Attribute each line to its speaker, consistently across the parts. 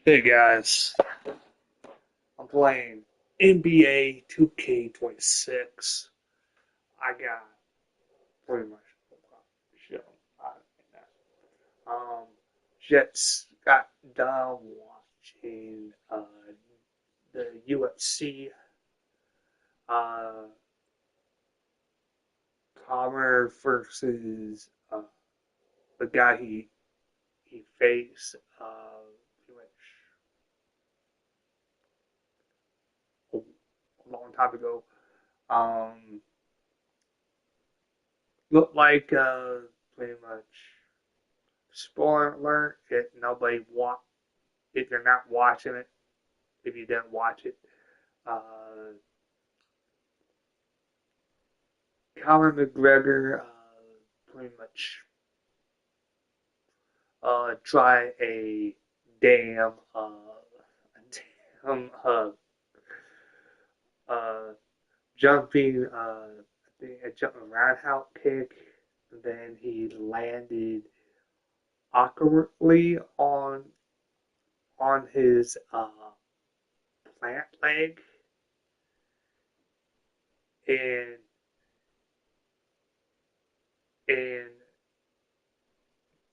Speaker 1: Hey guys, I'm playing NBA 2k26. I got pretty much the show. Just got done watching the UFC. Uh, Conor versus the guy he faced pretty much a long time ago. Um, Looked like pretty much spoiler alert. If you're not watching it, if you didn't watch it, uh, Conor McGregor pretty much try damn a damn uh, jumping a jumping roundhouse kick, and then he landed awkwardly on his plant leg and and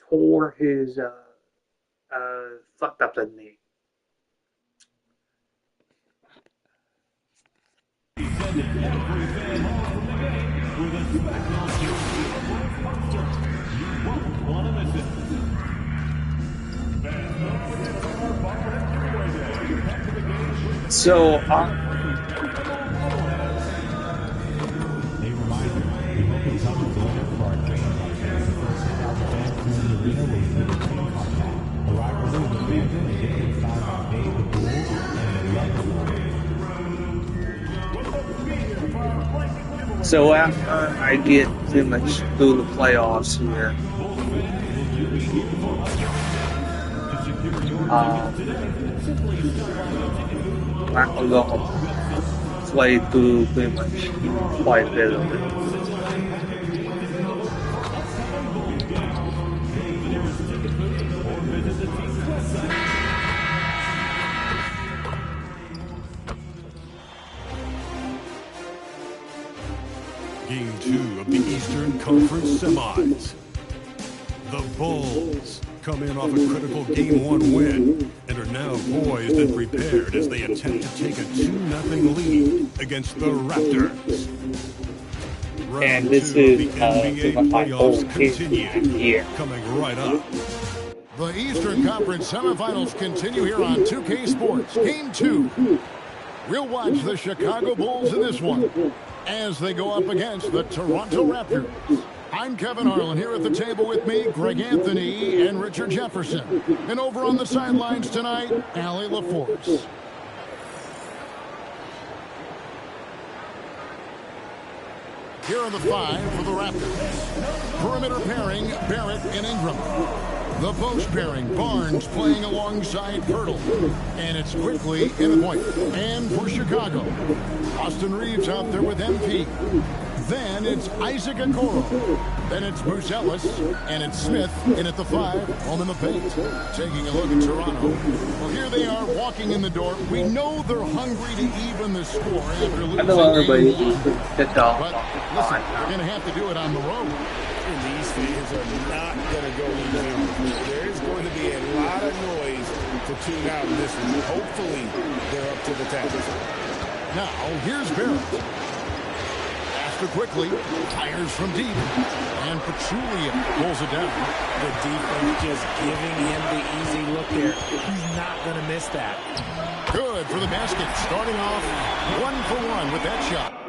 Speaker 1: tore his fucked up the knee. So So after I get pretty much through the playoffs here, I'm gonna play through pretty much quite a bit of it.
Speaker 2: Game 2 of the Eastern Conference Semis. The Bulls come in off a critical Game 1 win and are now poised and prepared as they attempt to take a 2-0 lead against the Raptors.
Speaker 1: And this is my
Speaker 2: playoffs
Speaker 1: continue here.
Speaker 2: Coming right up.
Speaker 3: The Eastern Conference semifinals continue here on 2K Sports. Game 2. We'll watch the Chicago Bulls in this one as they go up against the Toronto Raptors. I'm Kevin Harlan here at the table with me, Greg Anthony and Richard Jefferson. And over on the sidelines tonight, Allie LaForce. Here are the five for the Raptors. Perimeter pairing, Barrett and Ingram. The post pairing, Barnes playing alongside Pirtle. And it's quickly in the point. And for Chicago, Austin Reeves out there with MP. Then it's Isaac Okoro. Then it's Bruce Ellis. And it's Smith in at the 5, home in the paint. Taking a look at Toronto. Well, here they are walking in the door. We know they're hungry to even the score after losing.
Speaker 1: Hello, everybody.
Speaker 3: But listen, they're going to have to do it on the road.
Speaker 4: And these fans are not going to go easy. There is going to be a lot of noise to tune out in this one. Hopefully, they're up to the task.
Speaker 3: Now, here's Barrett. After quickly, fires from deep. And Pachulia pulls it down.
Speaker 4: The defense just giving him the easy look there. He's not going to miss that.
Speaker 3: Good for the basket. Starting off 1-for-1 with that shot.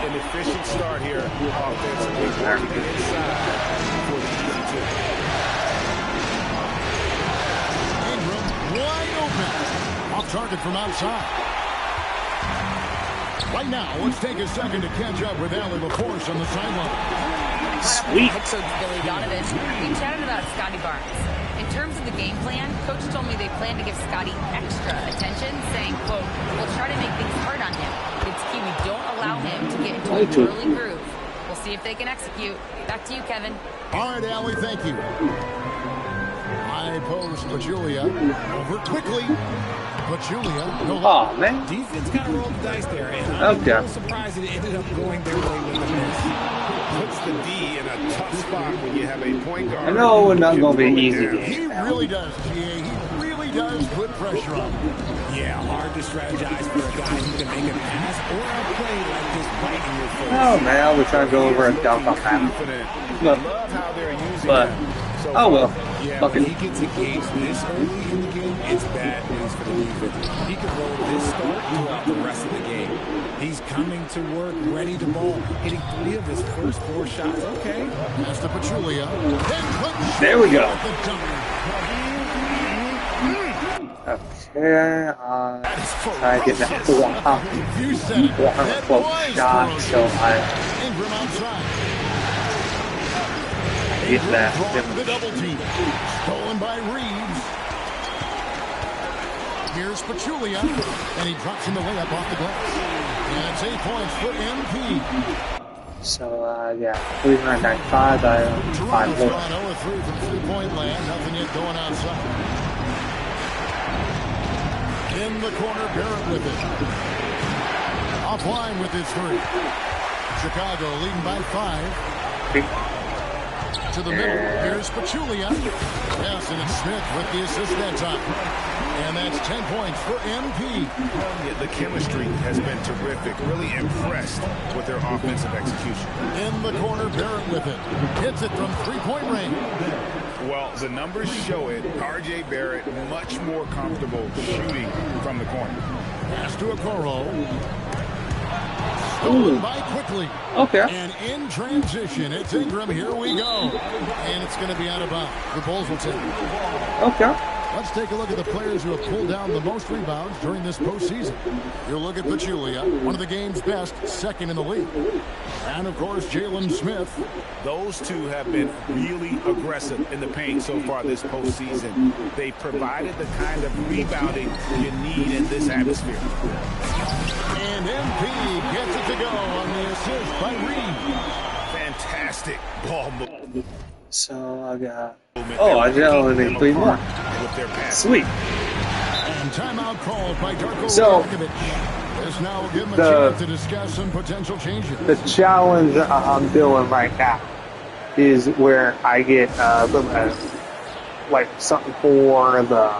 Speaker 4: An efficient start here offensively, working it inside for the easy two.
Speaker 3: Ingram wide open. Off target from outside. Right now, let's take a second to catch up with Allie LaForce on the sideline.
Speaker 1: Sweet.
Speaker 5: Head coach Billy Donovan. We chatted about Scotty Barnes. In terms of the game plan, coach told me they plan to give Scotty extra attention, saying, quote, "We'll try to make things hard on him. It's key we don't allow him to get into an early groove. We'll See if they can execute. Back to you, Kevin.
Speaker 3: All right, Allie, thank you. High post, Pachulia. Over quickly. Pachulia. No.
Speaker 1: Oh, man.
Speaker 6: Defense kind of rolled the dice there, and I'm a
Speaker 1: Okay.
Speaker 6: little surprised it ended up going their way with the miss.
Speaker 4: Puts the D in a tough spot when you have a point guard.
Speaker 1: I know it's not
Speaker 4: who
Speaker 1: going to
Speaker 4: can
Speaker 1: be
Speaker 4: throw it
Speaker 1: easy
Speaker 4: down.
Speaker 3: He really does, GA. He really does put pressure on him.
Speaker 6: Yeah, hard to strategize for a guy who can make a pass or a play like this right in your face.
Speaker 1: Oh, man. I was trying to go over and dunk on that.
Speaker 4: Confident.
Speaker 1: But,
Speaker 4: Love how they're using
Speaker 1: but
Speaker 4: him. So
Speaker 1: oh, well.
Speaker 6: Yeah,
Speaker 1: Fuck
Speaker 6: when
Speaker 1: it.
Speaker 6: he gets engaged this early in the game, it's bad news for the defense. He can roll this start throughout the rest of the game. He's coming to work, ready to ball, hitting 3 of his first 4 shots. Okay.
Speaker 3: That's the Pachulia.
Speaker 1: There we go.
Speaker 3: The jumper.
Speaker 1: Okay, try to get that 400,
Speaker 3: You said it.
Speaker 1: 400
Speaker 3: That
Speaker 1: close
Speaker 3: was
Speaker 1: shot,
Speaker 3: ferocious.
Speaker 1: so I
Speaker 3: Ingram outside.
Speaker 1: get that.
Speaker 3: Drawing the double team. Stolen by Reeves. Here's Pachulia. And he drops him the layup off the glass. And it's 8 points for MP.
Speaker 1: So, yeah, 395, I have 5
Speaker 3: Toronto's
Speaker 1: more.
Speaker 3: gone 0-3 from three-point land. Nothing yet going outside. In the corner, Barrett with it. Offline with his 3. Chicago leading by 5. To the middle. Here's Pachulia. Yes, and it's Smith with the assist that time. And that's 10 points for MP.
Speaker 4: Yeah, the chemistry has been terrific. Really impressed with their offensive execution.
Speaker 3: In the corner, Barrett with it. Hits it from three-point range.
Speaker 4: Well, the numbers show it. R.J. Barrett much more comfortable shooting from the corner.
Speaker 3: Pass to Okoro. Stolen by quickly.
Speaker 1: Okay.
Speaker 3: And in transition, it's Ingram. Here we go. And it's going to be out of bounds. The Bulls will take it.
Speaker 1: Okay.
Speaker 3: Let's take a look at the players who have pulled down the most rebounds during this postseason. You'll look at Pachulia, one of the game's best, second in the league. And, of course, Jalen Smith.
Speaker 4: Those two have been really aggressive in the paint so far this postseason. They provided the kind of rebounding you need in this atmosphere.
Speaker 3: And MP gets it to go on the assist by Reed.
Speaker 4: Fantastic ball movement.
Speaker 1: So, I got... Oh, I just only need 3 more.
Speaker 4: With their pass.
Speaker 1: Sweet.
Speaker 3: And timeout called by Darko
Speaker 1: So,
Speaker 3: Rajakovic. This now will give him a
Speaker 1: the-
Speaker 3: chance to discuss some potential changes.
Speaker 1: The challenge I'm doing right now is where I get like something for the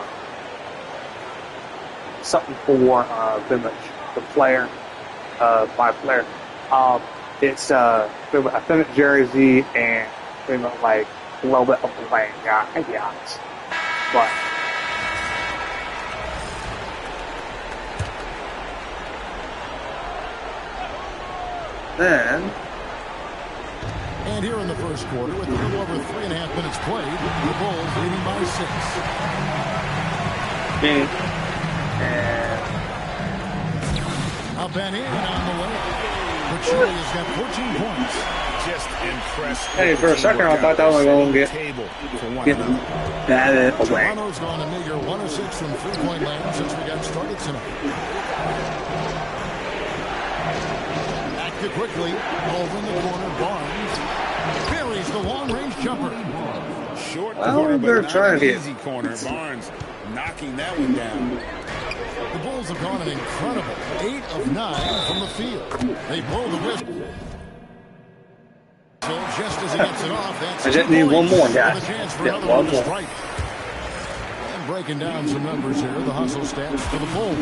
Speaker 1: player, my player. It's a Fennec jersey and like a little bit of the lane, yeah. But then.
Speaker 3: And here in the first quarter, with a little over 3.5 minutes played, the Bulls leading by 6.
Speaker 1: And
Speaker 3: Up and in on the way. Pachulia's got 14 points.
Speaker 4: Just impressed.
Speaker 1: Hey, for a second I thought that was going to get batted away.
Speaker 3: Toronto's gone a meager 1 of 6 from three-point land since we got started tonight. Back to quickly. Over in the corner, Barnes. Buries the long-range jumper.
Speaker 4: Short
Speaker 1: Well,
Speaker 4: corner,
Speaker 1: they're
Speaker 4: but
Speaker 1: trying
Speaker 4: not
Speaker 1: to
Speaker 4: an
Speaker 1: get-
Speaker 4: easy corner. Barnes knocking that one down.
Speaker 3: The Bulls have gone an incredible 8 of 9 from the field. They blow the whistle. So just as he gets it off, that's
Speaker 1: I just need
Speaker 3: 2
Speaker 1: one
Speaker 3: points
Speaker 1: more,
Speaker 3: with
Speaker 1: guys.
Speaker 3: a chance for
Speaker 1: Yeah,
Speaker 3: another
Speaker 1: one
Speaker 3: to
Speaker 1: more.
Speaker 3: strike. And breaking down some numbers here, the hustle stats for the Bulls.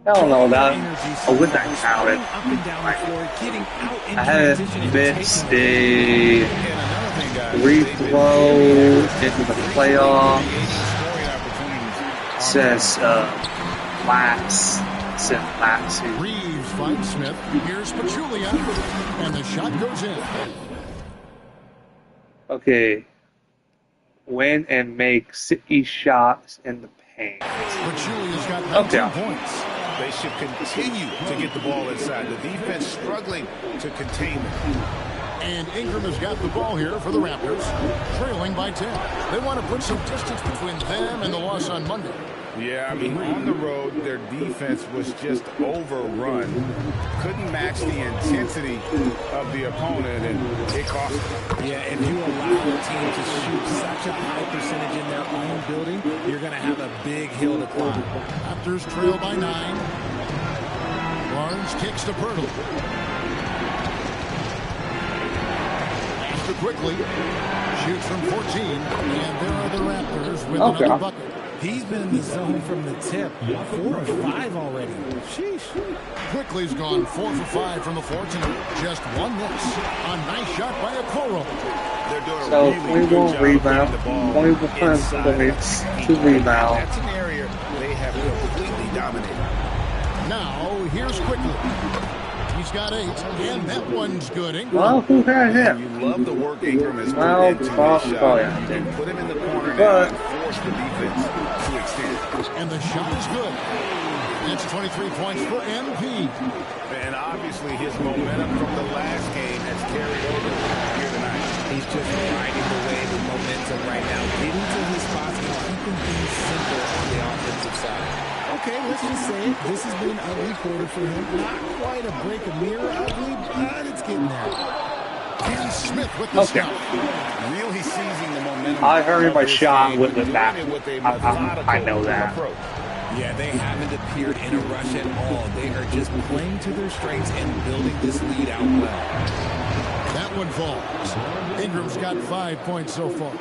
Speaker 1: Hell no, that
Speaker 6: Energy
Speaker 1: I would not
Speaker 6: swings,
Speaker 1: count it.
Speaker 6: running up and down the floor, getting out in
Speaker 1: I
Speaker 6: transition
Speaker 1: haven't
Speaker 6: and
Speaker 1: missed
Speaker 6: taking
Speaker 1: a
Speaker 4: And another thing, guys,
Speaker 1: free
Speaker 4: they've been
Speaker 1: throw
Speaker 4: really
Speaker 1: into the
Speaker 4: creating
Speaker 1: playoffs
Speaker 4: scoring opportunities.
Speaker 1: since last season.
Speaker 3: Reeves finds Smith. Here's Pachulia. And the shot goes in.
Speaker 1: Okay. Win and make 60 shots in the paint.
Speaker 3: Pachulia's got 19
Speaker 1: Okay.
Speaker 3: points.
Speaker 4: They should continue to get the ball inside. The defense struggling to contain them.
Speaker 3: And Ingram has got the ball here for the Raptors, trailing by 10. They want to put some distance between them and the loss on Monday.
Speaker 4: Yeah, I mean, on the road, their defense was just overrun. Couldn't match the intensity of the opponent, and it cost them.
Speaker 6: Yeah, if you allow a team to shoot such a high percentage in their own building, you're going to have a big hill to climb.
Speaker 3: Raptors trail by 9. Barnes kicks to Pirtle. After quickly. Shoots from 14. And there are the Raptors with another bucket.
Speaker 6: He's been in the zone from the tip. 4 of 5 already. Sheesh.
Speaker 3: Quickly's gone 4 for 5 from the floor tonight. Just 1 miss. A nice shot by Okoro.
Speaker 4: They're doing
Speaker 1: So
Speaker 4: a really good job
Speaker 1: rebound,
Speaker 4: getting the ball
Speaker 1: 20
Speaker 4: inside
Speaker 1: points,
Speaker 4: that
Speaker 1: 2
Speaker 4: paint.
Speaker 1: rebounds.
Speaker 4: That's an area they have completely dominated.
Speaker 3: Now, here's Quickly. He's got 8, and that one's good. Ingram.
Speaker 1: Well, who had him?
Speaker 4: You love the work Ingram has put
Speaker 1: Well,
Speaker 4: into his shot.
Speaker 1: yeah,
Speaker 4: You can put him in the corner now
Speaker 1: but
Speaker 4: and force the defense to extend.
Speaker 3: And the shot is good. That's 23 points for MP.
Speaker 4: And obviously his momentum from the last game has carried over here tonight.
Speaker 6: He's just riding the wave of momentum right now, getting to his spots and keeping things simple on the offensive side. Okay, let's just say it. This has been an ugly quarter for him. Not quite a break a mirror ugly, but it's getting there.
Speaker 3: And Smith with the stop.
Speaker 4: Really seizing the momentum.
Speaker 1: I heard my
Speaker 4: of this
Speaker 1: shot
Speaker 4: game,
Speaker 1: with the
Speaker 4: doing
Speaker 1: back.
Speaker 4: it with a
Speaker 1: I
Speaker 4: methodical
Speaker 1: know that.
Speaker 4: approach.
Speaker 6: Yeah, they haven't appeared in a rush at all. They are just playing to their strengths and building this lead out well.
Speaker 3: That one falls. Ingram's got 5 points so far.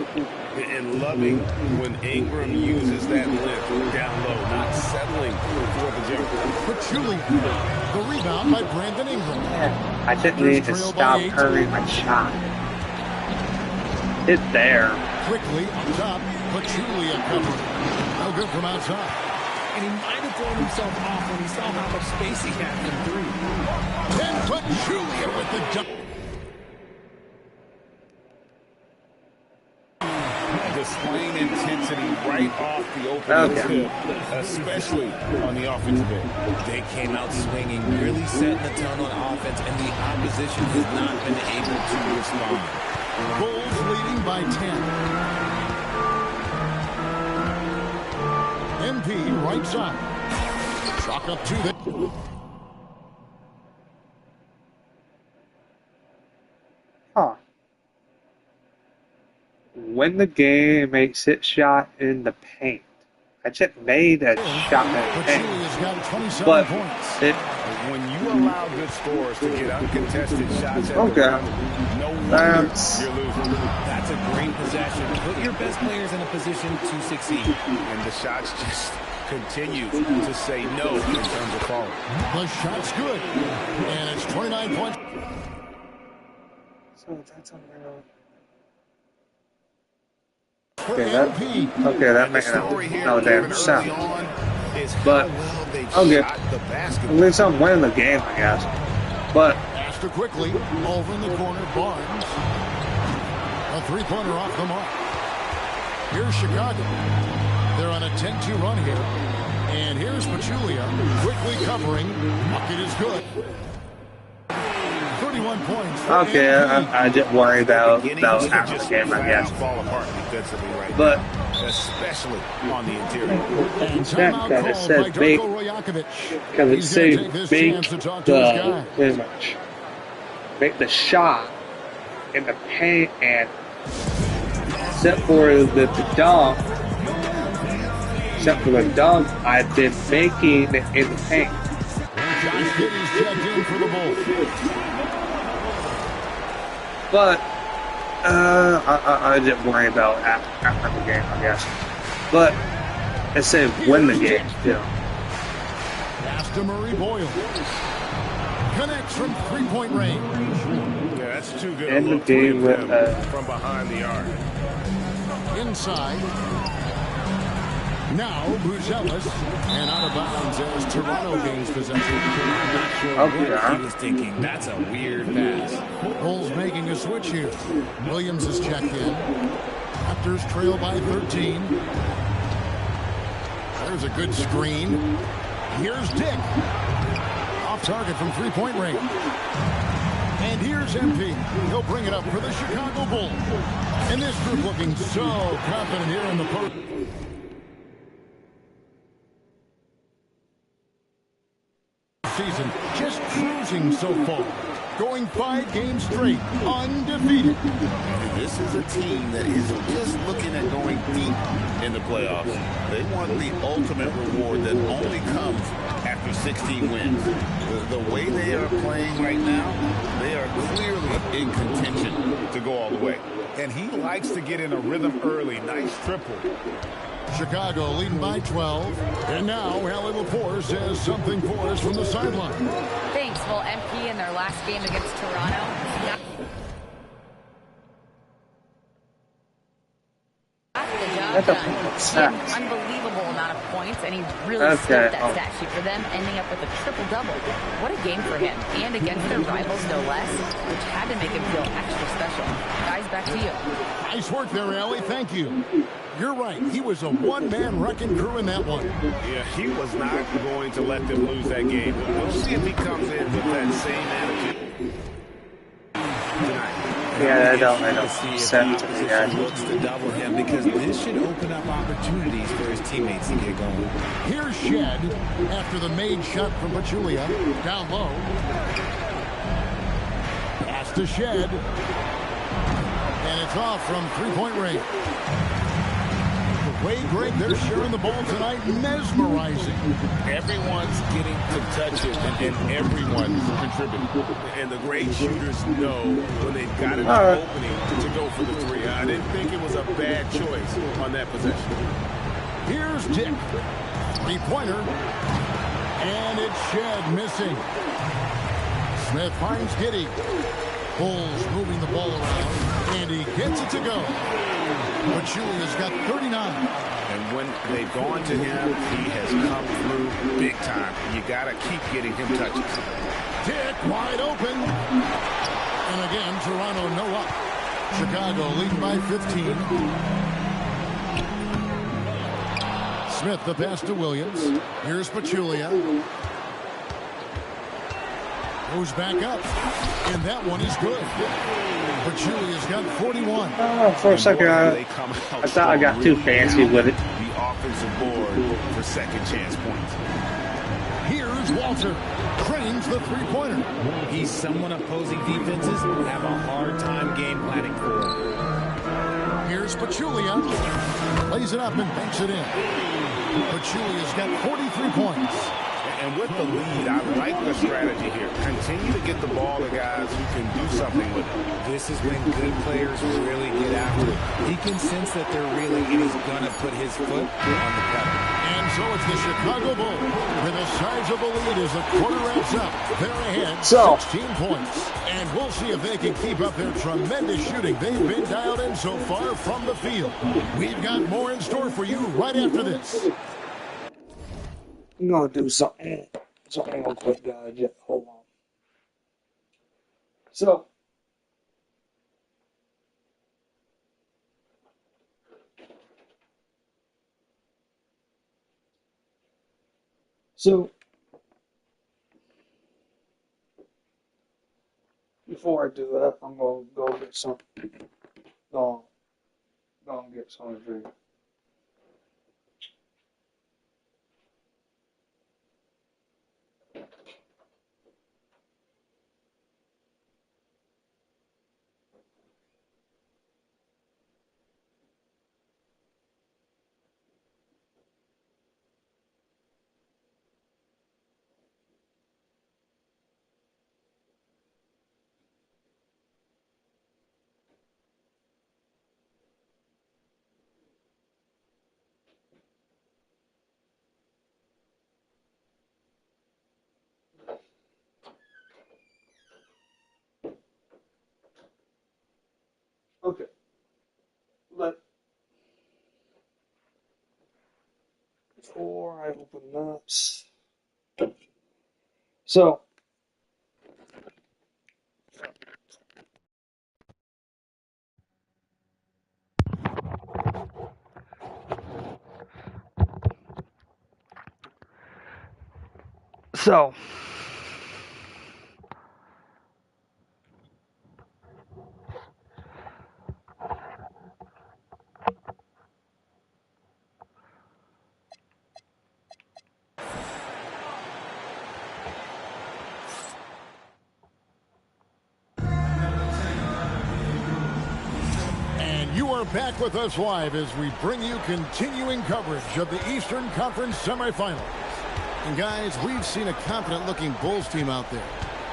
Speaker 4: And loving when Ingram uses that lift down low, not settling for the jump.
Speaker 3: Pachulia. The rebound by Brandon Ingram.
Speaker 1: I didn't need to stop hurrying my shot. It's there.
Speaker 3: Quickly on top. Pachulia covering. No good from outside.
Speaker 6: And he might have thrown himself off when he saw how much space he had from 3.
Speaker 3: And Pachulia with the jump.
Speaker 4: Displaying intensity right off the opening tip, especially on the offensive end.
Speaker 6: They came out swinging, really setting the tone on offense, and the opposition has not been able to respond.
Speaker 3: Bulls leading by 10. MP right side. Chalk up to the...
Speaker 1: Huh. When the game makes it shot in the paint. I just made a shot in the paint.
Speaker 3: Pachulia's got 27
Speaker 1: But
Speaker 3: points.
Speaker 4: When you allow good scores to get uncontested shots at the
Speaker 1: Okay.
Speaker 4: rim, no wonder
Speaker 1: That's-
Speaker 4: you're losing.
Speaker 6: That's a great possession. Put your best players in a position to succeed.
Speaker 4: And the shots just continue to say no in terms of falling.
Speaker 3: The shot's good. And it's 29 points.
Speaker 1: So that's unreal.
Speaker 3: For
Speaker 1: Okay, that,
Speaker 3: MP.
Speaker 1: okay, that
Speaker 4: The
Speaker 1: makes
Speaker 4: story here,
Speaker 1: no damn
Speaker 4: early
Speaker 1: sense.
Speaker 4: on, is
Speaker 1: But,
Speaker 4: how well they
Speaker 1: okay.
Speaker 4: shot the
Speaker 1: At
Speaker 4: basketball.
Speaker 1: least I'm winning the game, I guess. But,
Speaker 3: Faster quickly. Over in the corner, Barnes. A three-pointer off the mark. Here's Chicago. They're on a 10-2 run here. And here's Pachulia. Quickly covering. Bucket is good. 31 points. for
Speaker 1: okay,
Speaker 3: MP.
Speaker 1: I didn't worry about
Speaker 4: Beginning
Speaker 1: after
Speaker 4: to
Speaker 1: the
Speaker 4: just
Speaker 1: game, I guess.
Speaker 4: fall apart defensively right
Speaker 1: But,
Speaker 4: now, especially on the interior.
Speaker 3: And
Speaker 1: that
Speaker 3: timeout
Speaker 1: kinda
Speaker 3: called
Speaker 1: said
Speaker 3: by
Speaker 1: make-
Speaker 3: Darko Rajakovic.
Speaker 1: because it
Speaker 3: He's gonna
Speaker 1: said
Speaker 3: take this
Speaker 1: make
Speaker 3: chance to talk to his
Speaker 1: the,
Speaker 3: guy.
Speaker 1: pretty much, make the shot in the paint and except for the dunk, I've been making it in the paint.
Speaker 3: Josh Giddey's checked in for the Bulls.
Speaker 1: But I didn't worry about after the game, I guess. But it said win the game too.
Speaker 3: Pass to Murray Boyle. Connects from three-point range.
Speaker 4: Yeah, that's too good.
Speaker 1: End
Speaker 4: a
Speaker 1: the
Speaker 4: look to
Speaker 1: game
Speaker 4: get
Speaker 1: with
Speaker 4: them from behind the arc.
Speaker 3: Inside. Now, Buzelis. And out of bounds as Toronto gains possession.
Speaker 6: Not sure
Speaker 1: Okay,
Speaker 6: what he was thinking. That's a weird pass.
Speaker 3: Bulls making a switch here. Williams is checked in. Raptors trail by 13. There's a good screen. Here's Dick. Off target from three-point range. And here's MP. He'll bring it up for the Chicago Bulls. And this group looking so confident here in the post. season, just cruising so far. Going 5 games straight, undefeated.
Speaker 4: This is a team that is just looking at going deep in the playoffs. They want the ultimate reward that only comes after 16 wins. The way they are playing right now, they are clearly in contention to go all the way.
Speaker 6: And he likes to get in a rhythm early. Nice triple.
Speaker 3: Chicago leading by 12. And now Allie Laporte says something for us from the sideline.
Speaker 5: Thanks. Well, MP in their last game against Toronto. Got the job done. He had an unbelievable amount of points, and he really slipped that stat sheet for them, ending up with a triple-double. What a game for him, and against their rivals, no less, which had to make him feel extra special. Guys, back to you.
Speaker 3: Nice work there, Allie. Thank you. You're right. He was a one-man wrecking crew in that one.
Speaker 4: Yeah, he was not going to let them lose that game. But we'll see if he comes in with that same attitude tonight.
Speaker 1: Yeah, I don't
Speaker 6: see if
Speaker 1: set
Speaker 6: the
Speaker 1: to the
Speaker 6: opposition looks to double him, because this should open up opportunities for his teammates to get going.
Speaker 3: Here's Shed after the made shot from Pachulia. Down low. Pass to Shed. And it's off from three-point range. The way, Greg, they're sharing the ball tonight, mesmerizing.
Speaker 4: Everyone's getting to touch it, and everyone's contributing. And the great shooters know when they've got an opening to go for the three. I didn't think it was a bad choice on that possession.
Speaker 3: Here's Dick. Three-pointer. And it's Shed missing. Smith finds Giddey. Bulls moving the ball around, and he gets it to go. Pachulia's got 39.
Speaker 4: And when they've gone to him, he has come through big time. You got to keep getting him touches.
Speaker 3: Dick wide open. And again, Toronto no up. Chicago leading by 15. Smith the pass to Williams. Here's Pachulia. Goes back up, and that one is good. Pachulia's got 41.
Speaker 1: For a second, I thought I got too fancy with it.
Speaker 4: The offensive board for second chance points.
Speaker 3: Here's Walter. Cranes the three-pointer.
Speaker 6: He's someone opposing defenses have a hard time game planning for.
Speaker 3: Here's Pachulia. Lays it up and banks it in. Pachulia's got 43 points.
Speaker 4: And with the lead, I like the strategy here. Continue to get the ball to guys who can do something with it.
Speaker 6: This is when good players really get after it. He can sense that they're reeling, and he's going to put his foot on the pedal.
Speaker 3: And so it's the Chicago Bulls with a sizable lead as the quarter wraps up. They're ahead, 16 points. And we'll see if they can keep up their tremendous shooting they've been dialed in so far from the field. We've got more in store for you right after this.
Speaker 1: I'm gonna do something real quick, guys. Yeah, hold on. So before I do that, I'm gonna go get some. Go and get some to drink. Okay. Before I open that. So
Speaker 3: You're back with us live as we bring you continuing coverage of the Eastern Conference semifinals. And guys, we've seen a confident-looking Bulls team out there.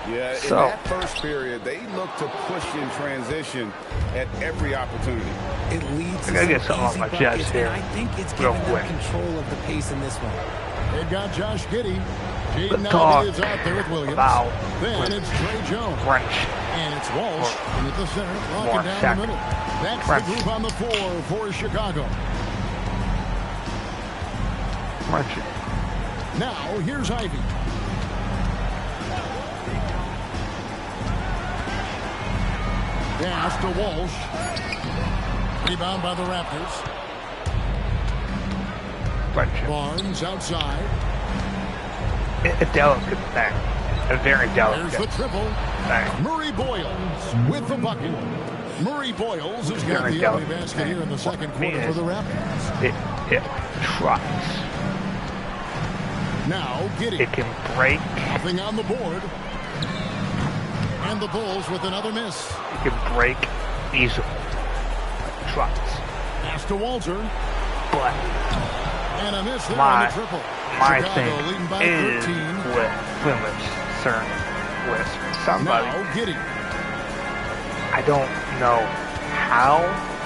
Speaker 4: Yeah, in that first period, they look to push in transition at every opportunity.
Speaker 6: It leads to
Speaker 1: get something on my chest here.
Speaker 6: I think it's giving them control of the pace in this one.
Speaker 3: They've got Josh Giddey. Jaden
Speaker 1: talk
Speaker 3: is out there with Williams.
Speaker 1: About
Speaker 3: then it's Trey Jones.
Speaker 1: French.
Speaker 3: And it's Walsh in at the center,
Speaker 1: More
Speaker 3: locking down
Speaker 1: second.
Speaker 3: the middle. That's
Speaker 1: French.
Speaker 3: the group on the floor for Chicago.
Speaker 1: French.
Speaker 3: Now, here's Ivy. Pass to Walsh. Rebound by the Raptors.
Speaker 1: French.
Speaker 3: Barnes outside.
Speaker 1: A delicate thing. A very delicate
Speaker 3: There's the triple.
Speaker 1: thing.
Speaker 3: Murray Boyles with the bucket. Murray Boyles has got
Speaker 1: Very
Speaker 3: the only
Speaker 1: delicate
Speaker 3: basket here in the second quarter
Speaker 1: Yes.
Speaker 3: for the Raptors.
Speaker 1: It trucks.
Speaker 3: Now, Giddey.
Speaker 1: It can break.
Speaker 3: Nothing on the board. And the Bulls with another miss.
Speaker 1: It can break easily. Trucks.
Speaker 3: Pass to Walter.
Speaker 1: But
Speaker 3: And a miss there on the triple.
Speaker 1: my
Speaker 3: Chicago
Speaker 1: thing
Speaker 3: leading by
Speaker 1: is
Speaker 3: 13.
Speaker 1: with Plymouth's concern with somebody.
Speaker 3: Now, Giddey
Speaker 1: I don't know how,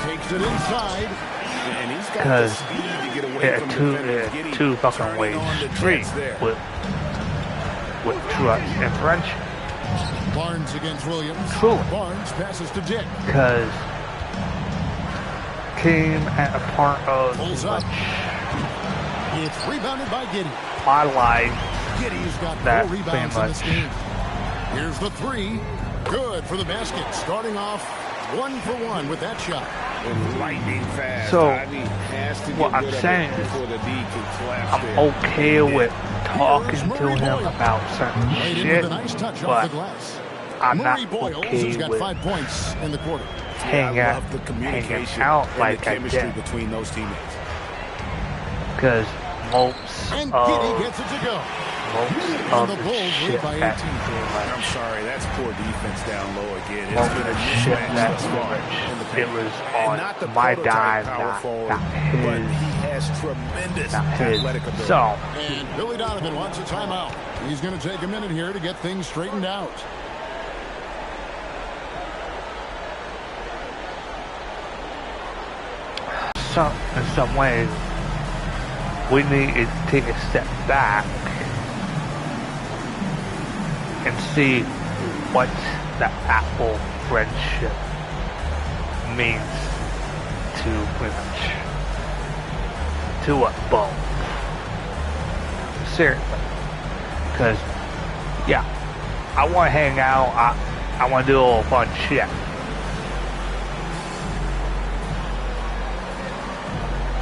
Speaker 3: takes it inside.
Speaker 4: And he's got the
Speaker 1: because
Speaker 4: speed to get away
Speaker 1: they're
Speaker 4: from
Speaker 1: two,
Speaker 4: defenders. Giddey
Speaker 1: two fucking
Speaker 4: turning
Speaker 1: ways
Speaker 4: on the
Speaker 1: street
Speaker 4: jets there.
Speaker 1: with trucks and French.
Speaker 3: Barnes against Williams.
Speaker 1: True.
Speaker 3: Barnes passes to Dick.
Speaker 1: Because came at a part of
Speaker 3: Pulls up. It's rebounded by Giddey.
Speaker 1: my life
Speaker 3: Giddey's got
Speaker 1: that
Speaker 3: 4 rebounds in
Speaker 1: pretty
Speaker 3: this
Speaker 1: much
Speaker 3: game. Here's the three. Good for the basket. Starting off 1 for 1 with that shot.
Speaker 4: Lightning fast.
Speaker 1: So,
Speaker 4: Ivy has to
Speaker 1: what
Speaker 4: get
Speaker 1: I'm
Speaker 4: rid of
Speaker 1: saying
Speaker 4: it
Speaker 1: is,
Speaker 4: before the D can collapse
Speaker 1: I'm
Speaker 4: there.
Speaker 1: okay with talking to
Speaker 3: Murray
Speaker 1: him
Speaker 3: Boyles.
Speaker 1: about certain
Speaker 3: Right into
Speaker 1: shit,
Speaker 3: the nice touch off
Speaker 1: but
Speaker 3: the glass.
Speaker 1: I'm
Speaker 3: Murray
Speaker 1: not
Speaker 3: Boyles
Speaker 1: okay
Speaker 3: has got
Speaker 1: with
Speaker 3: 5 points in the quarter.
Speaker 1: hanging
Speaker 4: I
Speaker 1: out,
Speaker 4: love the
Speaker 1: hanging
Speaker 4: communication
Speaker 1: out
Speaker 4: and
Speaker 1: like
Speaker 4: the
Speaker 1: I
Speaker 4: chemistry
Speaker 1: did.
Speaker 4: between those teammates.
Speaker 1: Because most
Speaker 3: And
Speaker 1: of
Speaker 3: Giddey gets it to go.
Speaker 1: the
Speaker 3: the Bulls lead
Speaker 1: shit
Speaker 3: by
Speaker 1: that
Speaker 3: 18.
Speaker 4: I'm
Speaker 1: pretty
Speaker 4: sorry, that's poor defense down low again.
Speaker 1: much,
Speaker 4: It's been a
Speaker 1: shit
Speaker 4: mismatch
Speaker 1: that
Speaker 4: thus far in the
Speaker 1: it
Speaker 4: paint.
Speaker 1: was
Speaker 4: And
Speaker 1: on
Speaker 4: not the
Speaker 1: my
Speaker 4: prototype
Speaker 1: dime,
Speaker 4: power forward,
Speaker 1: not
Speaker 4: but
Speaker 1: his,
Speaker 4: he has tremendous
Speaker 1: not his.
Speaker 4: athletic ability.
Speaker 1: So,
Speaker 3: And Billy Donovan wants a timeout. He's going to take a minute here to get things straightened out.
Speaker 1: in some ways, we need to take a step back and see what the Apple friendship means to women, to us both. Seriously, because yeah, I want to hang out. I want to do a little fun shit.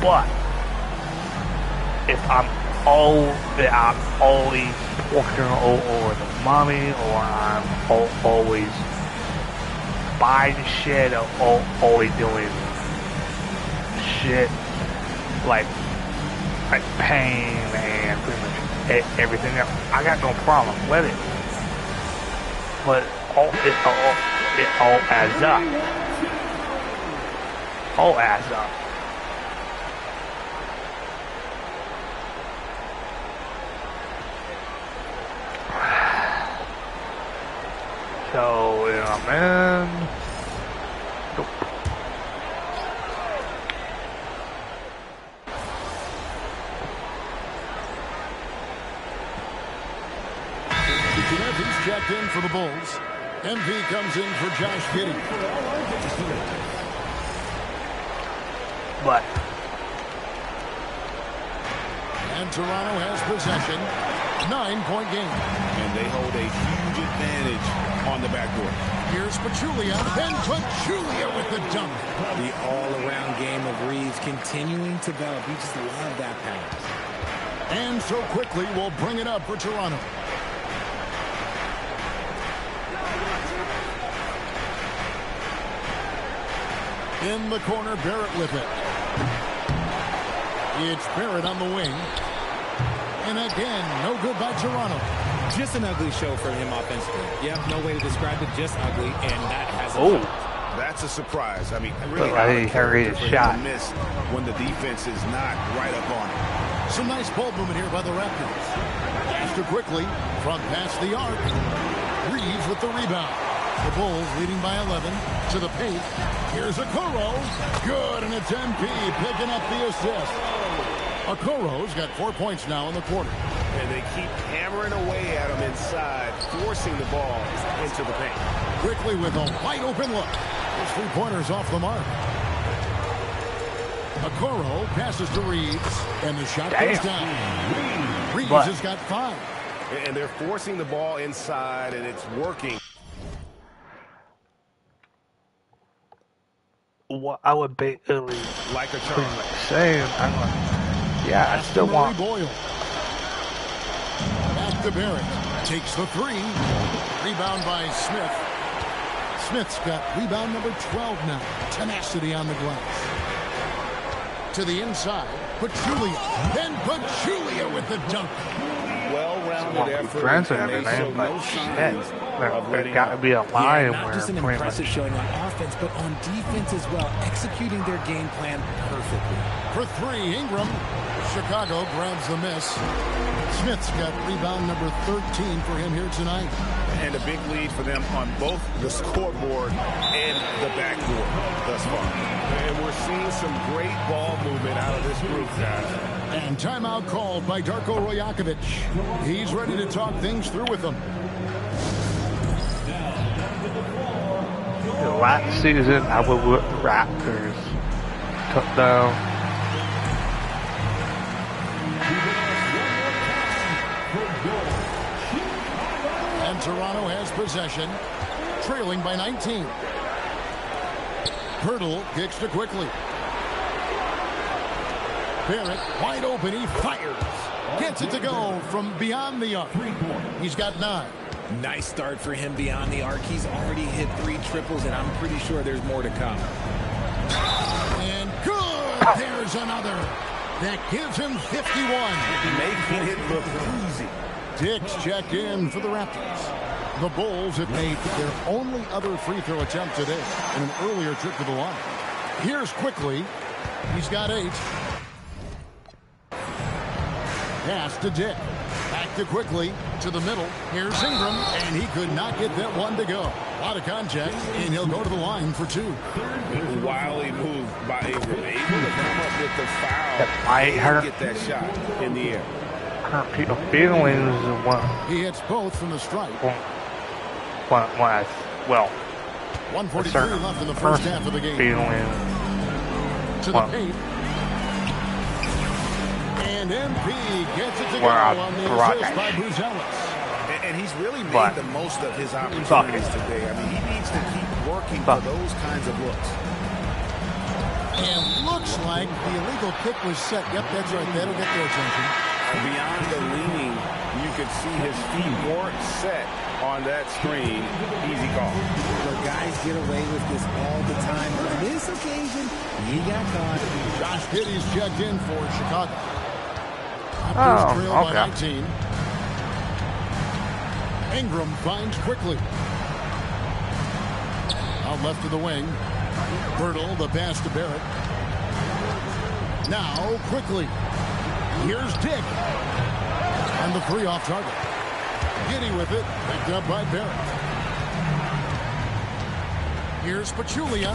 Speaker 1: But if I'm always walking over the mommy, or I'm always buying shit, or always doing shit like pain and pretty much everything else, I got no problem with it. But it all adds up. All adds up. So, you know, man. Nope.
Speaker 3: He's checked in for the Bulls. MV comes in for Josh Giddey.
Speaker 1: But
Speaker 3: And Toronto has possession. 9-point game.
Speaker 4: And they hold a huge advantage on the backcourt.
Speaker 3: Here's Pachulia. And Pachulia with the dunk.
Speaker 6: The all-around game of Reeves continuing to develop. You just love that pass.
Speaker 3: And so quickly, we'll bring it up for Toronto. In the corner, Barrett with it. It's Barrett on the wing. And again, no good by Toronto.
Speaker 6: Just an ugly show for him offensively. Yep, no way to describe it. Just ugly, and that has a
Speaker 4: That's
Speaker 7: That's a surprise. I mean,
Speaker 1: really out of character for him to
Speaker 7: miss when the defense is not right up on it.
Speaker 3: Some nice ball movement here by the Raptors. Faster quickly, front past the arc. Reeves with the rebound. The Bulls leading by 11 to the paint. Here's Okoro. Good, and it's MP picking up the assist. Okoro's got 4 points now in the quarter.
Speaker 7: And they keep hammering away at him inside, forcing the ball into the paint.
Speaker 3: Quickly with a wide open look. His three-pointers off the mark. Okoro passes to Reeves, and the shot goes down. Reeves has got 5.
Speaker 7: And they're forcing the ball inside, and it's working.
Speaker 1: What I would basically
Speaker 7: like a
Speaker 1: pretty much say, yeah, I still want.
Speaker 3: Boyle. Back to Barrett. Takes the 3. Rebound by Smith. Smith's got rebound number 12 now. Tenacity on the glass. To the inside. Pachulia. Then Pachulia with the dunk.
Speaker 7: Well-rounded effort.
Speaker 1: Friends and everything, but shit. There's got to be a line
Speaker 6: not just an impressive showing on offense, but on defense as well, executing their game plan perfectly.
Speaker 3: For 3, Ingram. Chicago grabs the miss. Smith's got rebound number 13 for him here tonight.
Speaker 7: And a big lead for them on both the scoreboard and the backboard thus far. And we're seeing some great ball movement out of this group, guys.
Speaker 3: And timeout called by Darko Rajakovic. He's ready to talk things through with them.
Speaker 1: Last season, I was with the Raptors. Took down.
Speaker 3: And Toronto has possession, trailing by 19. Pirtle kicks to quickly. Barrett wide open, he fires. Gets it to go from beyond the arc. He's got 9.
Speaker 6: Nice start for him beyond the arc. He's already hit 3 triples, and I'm pretty sure there's more to come.
Speaker 3: And good! There's another. That gives him 51.
Speaker 7: Making it look easy.
Speaker 3: Dick's checked in for the Raptors. The Bulls have made their only other free throw attempt today in an earlier trip to the line. Here's quickly. He's got 8. Pass to Dick. Back to quickly to the middle. Here's Ingram, and he could not get that one to go. A lot of contact, and he'll go to the line for 2.
Speaker 7: Wily move by Ingram. Able to come up with the foul.
Speaker 1: That might hurt.
Speaker 7: Get that shot in the air.
Speaker 1: Hurt people feelings and what?
Speaker 3: He hits both from the stripe.
Speaker 1: Well,
Speaker 3: 1:43 left in the first half of the game.
Speaker 1: Feeling.
Speaker 3: To the paint. And MP gets it to go on the assist by Buzelis.
Speaker 7: And he's really made the most of his opportunities today. I mean, he needs to keep working for those kinds of looks.
Speaker 3: And looks like the illegal kick was set. Yep, that's right. That'll get their attention.
Speaker 7: Beyond the leaning, you could see his feet weren't set on that screen. Easy call.
Speaker 6: The guys get away with this all the time. On this occasion, he got caught.
Speaker 3: Josh Giddey's checked in for Chicago. Raptors trail by 19. Ingram finds quickly. Out left to the wing. Pirtle, the pass to Barrett. Now, quickly. Here's Dick. And the 3 off target. Giddey with it. Picked up by Barrett. Here's Pachulia.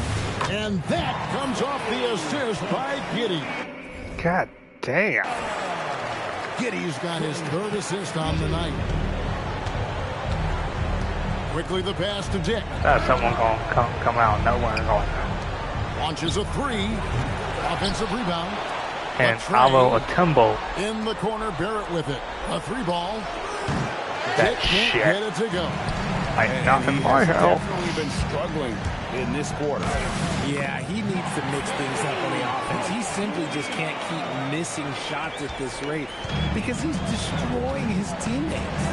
Speaker 3: And that comes off the assist by Giddey.
Speaker 1: God damn.
Speaker 3: Giddey's got his 3rd assist on the night. Quickly the pass to Dick.
Speaker 1: That's someone going to come out. No one going to.
Speaker 3: Launches a 3. Offensive rebound.
Speaker 1: And Alo Atembo.
Speaker 3: In the corner, Barrett with it. A 3 ball.
Speaker 1: That
Speaker 3: Dick
Speaker 1: shit.
Speaker 3: can't get it to go.
Speaker 1: Like nothing more help.
Speaker 7: Definitely been struggling in this quarter.
Speaker 6: Yeah, he needs to mix things up on the offense. He simply just can't keep missing shots at this rate because he's destroying his teammates.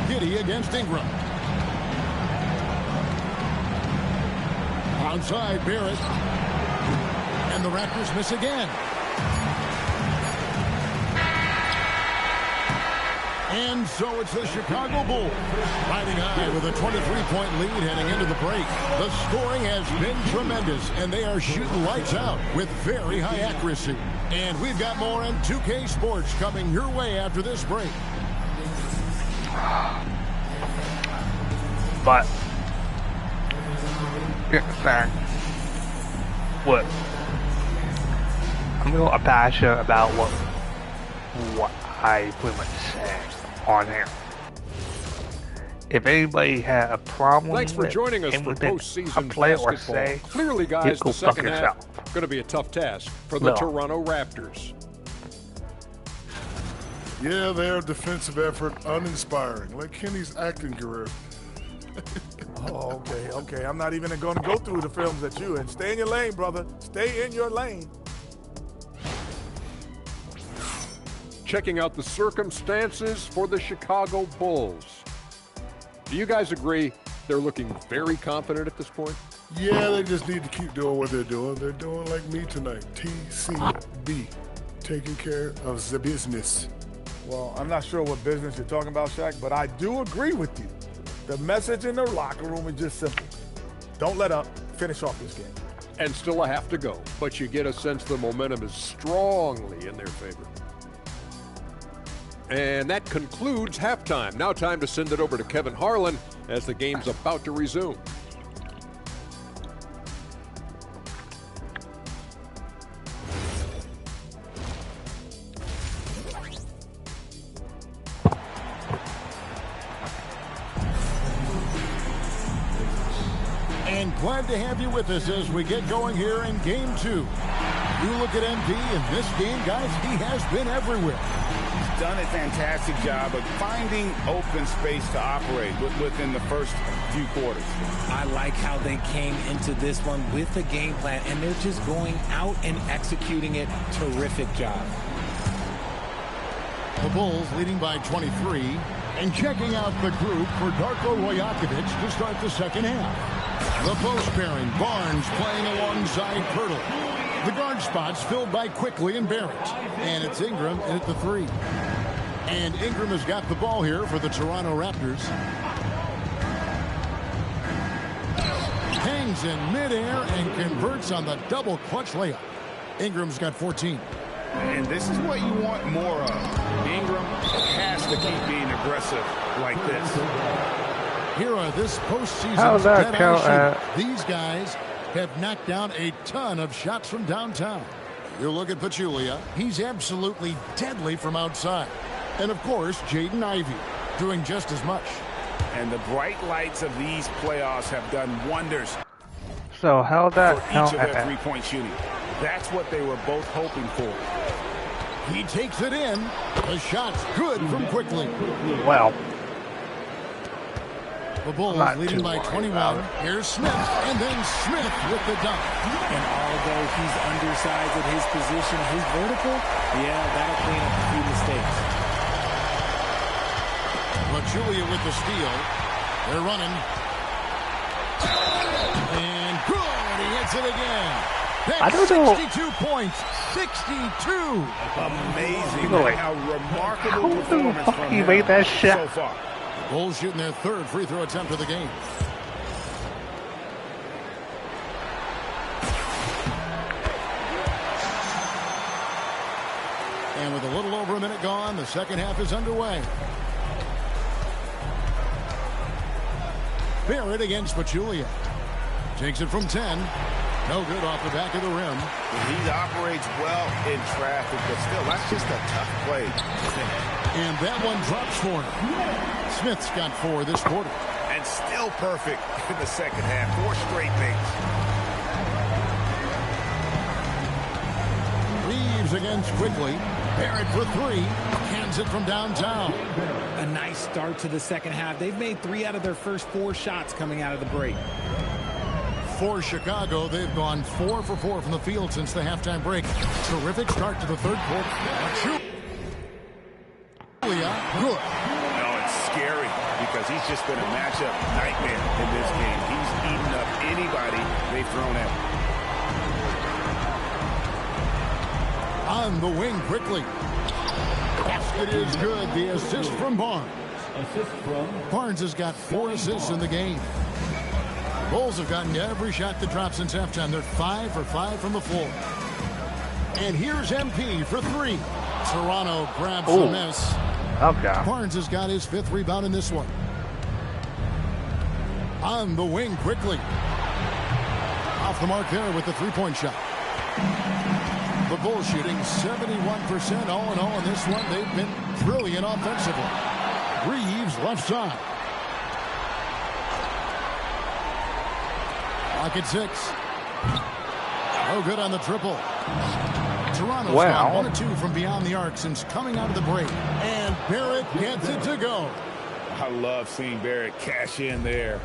Speaker 3: Giddey against Ingram. Outside Barrett. And the Raptors miss again. And And so it's the Chicago Bulls riding high with a 23-point lead heading into the break. The scoring has been tremendous, and they are shooting lights out with very high accuracy. And we've got more on 2K Sports coming your way after this break.
Speaker 1: But what I'm real passionate about what I pretty much said on here. If anybody had a problem
Speaker 8: Thanks for joining us for postseason basketball. Clearly, guys, the second half going to be a tough task for the Toronto Raptors.
Speaker 9: Yeah, their defensive effort uninspiring, like Kenny's acting career.
Speaker 10: Oh, okay. I'm not even going to go through the films that you and stay in your lane, brother. Stay in your lane.
Speaker 8: Checking out the circumstances for the Chicago Bulls. Do you guys agree they're looking very confident at this point?
Speaker 9: Yeah, they just need to keep doing what they're doing. They're doing like me tonight. TCB, taking care of the business.
Speaker 10: Well, I'm not sure what business you're talking about, Shaq, but I do agree with you. The message in the locker room is just simple. Don't let up. Finish off this game.
Speaker 8: And still a half to go, but you get a sense the momentum is strongly in their favor. And that concludes halftime. Now time to send it over to Kevin Harlan as the game's about to resume.
Speaker 3: And glad to have you with us as we get going here in Game 2. You look at MP in this game, guys, he has been everywhere.
Speaker 4: Done a fantastic job of finding open space to operate within the first few quarters.
Speaker 6: I like how they came into this one with a game plan, and they're just going out and executing it. Terrific job.
Speaker 3: The Bulls leading by 23, and checking out the group for Darko Rajakovic to start the second half. The post pairing, Barnes playing alongside Pirtle. The guard spots filled by Quickly and Barrett. And it's Ingram in at the 3. And Ingram has got the ball here for the Toronto Raptors. Hangs in midair and converts on the double clutch layup. Ingram's got 14.
Speaker 4: And this is what you want more of. Ingram has to keep being aggressive like this.
Speaker 3: Here are this postseason.
Speaker 1: How does that count?
Speaker 3: These guys have knocked down a ton of shots from downtown. You look at Pachulia. He's absolutely deadly from outside. And, of course, Jaden Ivey doing just as much.
Speaker 7: And the bright lights of these playoffs have done wonders.
Speaker 1: So how that
Speaker 7: for
Speaker 1: count
Speaker 7: each of their three-point shooting. That's what they were both hoping for.
Speaker 3: He takes it in. The shot's good from Quickly.
Speaker 1: Well,
Speaker 3: the Bulls leading by 21. Here's Smith, and then Smith with the dunk.
Speaker 6: And although he's undersized at his position, his vertical, yeah, that'll clean up a few mistakes.
Speaker 3: Pachulia with the steal. They're running. And good. He hits it again.
Speaker 1: I don't know.
Speaker 3: 62 points. 62.
Speaker 7: Amazing. How remarkable performance
Speaker 1: How
Speaker 7: from
Speaker 1: he
Speaker 7: him
Speaker 1: made that shot
Speaker 7: so far.
Speaker 3: Bulls shooting their third free throw attempt of the game. And with a little over a minute gone, the second half is underway. Barrett against Pachulia. Takes it from 10. No good off the back of the rim.
Speaker 4: He operates well in traffic, but still, that's just a tough play.
Speaker 3: And that one drops for him. Smith's got 4 this quarter.
Speaker 7: And still perfect in the second half. 4 straight things.
Speaker 3: Reeves against Quickly. Barrett for 3. Hands it from downtown.
Speaker 6: A nice start to the second half. They've made 3 out of their first 4 shots coming out of the break.
Speaker 3: For Chicago, they've gone 4 for 4 from the field since the halftime break. Terrific start to the third quarter. Good.
Speaker 7: No, it's scary because he's just been a matchup nightmare in this game. He's eaten up anybody they've thrown at him.
Speaker 3: On the wing quickly. It is good. The assist from Barnes. Barnes has got 4 assists in the game. Bulls have gotten every shot that dropped since halftime. They're 5 for 5 from the floor. And here's MP for 3. Toronto grabs the miss.
Speaker 1: Okay.
Speaker 3: Barnes has got his 5th rebound in this one. On the wing quickly. Off the mark there with the 3-point shot. The Bulls shooting 71% all in all in this one. They've been brilliant offensively. Reeves left side. Clock at 6. No good on the triple. Toronto's gone 1 of 2 from beyond the arc since coming out of the break. And Barrett gets it to go.
Speaker 7: I love seeing Barrett cash in there.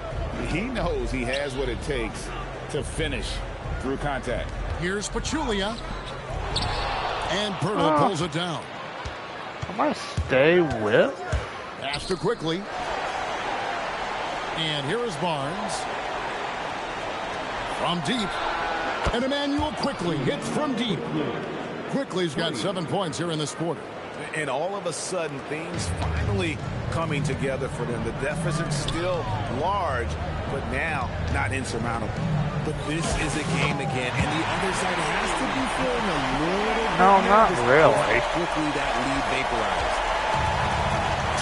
Speaker 7: He knows he has what it takes to finish through contact.
Speaker 3: Here's Pachulia. And Pirtle pulls it down.
Speaker 1: I'm going to stay with.
Speaker 3: Faster quickly. And here is Barnes. From deep. And Emmanuel Quickly hits from deep. Quickly's got 7 points here in this quarter.
Speaker 7: And all of a sudden, things finally coming together for them. The deficit's still large, but now not insurmountable.
Speaker 6: But this is a game again, and the other side has to be feeling a little bit.
Speaker 1: No, not really.
Speaker 6: Quickly that lead vaporized.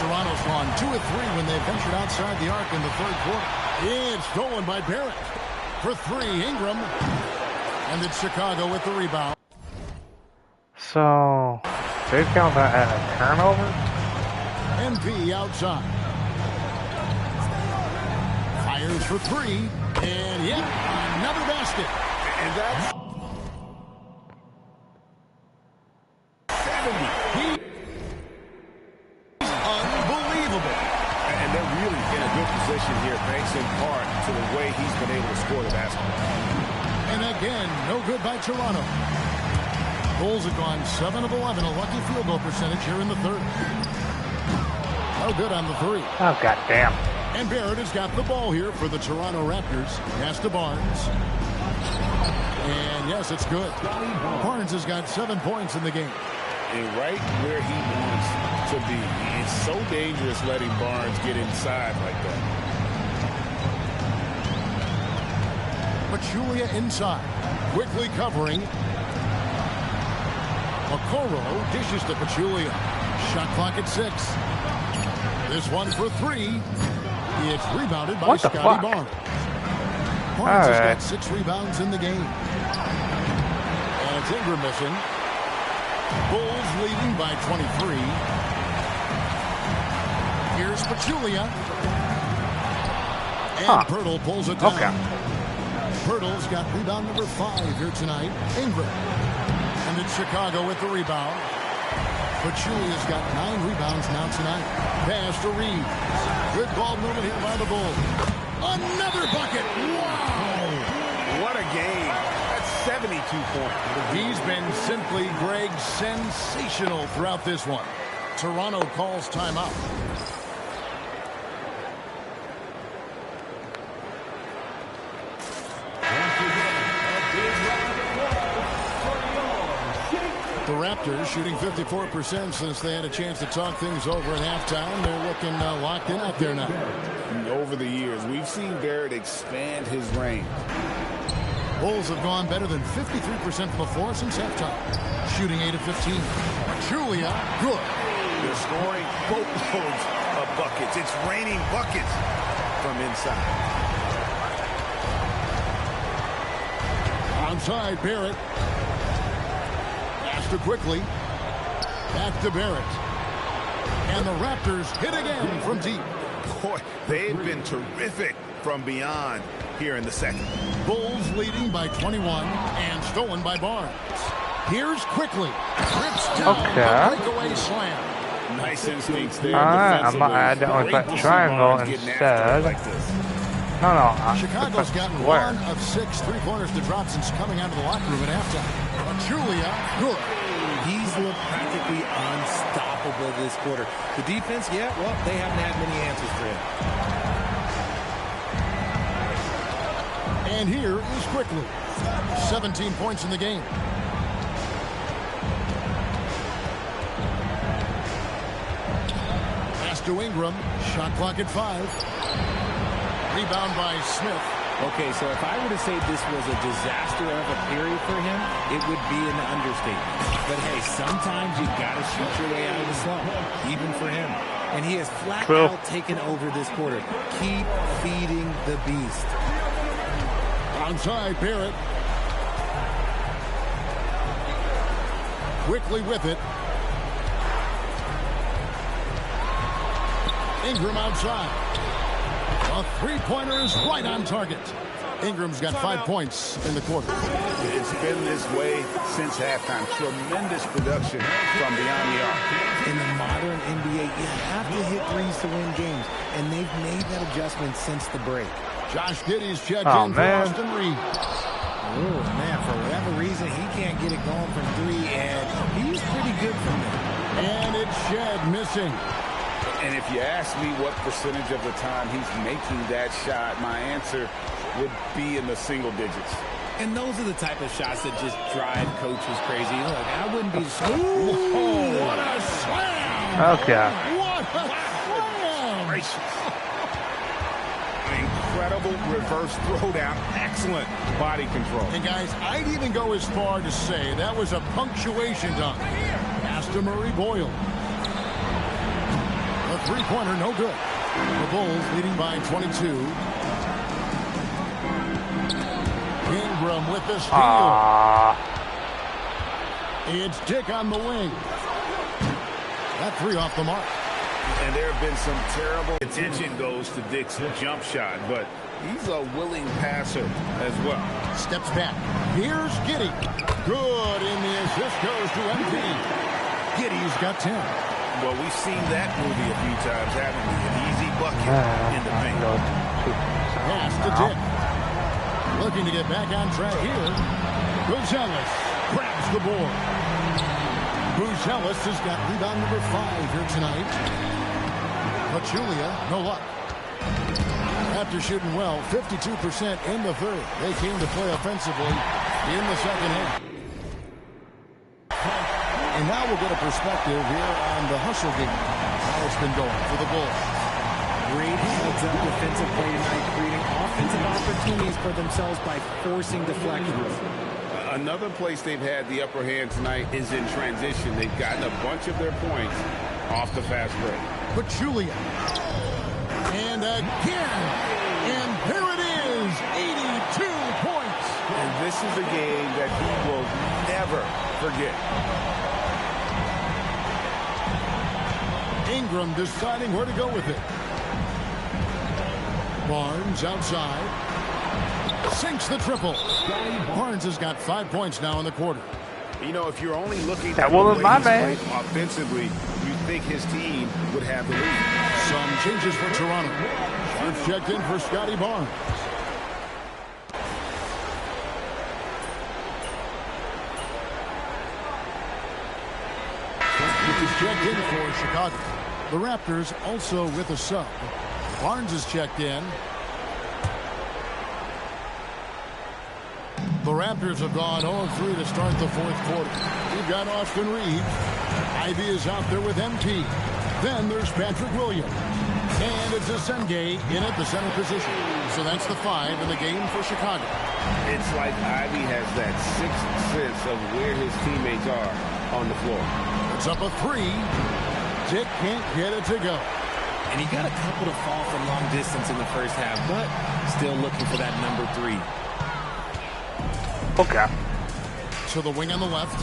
Speaker 3: Toronto's gone 2 of 3 when they ventured outside the arc in the 3rd quarter. It's stolen by Barrett. For 3, Ingram. And it's Chicago with the rebound.
Speaker 1: So, they count that as a turnover?
Speaker 3: NP outside. Fires for 3. And yep, another basket.
Speaker 7: And that's 70.
Speaker 3: Unbelievable.
Speaker 7: And they're really in a good position here, thanks in part to the way he's been able to score the basketball.
Speaker 3: And again, no good by Toronto. Bulls have gone 7 of 11, a lucky field goal percentage here in the 3rd. No good on the 3.
Speaker 1: Oh, goddamn.
Speaker 3: And Barrett has got the ball here for the Toronto Raptors. Pass to Barnes. And yes, it's good. Barnes has got 7 points in the game.
Speaker 7: And right where he wants to be. It's so dangerous letting Barnes get inside like that.
Speaker 3: Pachulia inside. Quickly covering. Okoro dishes to Pachulia. Shot clock at 6. This one for 3. It's rebounded by Scotty Barnes. Barnes has got 6 rebounds in the game. And it's Ingram missing. Bulls leading by 23. Here's Pachulia. And Pirtle pulls it down.
Speaker 1: Okay.
Speaker 3: Pirtle's got rebound number 5 here tonight. Ingram. And it's Chicago with the rebound. Pachulia's got 9 rebounds now tonight. Pass to Reeves. Good ball movement here by the Bulls. Another bucket. Wow.
Speaker 7: What a game. That's 72 points.
Speaker 3: He's been simply, Greg, sensational throughout this one. Toronto calls timeout. The Raptors shooting 54% since they had a chance to talk things over at halftime. They're looking locked in out there now.
Speaker 7: Over the years, we've seen Barrett expand his range.
Speaker 3: Bulls have gone better than 53% from the floor since halftime. Shooting 8 of 15. Julia, good.
Speaker 7: They're scoring boatloads of buckets. It's raining buckets from inside.
Speaker 3: Outside, Barrett. Pass to Quickly. Back to Barrett. And the Raptors hit again from deep.
Speaker 7: Boy, they've been terrific from beyond here in the second.
Speaker 3: Bulls leading by 21 and stolen by Barnes. Here's Quickly. Trips down the breakaway slam.
Speaker 7: Nice instincts there.
Speaker 1: I don't like triangle instead. No.
Speaker 3: Chicago's gotten 1 of 6 3-pointers to drop since coming out of the locker room at halftime. Julia, good.
Speaker 6: He's looked practically unstoppable this quarter. The defense, yeah, well, they haven't had many answers for him.
Speaker 3: And here is Quickly. 17 points in the game. to Ingram. Shot clock at 5. Rebound by Smith.
Speaker 6: Okay, so if I were to say this was a disaster of a period for him, it would be an understatement. But hey, sometimes you got to shoot your way out of the slump, even for him. And he has flat out taken over this quarter. Keep feeding the beast.
Speaker 3: Onside, Barrett. Quickly with it. Ingram outside. A three-pointer is right on target. Ingram's got 5 points in the quarter.
Speaker 7: It's been this way since halftime. Tremendous production from beyond the arc.
Speaker 6: In the modern NBA, you have to hit threes to win games, and they've made that adjustment since the break.
Speaker 3: Josh Giddey's checked in for Austin Reeves.
Speaker 6: Oh, man, for whatever reason, he can't get it going from 3, and he's pretty good from there.
Speaker 3: And it's Shed missing.
Speaker 7: And if you ask me what percentage of the time he's making that shot, my answer would be in the single digits.
Speaker 6: And those are the type of shots that just drive coaches crazy. Look, I wouldn't be...
Speaker 3: Oh, what a slam!
Speaker 1: Okay.
Speaker 3: What a slam!
Speaker 7: Incredible reverse throwdown. Excellent body control.
Speaker 3: And guys, I'd even go as far to say that was a punctuation dunk. Aston Murray Boyle. A three-pointer, no good. The Bulls leading by 22. Ingram with the steal. It's Dick on the wing. That three off the mark.
Speaker 7: And there have been some terrible attention goes to Dick's jump shot, but he's a willing passer as well.
Speaker 3: Steps back. Here's Giddey. Good, and the assist goes to MP. Giddey's got 10.
Speaker 7: Well, we've seen that movie a few times, haven't we? An easy bucket in the paint.
Speaker 3: Pass to Dick. Looking to get back on track here. Buzelis grabs the board. Buzelis has got rebound number 5 here tonight. But Julia, no luck. After shooting well, 52% in the third. They came to play offensively in the second half. And now we'll get a perspective here on the hustle game. How it's been going for the Bulls.
Speaker 6: Great heads-up defensive play tonight, creating offensive opportunities for themselves by forcing deflections.
Speaker 7: Another place they've had the upper hand tonight is in transition. They've gotten a bunch of their points off the fast break.
Speaker 3: But Julia. And again. And there it is. 82 points.
Speaker 7: And this is a game that he will never forget.
Speaker 3: Ingram deciding where to go with it. Barnes outside. Sinks the triple. Barnes has got 5 points now in the quarter.
Speaker 7: You know, if you're only looking
Speaker 1: that
Speaker 7: at
Speaker 1: wasn't my man
Speaker 7: offensively, you think his team would have the lead.
Speaker 3: Some changes for Toronto. First checked in for Scotty Barnes. Is checked in for Chicago. The Raptors also with a sub. Barnes is checked in. The Raptors have gone 0-3 to start the fourth quarter. We've got Austin Reeves. Ivy is out there with MP. Then there's Patrick Williams. And it's Asenge in at the center position. So that's the 5 in the game for Chicago.
Speaker 7: It's like Ivy has that sixth sense of where his teammates are on the floor.
Speaker 3: It's up a 3. Dick can't get it to go.
Speaker 6: And he got a couple to fall from long distance in the first half, but still looking for that number 3.
Speaker 1: Okay.
Speaker 3: To the wing on the left.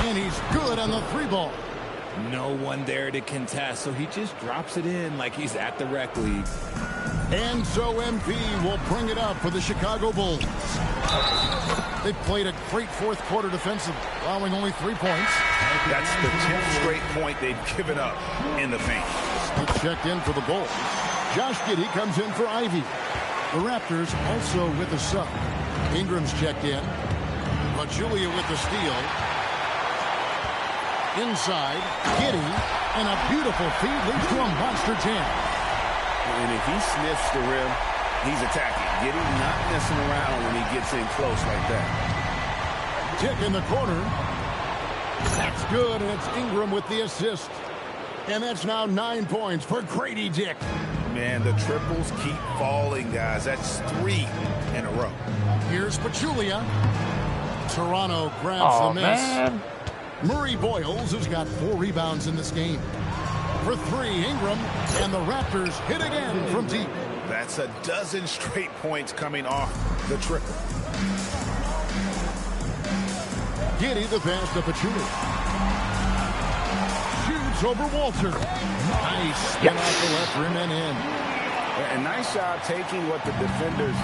Speaker 3: And he's good on the 3 ball.
Speaker 6: No one there to contest, so he just drops it in like he's at the rec league.
Speaker 3: And so MP will bring it up for the Chicago Bulls. They played a great fourth quarter defensive, allowing only 3 points.
Speaker 7: That's the 10th straight point they've given up in the paint.
Speaker 3: Smith checked in for the Bulls. Josh Giddey comes in for Ivy. The Raptors also with a sub. Ingram's checked in. But Julia with the steal. Inside, Giddey, and a beautiful feed leads to a monster jam.
Speaker 7: And if he sniffs the rim, he's attacking. Giddey not messing around when he gets in close like that.
Speaker 3: Tick in the corner. That's good, and it's Ingram with the assist. And that's now 9 points for Grady Dick.
Speaker 7: Man, the triples keep falling, guys. That's 3 in a row.
Speaker 3: Here's Pachulia. Toronto grabs the miss. Man. Murray Boyles has got 4 rebounds in this game. For 3, Ingram, and the Raptors hit again from deep.
Speaker 7: That's a dozen straight points coming off the triple.
Speaker 3: Giddey the pass to Pachulia. Shoots over Walter. Nice spin off the left rim and in.
Speaker 7: A nice job taking what the defenders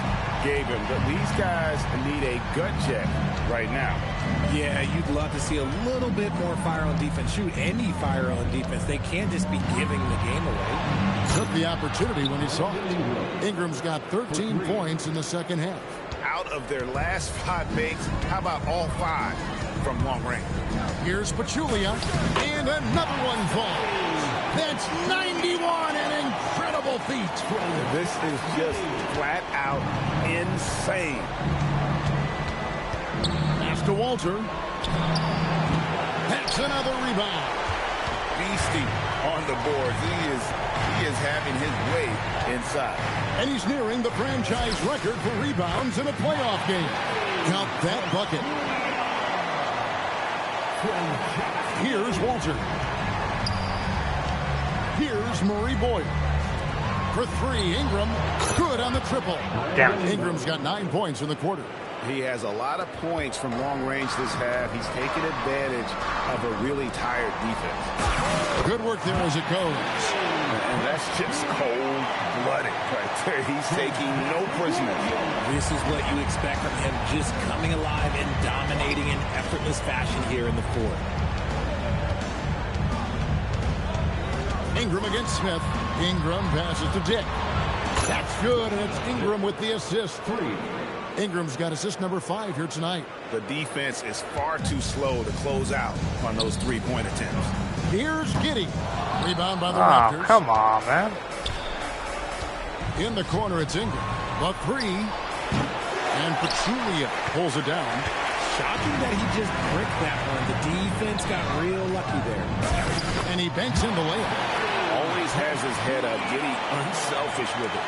Speaker 7: gave him. But these guys need a gut check right now.
Speaker 6: Yeah, you'd love to see a little bit more fire on defense. Shoot, any fire on defense. They can't just be giving the game away.
Speaker 3: Took the opportunity when he saw it. Ingram's got 13 points in the second half.
Speaker 7: Out of their last 5 makes, how about all 5 from long range?
Speaker 3: Here's Pachulia, and another one falls. That's 91, an incredible feat.
Speaker 7: This is just flat out insane.
Speaker 3: Pass to Walter. That's another rebound.
Speaker 7: Beastie on the board. He is having his way inside.
Speaker 3: And he's nearing the franchise record for rebounds in a playoff game. Count that bucket. Here's Walter. Here's Murray Boyle. For 3, Ingram. Good on the triple.
Speaker 1: Damn it.
Speaker 3: Ingram's got 9 points in the quarter.
Speaker 7: He has a lot of points from long range this half. He's taken advantage of a really tired defense.
Speaker 3: Good work there as it goes.
Speaker 7: And that's just cold-blooded right there. He's taking no prisoners.
Speaker 6: This is what you expect from him, just coming alive and dominating in effortless fashion here in the fourth.
Speaker 3: Ingram against Smith. Ingram passes to Dick. That's good, and it's Ingram with the assist. 3. Ingram's got assist number 5 here tonight.
Speaker 7: The defense is far too slow to close out on those 3-point attempts.
Speaker 3: Here's Giddey. Rebound by the Raptors.
Speaker 1: Come on, man.
Speaker 3: In the corner, it's Ingram. The 3. And Pachulia pulls it down.
Speaker 6: Shocking that he just bricked that one. The defense got real lucky there.
Speaker 3: And he banks in the layup.
Speaker 7: Always has his head up. Giddey unselfish with it.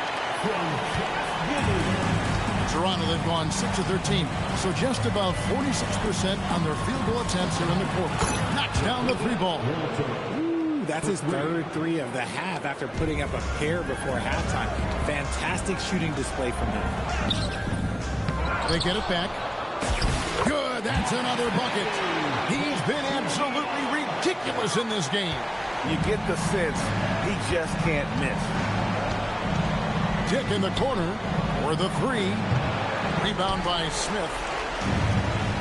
Speaker 3: Toronto, they've gone 6 of 13, so just above 46% on their field goal attempts here in the quarter. Knocks down the 3-ball.
Speaker 6: Ooh, that's his third 3 of the half after putting up a pair before halftime. Fantastic shooting display from him.
Speaker 3: They get it back. Good, that's another bucket. He's been absolutely ridiculous in this game.
Speaker 7: You get the sense he just can't miss.
Speaker 3: Dick in the corner for the 3. Rebound by Smith.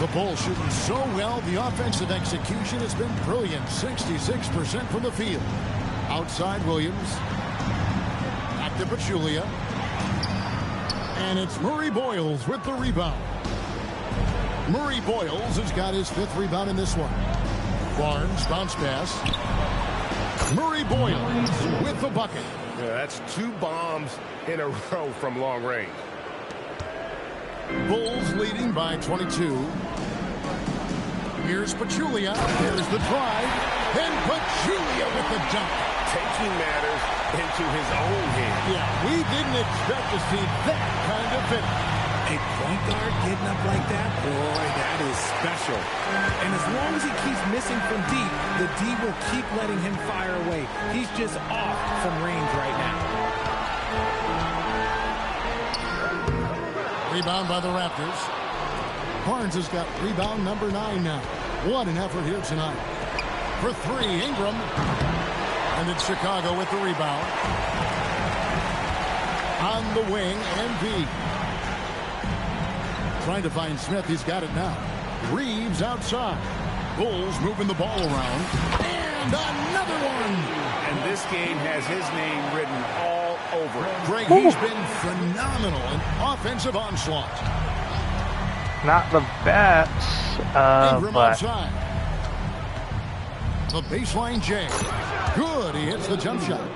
Speaker 3: The Bulls shooting so well. The offensive execution has been brilliant. 66% from the field. Outside Williams. Back to Pachulia. And it's Murray Boyles with the rebound. Murray Boyles has got his 5th rebound in this one. Barnes, bounce pass. Murray Boyles with the bucket.
Speaker 8: Yeah, that's 2 bombs in a row from long range.
Speaker 3: Bulls leading by 22. Here's Pachulia. There's the drive. And Pachulia with the dunk.
Speaker 7: Taking matters into his own hands.
Speaker 3: Yeah, we didn't expect to see that kind of finish.
Speaker 6: A point guard getting up like that, boy, that is special. And as long as he keeps missing from deep, the D will keep letting him fire away. He's just off from range right now.
Speaker 3: Rebound by the Raptors. Barnes has got rebound number 9 now. What an effort here tonight. For 3, Ingram. And it's Chicago with the rebound. On the wing, MB. Trying to find Smith. He's got it now. Reeves outside. Bulls moving the ball around. And another one.
Speaker 7: And this game has his name written all over it.
Speaker 3: Greg, he's been phenomenal in offensive onslaught.
Speaker 1: Not the best,
Speaker 3: Ingram
Speaker 1: but...
Speaker 3: outside. The baseline J. Good. He hits the jump shot.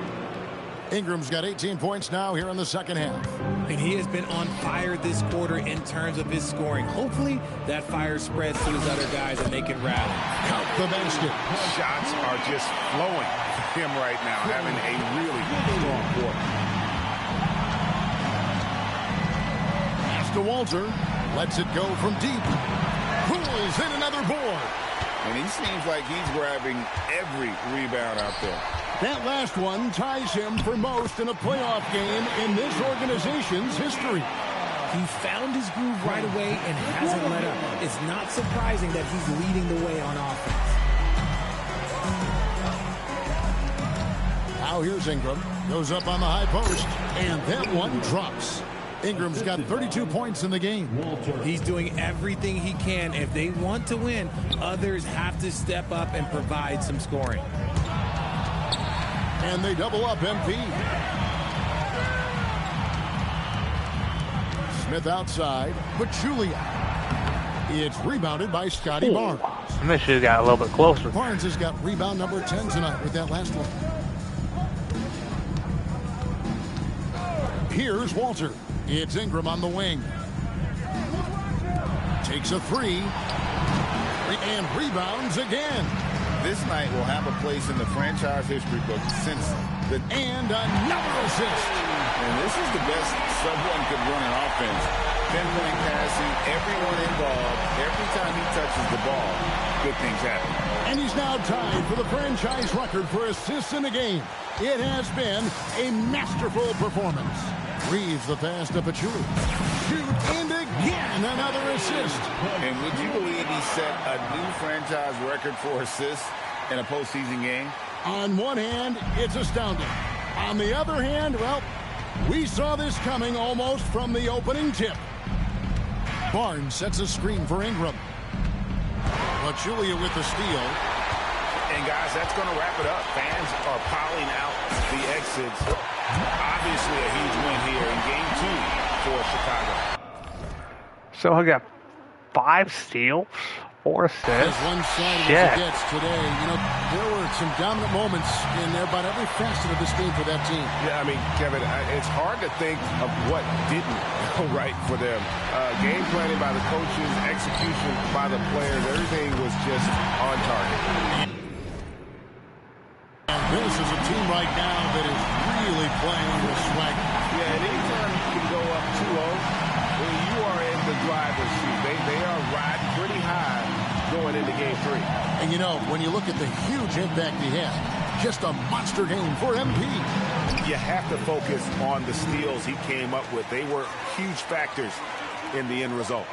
Speaker 3: Ingram's got 18 points now here in the second half.
Speaker 6: And he has been on fire this quarter in terms of his scoring. Hopefully that fire spreads to his other guys and they can rally.
Speaker 3: Count the basket.
Speaker 7: Shots are just flowing for him right now, having a really strong quarter.
Speaker 3: Pass to Walter. Lets it go from deep. Pulls in another board.
Speaker 4: And he seems like he's grabbing every rebound out there.
Speaker 3: That last one ties him for most in a playoff game in this organization's history.
Speaker 6: He found his groove right away and hasn't let up. It's not surprising that he's leading the way on offense.
Speaker 3: Now here's Ingram. Goes up on the high post. And that one drops. Ingram's got 32 points in the game.
Speaker 6: He's doing everything he can. If they want to win, others have to step up and provide some scoring.
Speaker 3: And they double up MP. Smith outside. Pachulia. It's rebounded by Scotty Barnes.
Speaker 1: Smith should have got a little bit closer.
Speaker 3: Barnes has got rebound number 10 tonight with that last one. Here's Walter. It's Ingram on the wing. Takes a three. And rebounds again.
Speaker 4: This night will have a place in the franchise history book since the...
Speaker 3: And another assist.
Speaker 4: And this is the best someone could run an offense. Pinpoint passing, everyone involved. Every time he touches the ball, good things happen.
Speaker 3: And he's now tied for the franchise record for assists in a game. It has been a masterful performance. Reeves the pass to Pachulia. Shoot, and again, another assist.
Speaker 4: And would you believe he set a new franchise record for assists in a postseason game?
Speaker 3: On one hand, it's astounding. On the other hand, well, we saw this coming almost from the opening tip. Barnes sets a screen for Ingram. Pachulia with the steal.
Speaker 7: And guys, that's going to wrap it up. Fans are piling out the exits. Obviously a huge win here in game 2 for Chicago.
Speaker 1: So I got 5 steals, 4 assists.
Speaker 3: As one-sided as it gets today, you know, there were some dominant moments in about every facet of this game for that team.
Speaker 7: Yeah, I mean, Kevin, it's hard to think of what didn't go right for them. Game planning by the coaches, execution by the players, everything was just on target.
Speaker 3: And this is a team right now that is really playing with swag.
Speaker 7: Yeah, and anytime you can go up 2-0, you are in the driver's seat. They are riding pretty high going into game 3.
Speaker 3: And you know, when you look at the huge impact he had, just a monster game for MP.
Speaker 7: You have to focus on the steals he came up with. They were huge factors in the end result.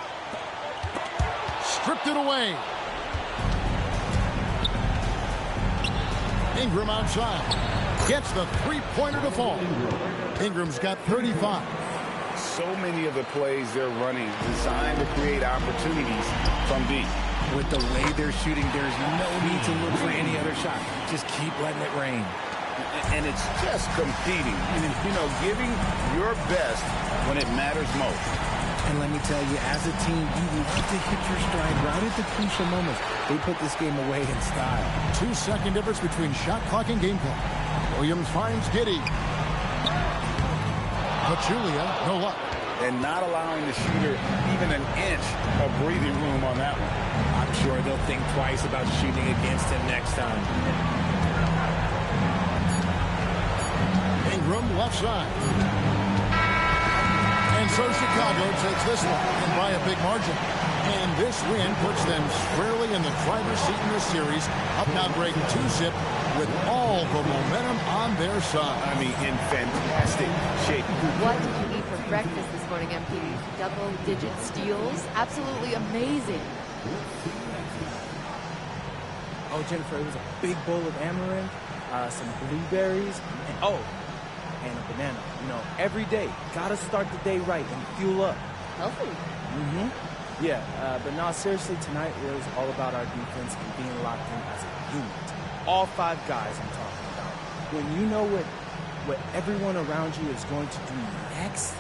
Speaker 3: Stripped it away. Ingram outside. Gets the three-pointer to fall. Ingram's got 35.
Speaker 7: So many of the plays they're running designed to create opportunities from deep.
Speaker 6: With the way they're shooting, there's no need to look for any other shot. Just keep letting it rain.
Speaker 4: And it's just competing. You know, giving your best when it matters most.
Speaker 6: And let me tell you, as a team, you need to hit your stride right at the crucial moments. They put this game away in style.
Speaker 3: 2-second difference between shot clock and game clock. Williams finds Giddey. Pachulia, no luck.
Speaker 4: And not allowing the shooter even an inch of breathing room on that one.
Speaker 6: I'm sure they'll think twice about shooting against him next time.
Speaker 3: Ingram left side. And so Chicago takes this one, and by a big margin. And this win puts them squarely in the driver's seat in this series. Up now breaking 2-zip with all the momentum on their side.
Speaker 7: I mean, in fantastic shape.
Speaker 11: What did you eat for breakfast this morning, MP? Double-digit steals? Absolutely amazing.
Speaker 12: Oh, Jennifer, it was a big bowl of amaranth, some blueberries, and a banana. You know, every day, gotta start the day right and fuel up.
Speaker 11: Healthy.
Speaker 12: Mm-hmm. Yeah, but no, seriously, tonight was all about our defense and being locked in as a unit. All 5 guys I'm talking about. When you know what everyone around you is going to do next,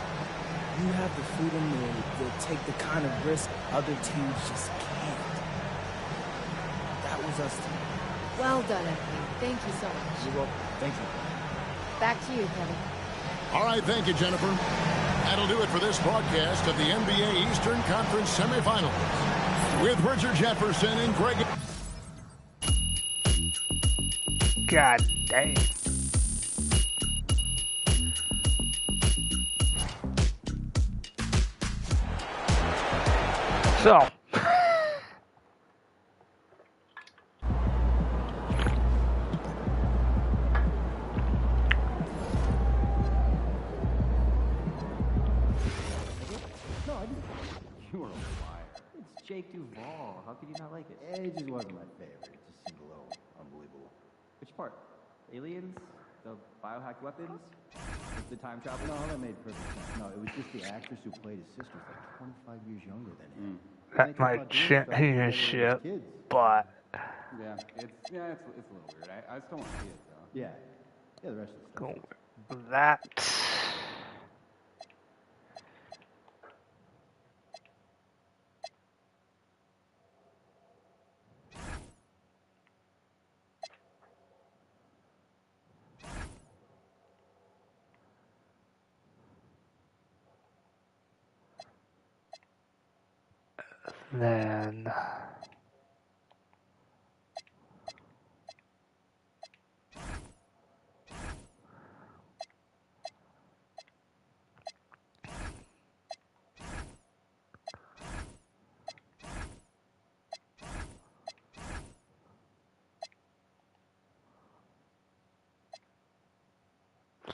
Speaker 12: you have the freedom to take the kind of risk other teams just can't. That was us tonight.
Speaker 11: Well done, MP. Thank you so much.
Speaker 12: You're welcome. Thank you.
Speaker 11: Back to you, Kevin.
Speaker 3: All right, thank you, Jennifer. That'll do it for this broadcast of the NBA Eastern Conference semifinals with Richard Jefferson and Greg.
Speaker 1: God damn. So.
Speaker 13: Jake Duvall. How could you not like it? It just wasn't my favorite. It just seemed a little unbelievable. Which part? Aliens? The biohacked weapons? The time travel? No, that made perfect sense. No, it was just the actress who played his sister was like 25 years younger than him.
Speaker 1: That might change shit, but
Speaker 13: yeah, it's a little weird. I still want to see it though. Yeah, the rest of the stuff.
Speaker 1: Go with that. Then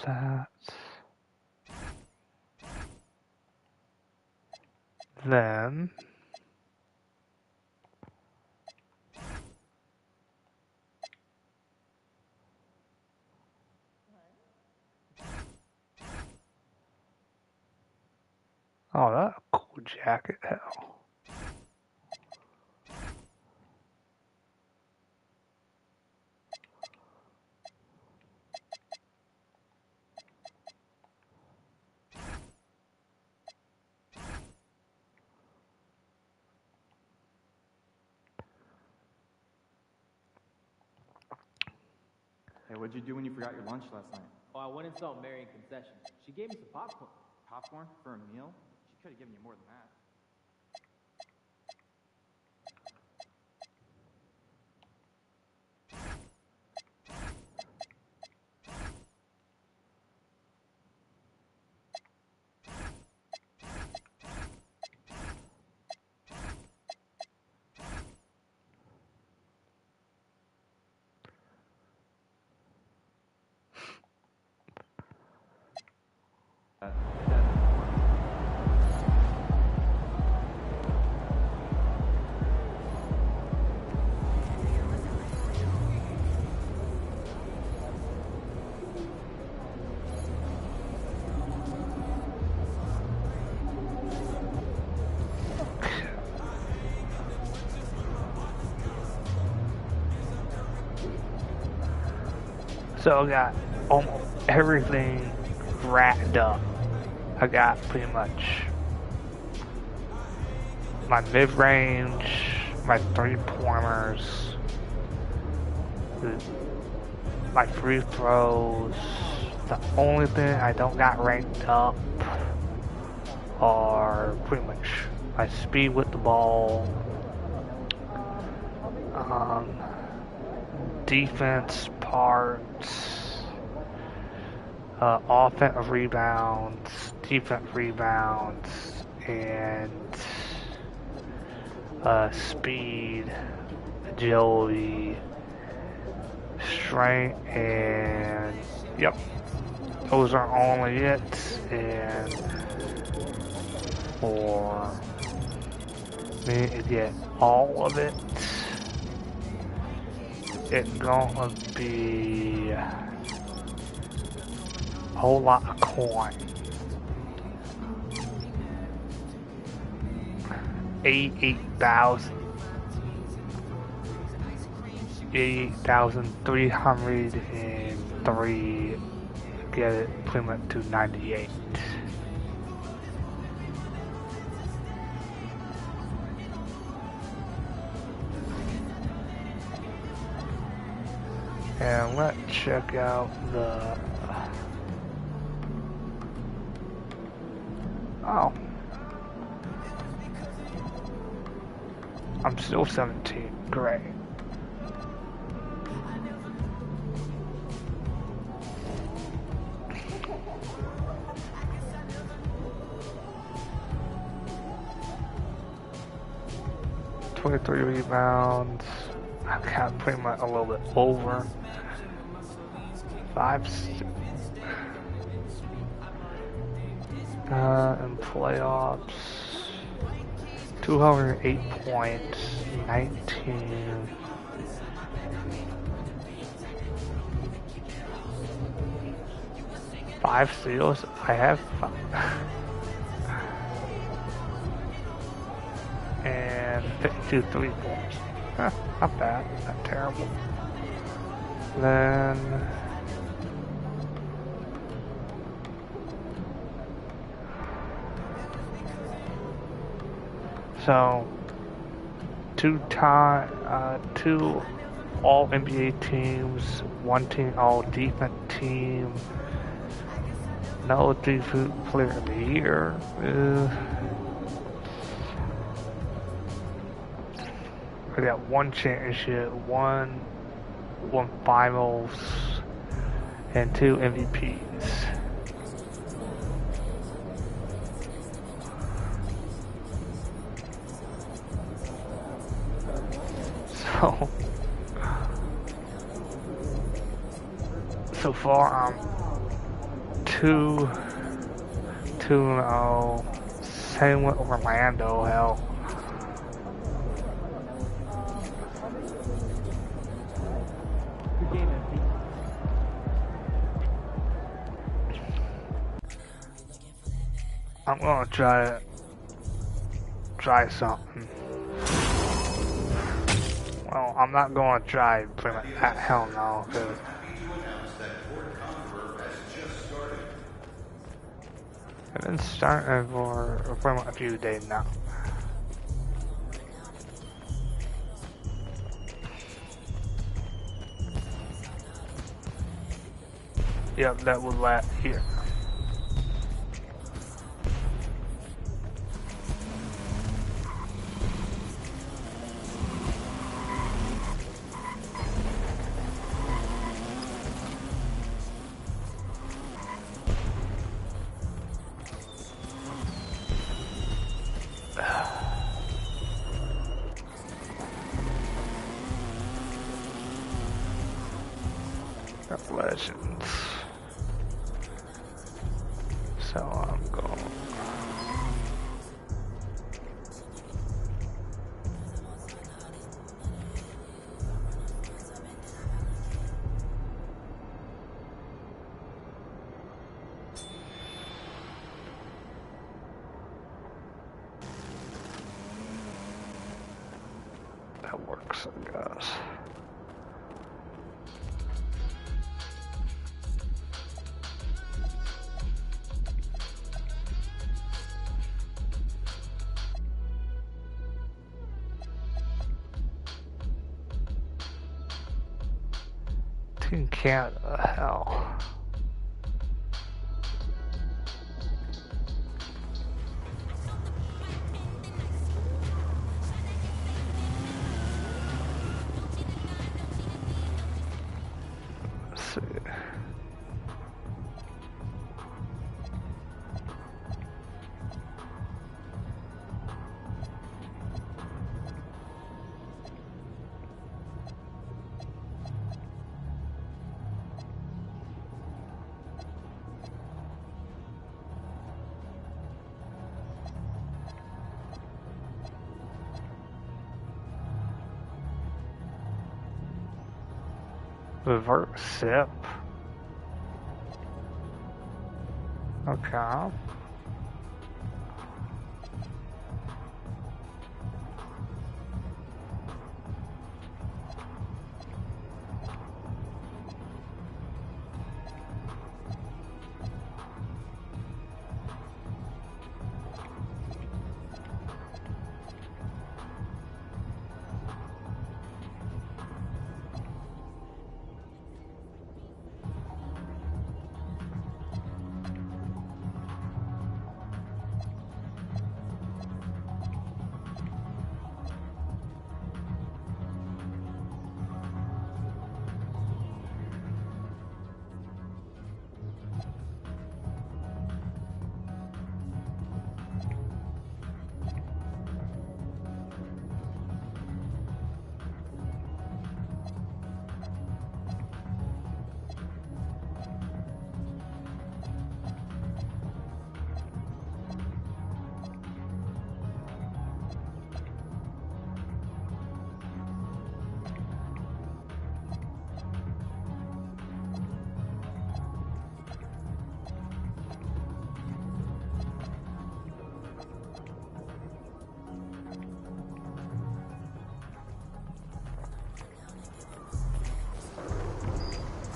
Speaker 1: that. Then oh, that's a cool jacket, hell.
Speaker 13: Hey, what'd you do when you forgot your lunch last night?
Speaker 14: Oh, I went and saw Mary in concessions. She gave me some popcorn.
Speaker 13: Popcorn? For a meal? She could have given you more than that.
Speaker 1: So I got almost everything wrapped up. I got pretty much my mid-range, my three-pointers, my free throws. The only thing I don't got ranked up are pretty much my speed with the ball, defense parts, offensive rebounds, defensive rebounds, and speed, agility, strength, and yep, those are only it. And for me to get all of it, it's gonna be a whole lot of coin. 88,303 get it pretty much to 98. And let's check out the Oh. I'm still 17. Great. Three rebounds. I got pretty much a little bit over. 5 in playoffs. 208 points. 19. Five steals. I have 5. And 52 3-pointers. Huh, not bad, not terrible. Then so two all NBA teams, one team all defense team, no defense player of the year. I got one championship, one finals, and 2 MVPs. So far I'm 2-0. Same with Orlando, hell. I'm gonna try something. Well, I'm not gonna try pretty much. Hell no, cause I've been starting for pretty much a few days now. Yep, that was last year. Legends. So I'm going. That works, I guess. Team Canada, hell. Let's see. Revert sip. Okay.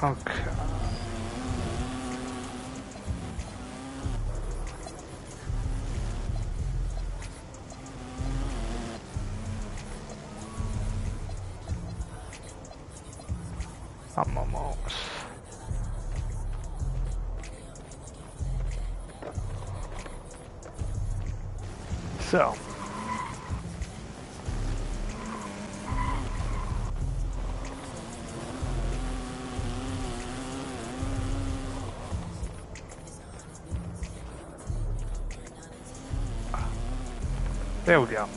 Speaker 1: Okay. I'm almost. So. There we go.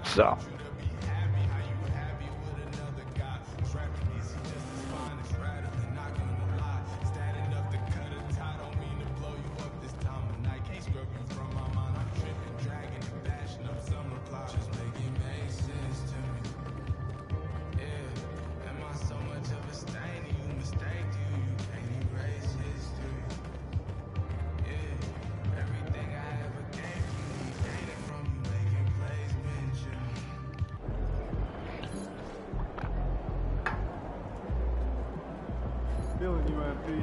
Speaker 1: So.
Speaker 15: Feeling you, MP.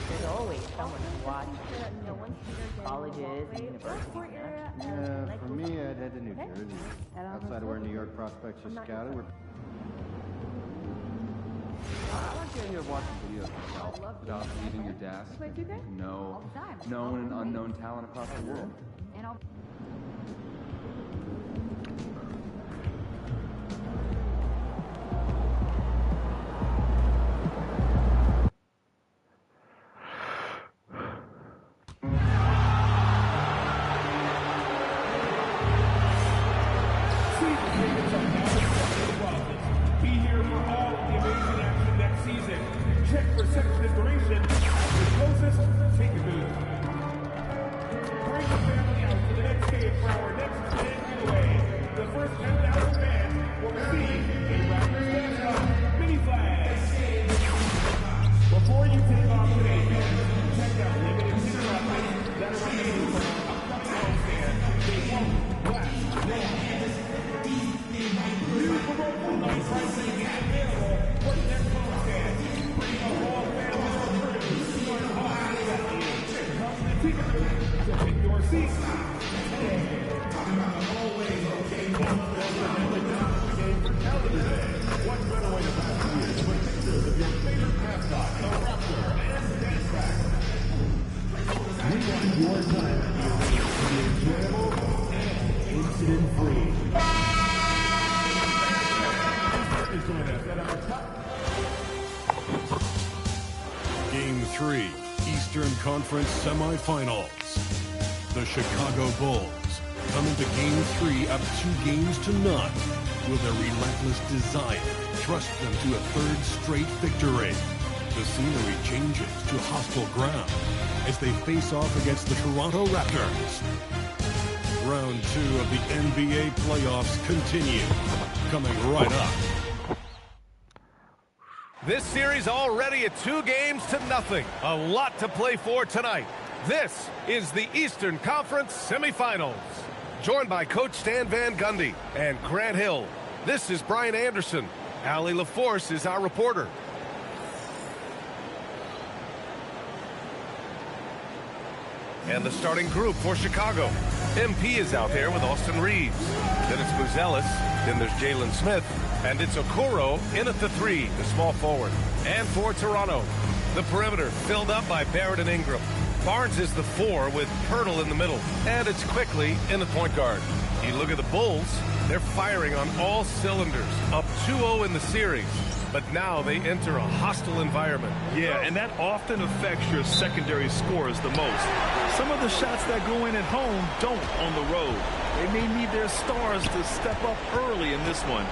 Speaker 16: There's always someone to watch. Colleges and universities.
Speaker 17: Yeah, for me, I'd head to New Jersey. Outside of where New York prospects are scouted, we're... I like the idea of watching videos yourself without leaving your desk. You can know known and unknown talent across the world.
Speaker 18: Be here for all of the amazing action next season. Check for section inspiration. The closest, take a booth. Bring the family out to the next game for our next fan giveaway. The first 10,000 fans will receive a Raptors Dance mini flag. Before you take off today, check out limited ticket options that are remaining from our upcoming homestand. They won't last long. New promotional pricing is available for the next homestand. Bring the whole family or crew to our hot value. Come to the ticket booth to pick your seat today. Always okay. Game for television. What better way to pass the year than with pictures of your favorite mascot, the Raptor, and the dance track. We want your time to be enjoyable and incident-free. Join us at our top.
Speaker 2: 3, Eastern Conference semifinals. The Chicago Bulls come into Game 3 up 2 games to none. Will their relentless desire thrust them to a third straight victory? The scenery changes to hostile ground as they face off against the Toronto Raptors. Round 2 of the NBA playoffs continue, coming right up.
Speaker 15: This series already at 2 games to nothing. A lot to play for tonight. This is the Eastern Conference semifinals. Joined by Coach Stan Van Gundy and Grant Hill. This is Brian Anderson. Allie LaForce is our reporter. And the starting group for Chicago. MP is out there with Austin Reeves. Then it's Buzelis. Then there's Jalen Smith. And it's Okoro in at the 3, the small forward. And for Toronto, the perimeter filled up by Barrett and Ingram. Barnes is the 4 with Pirtle in the middle. And it's Quickly in the point guard. You look at the Bulls, they're firing on all cylinders. Up 2-0 in the series. But now they enter a hostile environment.
Speaker 19: Yeah, and that often affects your secondary scores the most. Some of the shots that go in at home don't on the road. They may need their stars to step up early in this one.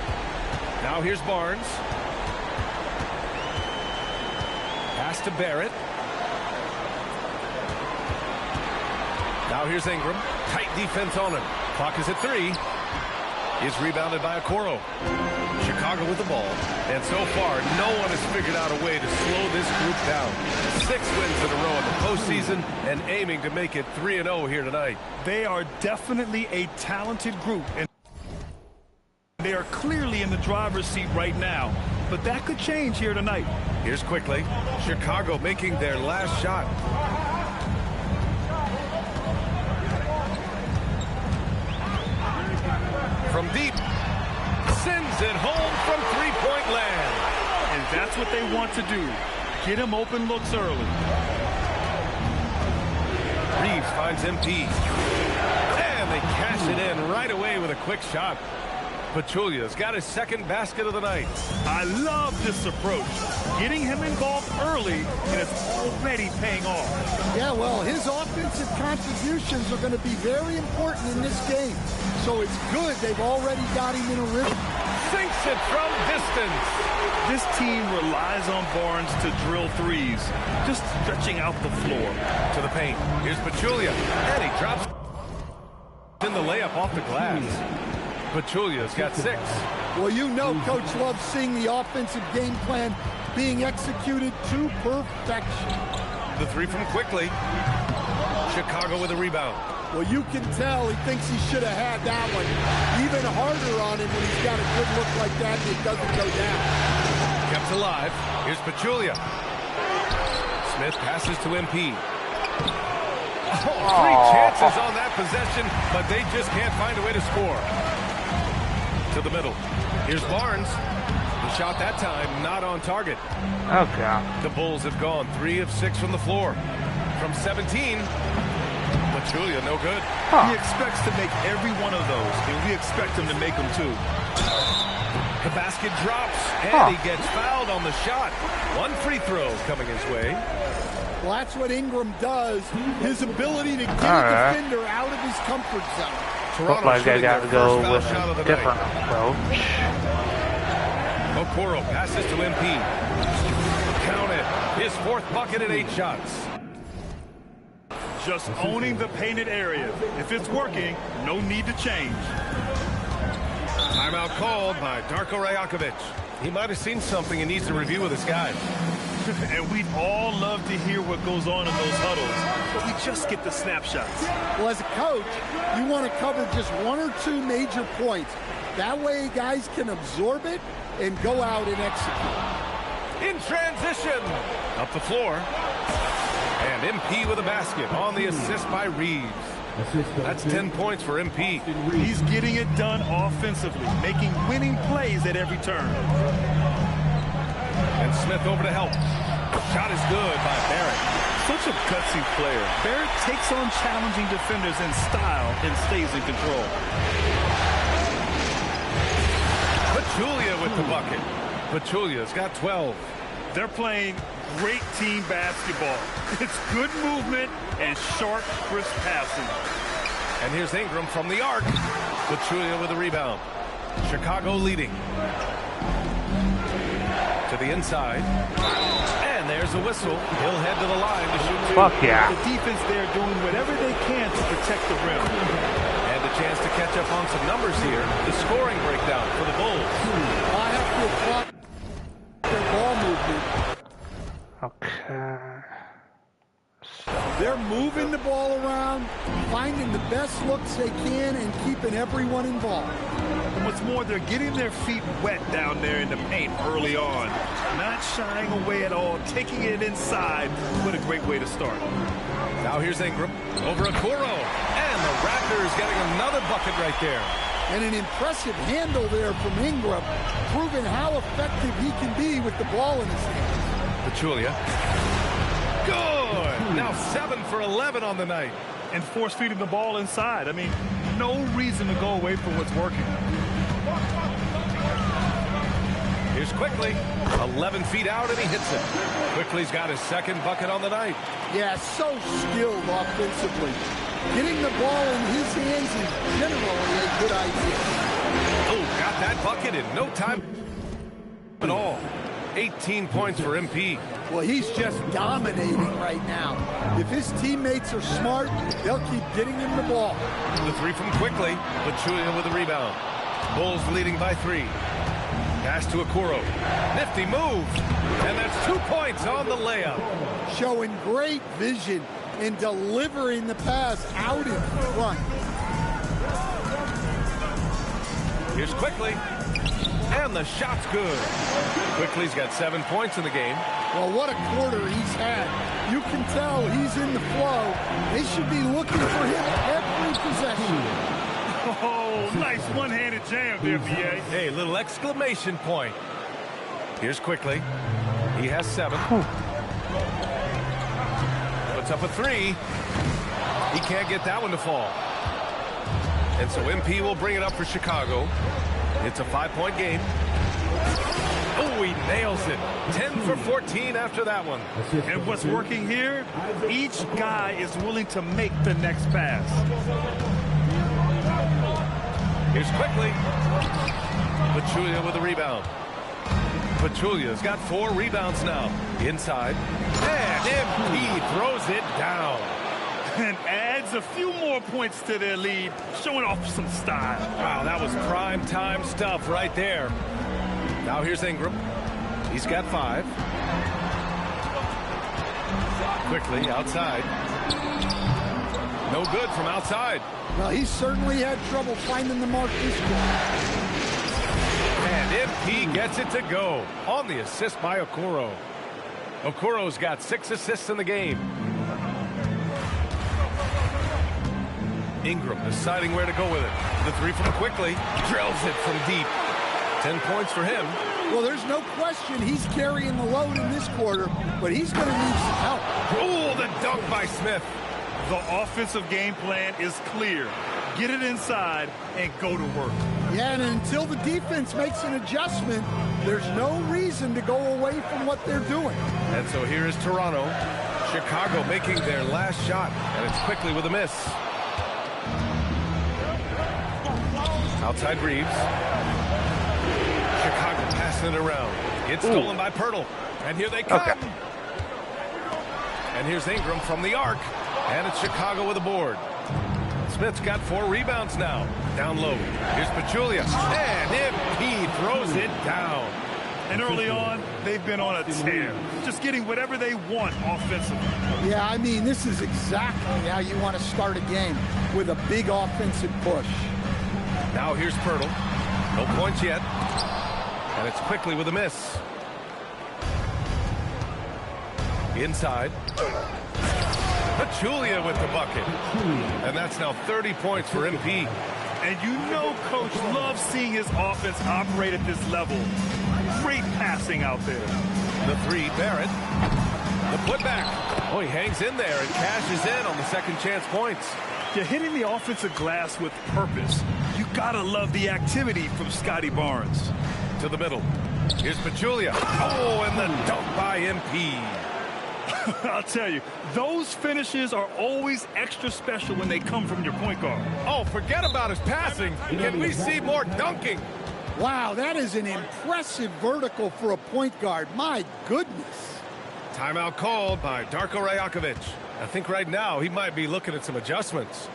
Speaker 15: Now here's Barnes. Pass to Barrett. Now here's Ingram. Tight defense on him. Clock is at 3. Is rebounded by Okoro. Chicago with the ball. And so far, no one has figured out a way to slow this group down. 6 wins in a row in the postseason and aiming to make it 3-0 here tonight.
Speaker 19: They are definitely a talented group. And they are clearly in the driver's seat right now. But that could change here tonight.
Speaker 15: Here's Quickly. Chicago making their last shot. From deep, sends it home from three-point land.
Speaker 19: And that's what they want to do. Get him open looks early.
Speaker 15: Reeves finds MP. And they cash it in right away with a quick shot. Pachulia's got his second basket of the night.
Speaker 19: I love this approach. Getting him involved early, and it's already paying off.
Speaker 20: Yeah, well, his offensive contributions are going to be very important in this game. So it's good they've already got him in a rhythm.
Speaker 15: Sinks it from distance.
Speaker 19: This team relies on Barnes to drill threes, just stretching out the floor.
Speaker 15: To the paint. Here's Pachulia. And he drops in the layup off the glass. Pachulia's got 6.
Speaker 20: Well, you know Coach loves seeing the offensive game plan being executed to perfection.
Speaker 15: The 3 from Quickly. Chicago with a rebound.
Speaker 20: Well, you can tell he thinks he should have had that one. Even harder on him when he's got a good look like that and it doesn't go down.
Speaker 15: Kept alive. Here's Pachulia. Smith passes to MP. 3 chances on that possession, but they just can't find a way to score. To the middle. Here's Barnes. The shot that time not on target.
Speaker 1: Okay.
Speaker 15: The Bulls have gone 3 of 6 from the floor. From 17, Pachulia no good.
Speaker 19: He expects to make every one of those, and we expect him to make them too.
Speaker 15: The basket drops, and he gets fouled on the shot. 1 free throw coming his way.
Speaker 20: Well, that's what Ingram does. His ability to get a defender out of his comfort zone.
Speaker 1: Looks like I got to go with a different approach.
Speaker 15: Okoro passes to MP. Count it. His 4th bucket at 8 shots.
Speaker 19: Just owning the painted area. If it's working, no need to change.
Speaker 15: Timeout called by Darko Rajakovic. He might have seen something and needs to review with his guy.
Speaker 19: And we'd all love to hear what goes on in those huddles, but we just get the snapshots.
Speaker 20: Well, as a coach, you want to cover just 1 or 2 major points. That way guys can absorb it and go out and execute.
Speaker 15: In transition. Up the floor. And MP with a basket on the assist by Reeves. That's 10 points for MP.
Speaker 19: He's getting it done offensively, making winning plays at every turn.
Speaker 15: And Smith over to help. Shot is good by Barrett.
Speaker 19: Such a gutsy player. Barrett takes on challenging defenders in style and stays in control.
Speaker 15: Pachulia with the bucket. Pachulia's got 12.
Speaker 19: They're playing great team basketball. It's good movement and sharp, crisp passing.
Speaker 15: And here's Ingram from the arc. Pachulia with a rebound. Chicago leading. To the inside. And there's a whistle. He'll head to the line to shoot two.
Speaker 1: Fuck yeah.
Speaker 19: The defense there doing whatever they can to protect the rim.
Speaker 15: And a chance to catch up on some numbers here. The scoring breakdown for the Bulls.
Speaker 20: I have to applaud their ball movement.
Speaker 1: Okay.
Speaker 20: They're moving the ball around, finding the best looks they can, and keeping everyone involved.
Speaker 19: And what's more, they're getting their feet wet down there in the paint early on. Not shying away at all, taking it inside. What a great way to start.
Speaker 15: Now here's Ingram over Okoro. And the Raptors getting another bucket right there.
Speaker 20: And an impressive handle there from Ingram, proving how effective he can be with the ball in his hands.
Speaker 15: Pachulia. Good! Now 7 for 11 on the night.
Speaker 19: And force feeding the ball inside. I mean, no reason to go away from what's working.
Speaker 15: Here's Quickly. 11 feet out and he hits it. Quickly's got his second bucket on the night.
Speaker 20: Yeah, so skilled offensively. Getting the ball in his hands is generally a good idea.
Speaker 15: Oh, got that bucket in no time at all. 18 points for MP.
Speaker 20: Well, he's just dominating right now. If his teammates are smart, they'll keep getting him the ball.
Speaker 15: The three from Quickly. Pachulia with a rebound. Bulls leading by 3. Pass to Okoro. Nifty move. And that's 2 points on the layup.
Speaker 20: Showing great vision and delivering the pass out in front.
Speaker 15: Here's Quickly. And the shot's good. Quickly's got 7 points in the game.
Speaker 20: Well, what a quarter he's had. You can tell he's in the flow. They should be looking for him every possession.
Speaker 19: Oh, nice one-handed jam there, BA.
Speaker 15: Hey, little exclamation point. Here's Quickly. He has 7. Puts up a 3. He can't get that one to fall. And so MP will bring it up for Chicago. It's a 5-point game. Oh, he nails it. 10 for 14 after that one.
Speaker 19: And what's working here? Each guy is willing to make the next pass.
Speaker 15: Here's Quickly. Pachulia with a rebound. Pachulia's got 4 rebounds now. Inside. And MP throws it down.
Speaker 19: And adds a few more points to their lead, showing off some style.
Speaker 15: Wow, that was prime time stuff right there. Now here's Ingram. He's got 5. Quickly outside. No good from outside.
Speaker 20: Well, he certainly had trouble finding the mark this quarter.
Speaker 15: And MP gets it to go on the assist by Okoro. Okoro's got 6 assists in the game. Ingram deciding where to go with it. The 3 from Quickly. Drills it from deep. 10 points for him.
Speaker 20: Well, there's no question he's carrying the load in this quarter, but he's going to need some help.
Speaker 15: Oh, the dunk by Smith.
Speaker 19: The offensive game plan is clear. Get it inside and go to work.
Speaker 20: Yeah, and until the defense makes an adjustment, there's no reason to go away from what they're doing.
Speaker 15: And so here is Toronto. Chicago making their last shot, and it's Quickly with a miss. Outside Reeves. Chicago passing it around. It's stolen by Pirtle. And here they come. Okay. And here's Ingram from the arc. And it's Chicago with a board. Smith's got 4 rebounds now. Down low. Here's Pachulia. And MP throws it down.
Speaker 19: And early on, they've been on a tear. Just getting whatever they want offensively.
Speaker 20: Yeah, I mean, this is exactly how you want to start a game, with a big offensive push.
Speaker 15: Now here's Pirtle. No points yet. And it's Quickly with a miss. Inside. Pachulia with the bucket. And that's now 30 points for MP.
Speaker 19: And you know Coach loves seeing his offense operate at this level. Great passing out there.
Speaker 15: The 3, Barrett. The putback. Oh, he hangs in there and cashes in on the second chance points.
Speaker 19: You're hitting the offensive glass with purpose. You gotta love the activity from Scotty Barnes.
Speaker 15: To the middle. Here's Pachulia. Oh, and the dunk by MP.
Speaker 19: I'll tell you, those finishes are always extra special when they come from your point guard.
Speaker 15: Oh, forget about his passing. Can we see more dunking?
Speaker 20: Wow, that is an impressive vertical for a point guard. My goodness.
Speaker 15: Timeout called by Darko Rajakovic. I think right now he might be looking at some adjustments.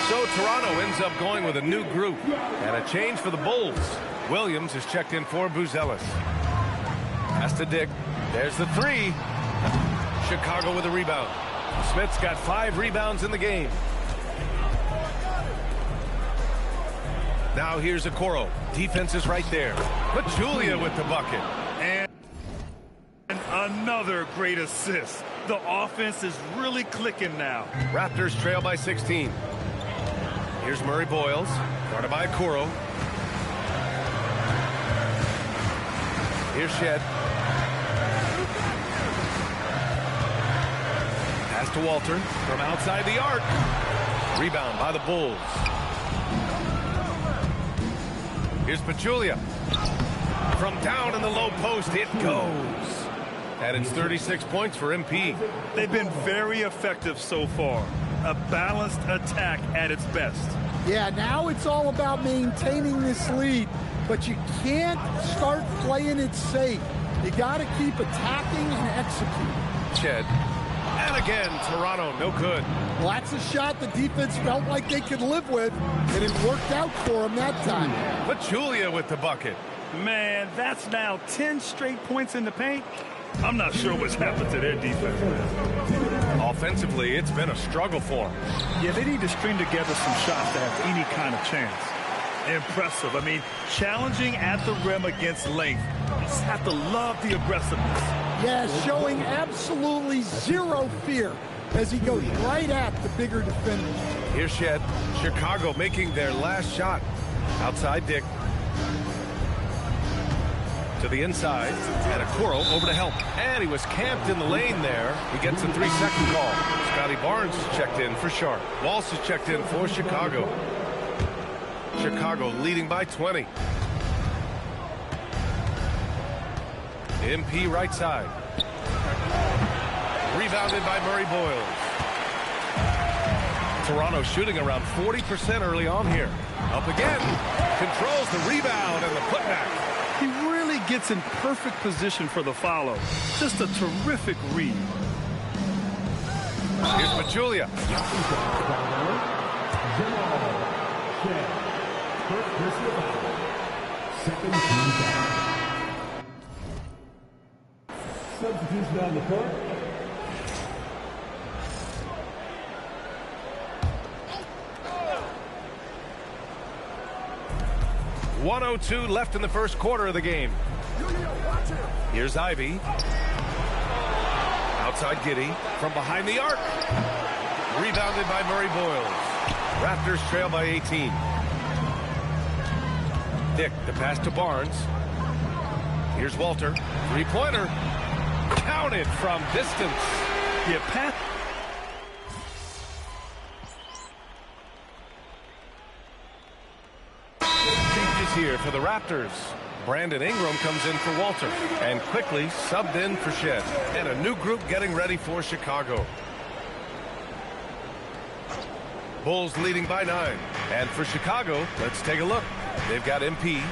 Speaker 15: So Toronto ends up going with a new group and a change for the Bulls. Williams is checked in for Buzelis. Pass to Dick. There's the three. Chicago with a rebound. Smith's got 5 rebounds in the game. Now here's Okoro. Defense is right there. Pachulia with the bucket.
Speaker 19: And another great assist. The offense is really clicking now.
Speaker 15: Raptors trail by 16. Here's Murray Boyles, guarded by Okoro. Here's Shed. Pass to Walter from outside the arc. Rebound by the Bulls. Here's Pachulia. From down in the low post, it goes. And it's 36 points for MP.
Speaker 19: They've been very effective so far. A balanced attack at its best.
Speaker 20: Yeah, now it's all about maintaining this lead, but you can't start playing it safe. You got to keep attacking and executing.
Speaker 15: Shed. And again, Toronto, no good.
Speaker 20: Well, that's a shot the defense felt like they could live with, and it worked out for them that time.
Speaker 15: Pachulia with the bucket.
Speaker 19: Man, that's now 10 straight points in the paint. I'm not sure what's happened to their defense, man.
Speaker 15: Offensively, it's been a struggle for them.
Speaker 19: Yeah, they need to string together some shots to have any kind of chance. Impressive. I mean, challenging at the rim against length. You just have to love the aggressiveness.
Speaker 20: Yeah, showing absolutely zero fear as he goes right at the bigger defender.
Speaker 15: Here's Shed. Chicago making their last shot. Outside Dick. To the inside, and Okoro over to help. And he was camped in the lane there. He gets a 3-second call. Scotty Barnes is checked in for Sharp. Walsh is checked in for Chicago. Chicago leading by 20. MP right side. Rebounded by Murray Boyles. Toronto shooting around 40% early on here. Up again. Controls the rebound and the putback.
Speaker 19: He really gets in perfect position for the follow. Just a terrific read.
Speaker 15: Here's Pachulia.
Speaker 18: Substitution on the court.
Speaker 15: .102 left in the first quarter of the game. Here's Ivy. Outside Giddey. From behind the arc. Rebounded by Murray Boyles. Raptors trail by 18. Dick, the pass to Barnes. Here's Walter. Three-pointer. Counted from distance.
Speaker 19: Yeah, Pat.
Speaker 15: Here for the Raptors. Brandon Ingram comes in for Walter and quickly subbed in for Shed. And a new group getting ready for Chicago. Bulls leading by 9. And for Chicago, let's take a look. They've got MP.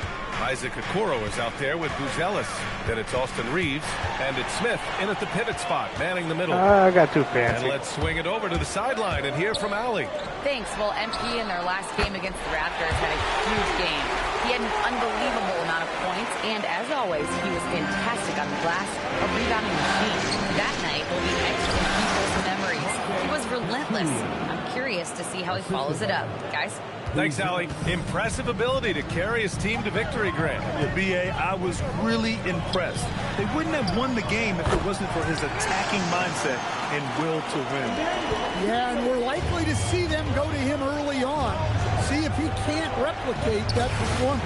Speaker 15: Isaac Okoro is out there with Buzelis. Then it's Austin Reeves. And it's Smith in at the pivot spot, manning the middle.
Speaker 1: I got too fancy.
Speaker 15: And let's swing it over to the sideline and hear from Allie.
Speaker 5: Thanks. Well, MP in their last game against the Raptors had a huge game. He had an unbelievable amount of points, and as always, he was fantastic on the glass, a rebounding machine. That night will be etched in people's memories. He was relentless. I'm curious to see how he follows it up. Guys?
Speaker 15: Thanks, Allie. Impressive ability to carry his team to victory, Grant.
Speaker 19: Yeah, B.A., I was really impressed. They wouldn't have won the game if it wasn't for his attacking mindset and will to win.
Speaker 20: Yeah, and we're likely to see them go to him early on. See if he can't replicate that performance.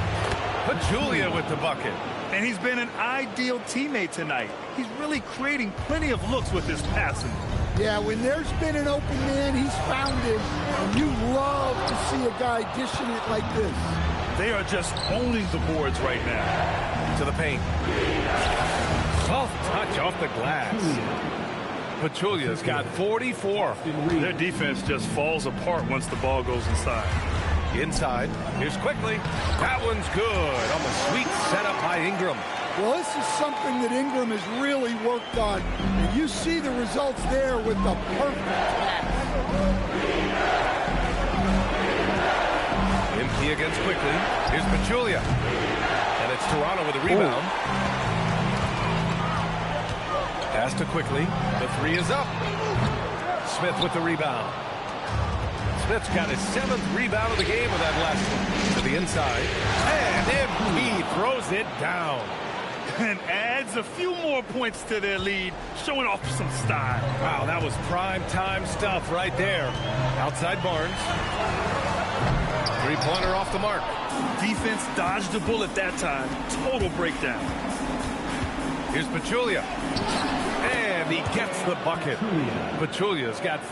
Speaker 15: Pachulia with the bucket.
Speaker 19: And he's been an ideal teammate tonight. He's really creating plenty of looks with his passing.
Speaker 20: Yeah, when there's been an open man, he's found him, and you love to see a guy dishing it like this.
Speaker 19: They are just owning the boards right now.
Speaker 15: To the paint. Soft touch off the glass. Pachulia's got 44.
Speaker 19: Their defense just falls apart once the ball goes inside.
Speaker 15: Inside. Here's quickly. That one's good on the sweet setup by Ingram.
Speaker 20: Well, this is something that Ingram has really worked on. And you see the results there with the perfect pass.
Speaker 15: MP against quickly. Here's Pachulia. And it's Toronto with a rebound. Pass to quickly. The three is up. Smith with the rebound. Smith's got his 7th rebound of the game with that last one. To the inside. And MP throws it down.
Speaker 19: And adds a few more points to their lead, showing off some style.
Speaker 15: Wow, that was prime time stuff right there. Outside Barnes. Three-pointer off the mark.
Speaker 19: Defense dodged the bullet that time. Total breakdown.
Speaker 15: Here's Pachulia. And he gets the bucket. Pachulia's got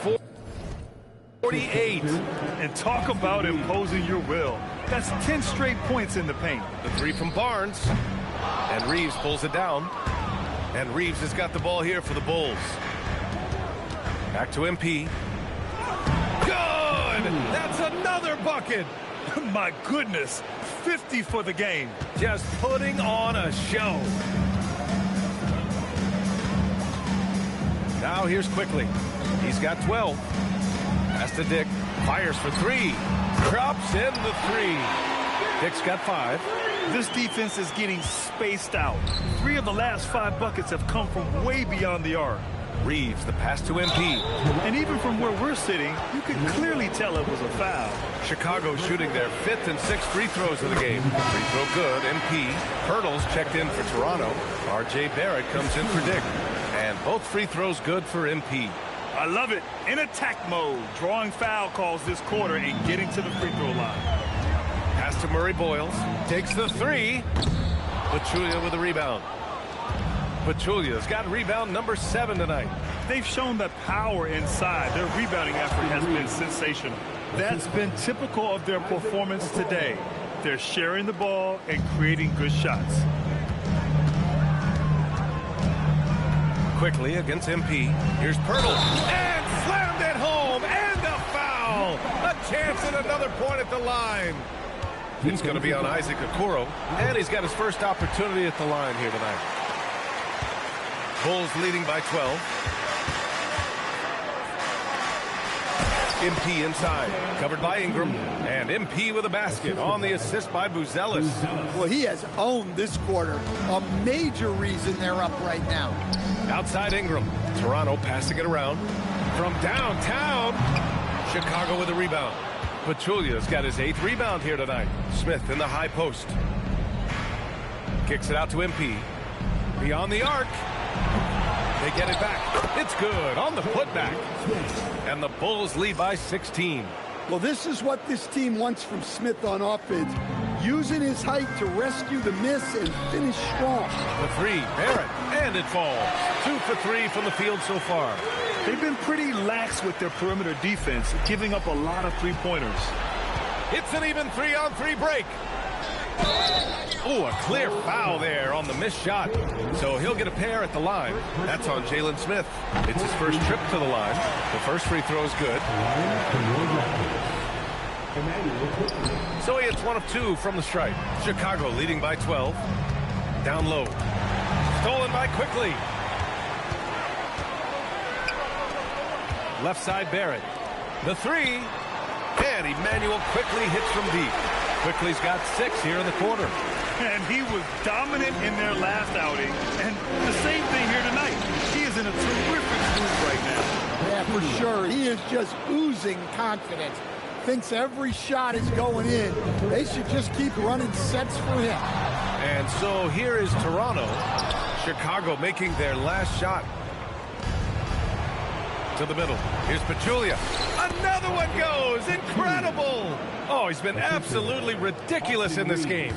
Speaker 15: 48.
Speaker 19: And talk about imposing your will. That's 10 straight points in the paint.
Speaker 15: The three from Barnes. And Reeves pulls it down. And Reeves has got the ball here for the Bulls. Back to MP. Good! That's another bucket!
Speaker 19: My goodness, 50 for the game.
Speaker 15: Just putting on a show. Now here's quickly. He's got 12. Pass to Dick. Fires for 3. Drops in the 3. Dick's got 5.
Speaker 19: This defense is getting spaced out. 3 of the last 5 buckets have come from way beyond the arc.
Speaker 15: Reeves, the pass to MP.
Speaker 19: And even from where we're sitting, you can clearly tell it was a foul.
Speaker 15: Chicago shooting their 5th and 6th free throws of the game. Free throw good. MP. Hurdles checked in for Toronto. R.J. Barrett comes in for Dick. And both free throws good for MP.
Speaker 19: I love it. In attack mode, drawing foul calls this quarter and getting to the free throw line.
Speaker 15: Pass to Murray Boyles. Takes the 3. Pachulia with a rebound. Pachulia's got rebound number 7 tonight.
Speaker 19: They've shown that power inside. Their rebounding effort has been sensational. That's been typical of their performance today. They're sharing the ball and creating good shots.
Speaker 15: Quickly against MP. Here's Pirtle. And slammed it home. And a foul. A chance at another point at the line. It's going to be on Isaac Okoro. And he's got his first opportunity at the line here tonight. Bulls leading by 12. MP inside. Covered by Ingram. And MP with a basket on the assist by Buzelis.
Speaker 20: Well, he has owned this quarter. A major reason they're up right now.
Speaker 15: Outside Ingram. Toronto passing it around. From downtown. Chicago with a rebound. Pachulia's got his 8th rebound here tonight. Smith in the high post. Kicks it out to MP. Beyond the arc. They get it back. It's good on the putback. And the Bulls lead by 16.
Speaker 20: Well, this is what this team wants from Smith on offense. Using his height to rescue the miss and finish strong.
Speaker 15: The 3, Barrett, and it falls. 2 for 3 from the field so far.
Speaker 19: They've been pretty lax with their perimeter defense, giving up a lot of three-pointers.
Speaker 15: It's an even 3-on-3 break. Oh, a clear foul there on the missed shot. So he'll get a pair at the line. That's on Jalen Smith. It's his first trip to the line. The first free throw is good. So he hits 1 of 2 from the stripe. Chicago leading by 12. Down low. Stolen by Quickly. Left side Barrett. The 3. And Emmanuel Quickly hits from deep. Quickly's got 6 here in the quarter.
Speaker 19: And he was dominant in their last outing. And the same thing here tonight. He is in a terrific mood right now.
Speaker 20: Yeah, for sure. He is just oozing confidence. Thinks every shot is going in. They should just keep running sets for him.
Speaker 15: And so here is Toronto. Chicago making their last shot. To the middle. Here's Pachulia. Another one goes. Incredible. Oh, he's been absolutely ridiculous in this game.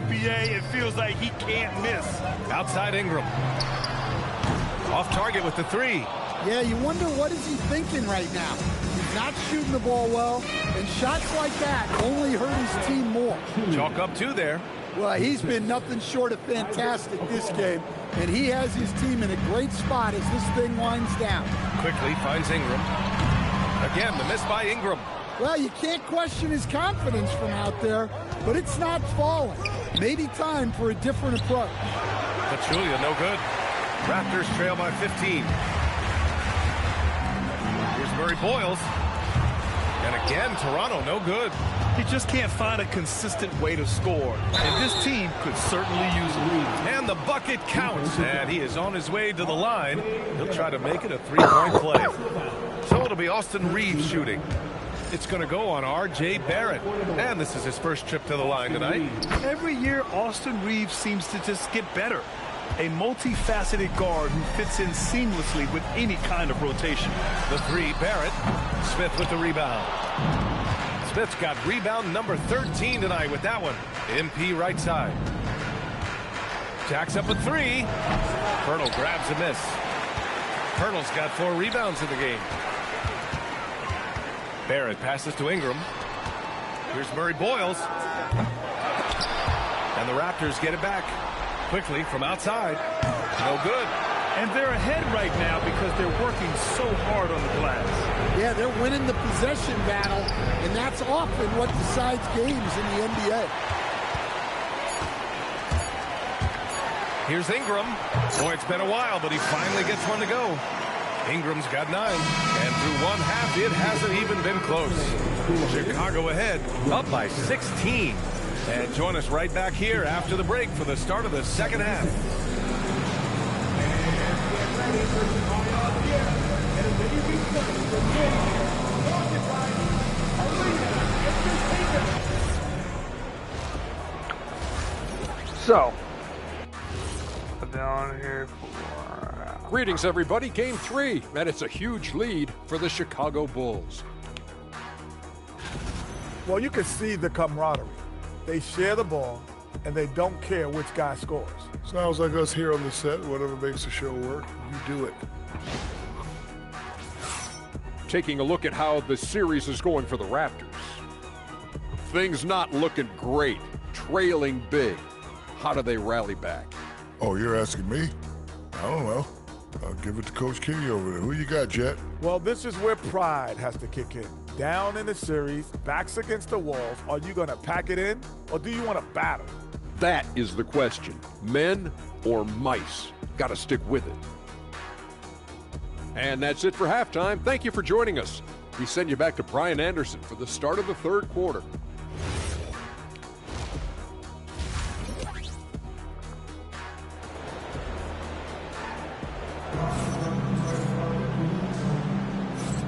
Speaker 19: BA, it feels like he can't miss.
Speaker 15: Outside Ingram. Off target with the 3.
Speaker 20: Yeah, you wonder what is he thinking right now. He's not shooting the ball well, and shots like that only hurt his team more.
Speaker 15: Chalk up 2 there.
Speaker 20: Well, he's been nothing short of fantastic this game, and he has his team in a great spot as this thing winds down.
Speaker 15: Quickly finds Ingram. Again, the miss by Ingram.
Speaker 20: Well, you can't question his confidence from out there, but it's not falling. Maybe time for a different approach.
Speaker 15: Pachulia, no good. Raptors trail by 15. Here's Murray Boyles. And again, Toronto, no good.
Speaker 19: He just can't find a consistent way to score, and this team could certainly use a lead.
Speaker 15: And the bucket counts, and he is on his way to the line. He'll try to make it a 3-point play. So it'll be Austin Reeves shooting. It's going to go on R.J. Barrett, and this is his first trip to the line tonight.
Speaker 19: Every year, Austin Reeves seems to just get better. A multifaceted guard who fits in seamlessly with any kind of rotation.
Speaker 15: The 3, Barrett. Smith with the rebound. Smith's got rebound number 13 tonight with that one. MP right side. Jacks up a 3. Pirtle grabs a miss. Pirtle's got 4 rebounds in the game. Barrett passes to Ingram. Here's Murray Boyles. And the Raptors get it back. Quickly from outside. No good.
Speaker 19: And they're ahead right now because they're working so hard on the glass.
Speaker 20: Yeah, they're winning the possession battle, and that's often what decides games in the NBA.
Speaker 15: Here's Ingram. Boy, it's been a while, but he finally gets one to go. Ingram's got 9, and through one half, it hasn't even been close. Chicago ahead, up by 16. And join us right back here after the break for the start of the second half.
Speaker 1: So, down here for...
Speaker 8: Greetings, everybody. Game 3, and it's a huge lead for the Chicago Bulls.
Speaker 10: Well, you can see the camaraderie. They share the ball, and they don't care which guy scores.
Speaker 9: Sounds like us here on the set. Whatever makes the show work, you do it.
Speaker 8: Taking a look at how the series is going for the Raptors. Things not looking great, trailing big. How do they rally back?
Speaker 9: Oh, you're asking me? I don't know. I'll give it to Coach Kitty over there. Who you got, Jet?
Speaker 10: Well, this is where pride has to kick in. Down in the series, backs against the walls, are you going to pack it in, or do you want to battle?
Speaker 8: That is the question. Men or mice? Got to stick with it. And that's it for halftime. Thank you for joining us. We send you back to Brian Anderson for the start of the third quarter.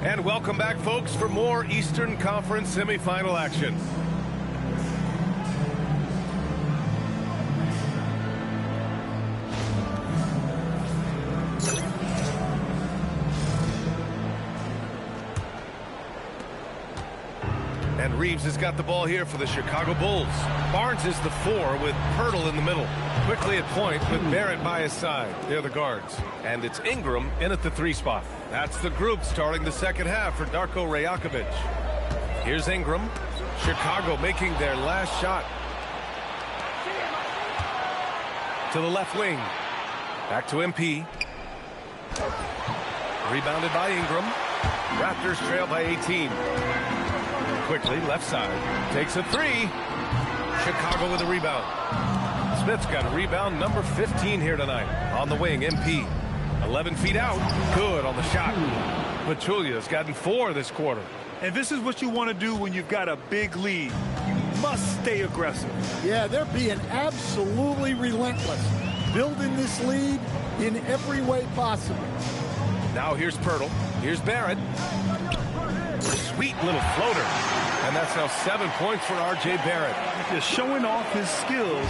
Speaker 15: And welcome back, folks, for more Eastern Conference semifinal action. And Reeves has got the ball here for the Chicago Bulls. Barnes is the 4 with Pirtle in the middle. Quickly at point with Barrett by his side. They're the guards. And it's Ingram in at the 3 spot. That's the group starting the second half for Darko Rajakovic. Here's Ingram. Chicago making their last shot. To the left wing. Back to MP. Rebounded by Ingram. Raptors trail by 18. Quickly, left side. Takes a 3. Chicago with a rebound. Smith's got rebound number 15 here tonight. On the wing, MP. 11 feet out. Good on the shot. Pachulia's gotten 4 this quarter.
Speaker 19: And this is what you want to do when you've got a big lead. You must stay aggressive.
Speaker 20: Yeah, they're being absolutely relentless. Building this lead in every way possible.
Speaker 15: Now here's Pirtle. Here's Barrett. Sweet little floater. And that's now 7 points for R.J. Barrett.
Speaker 19: Just showing off his skills,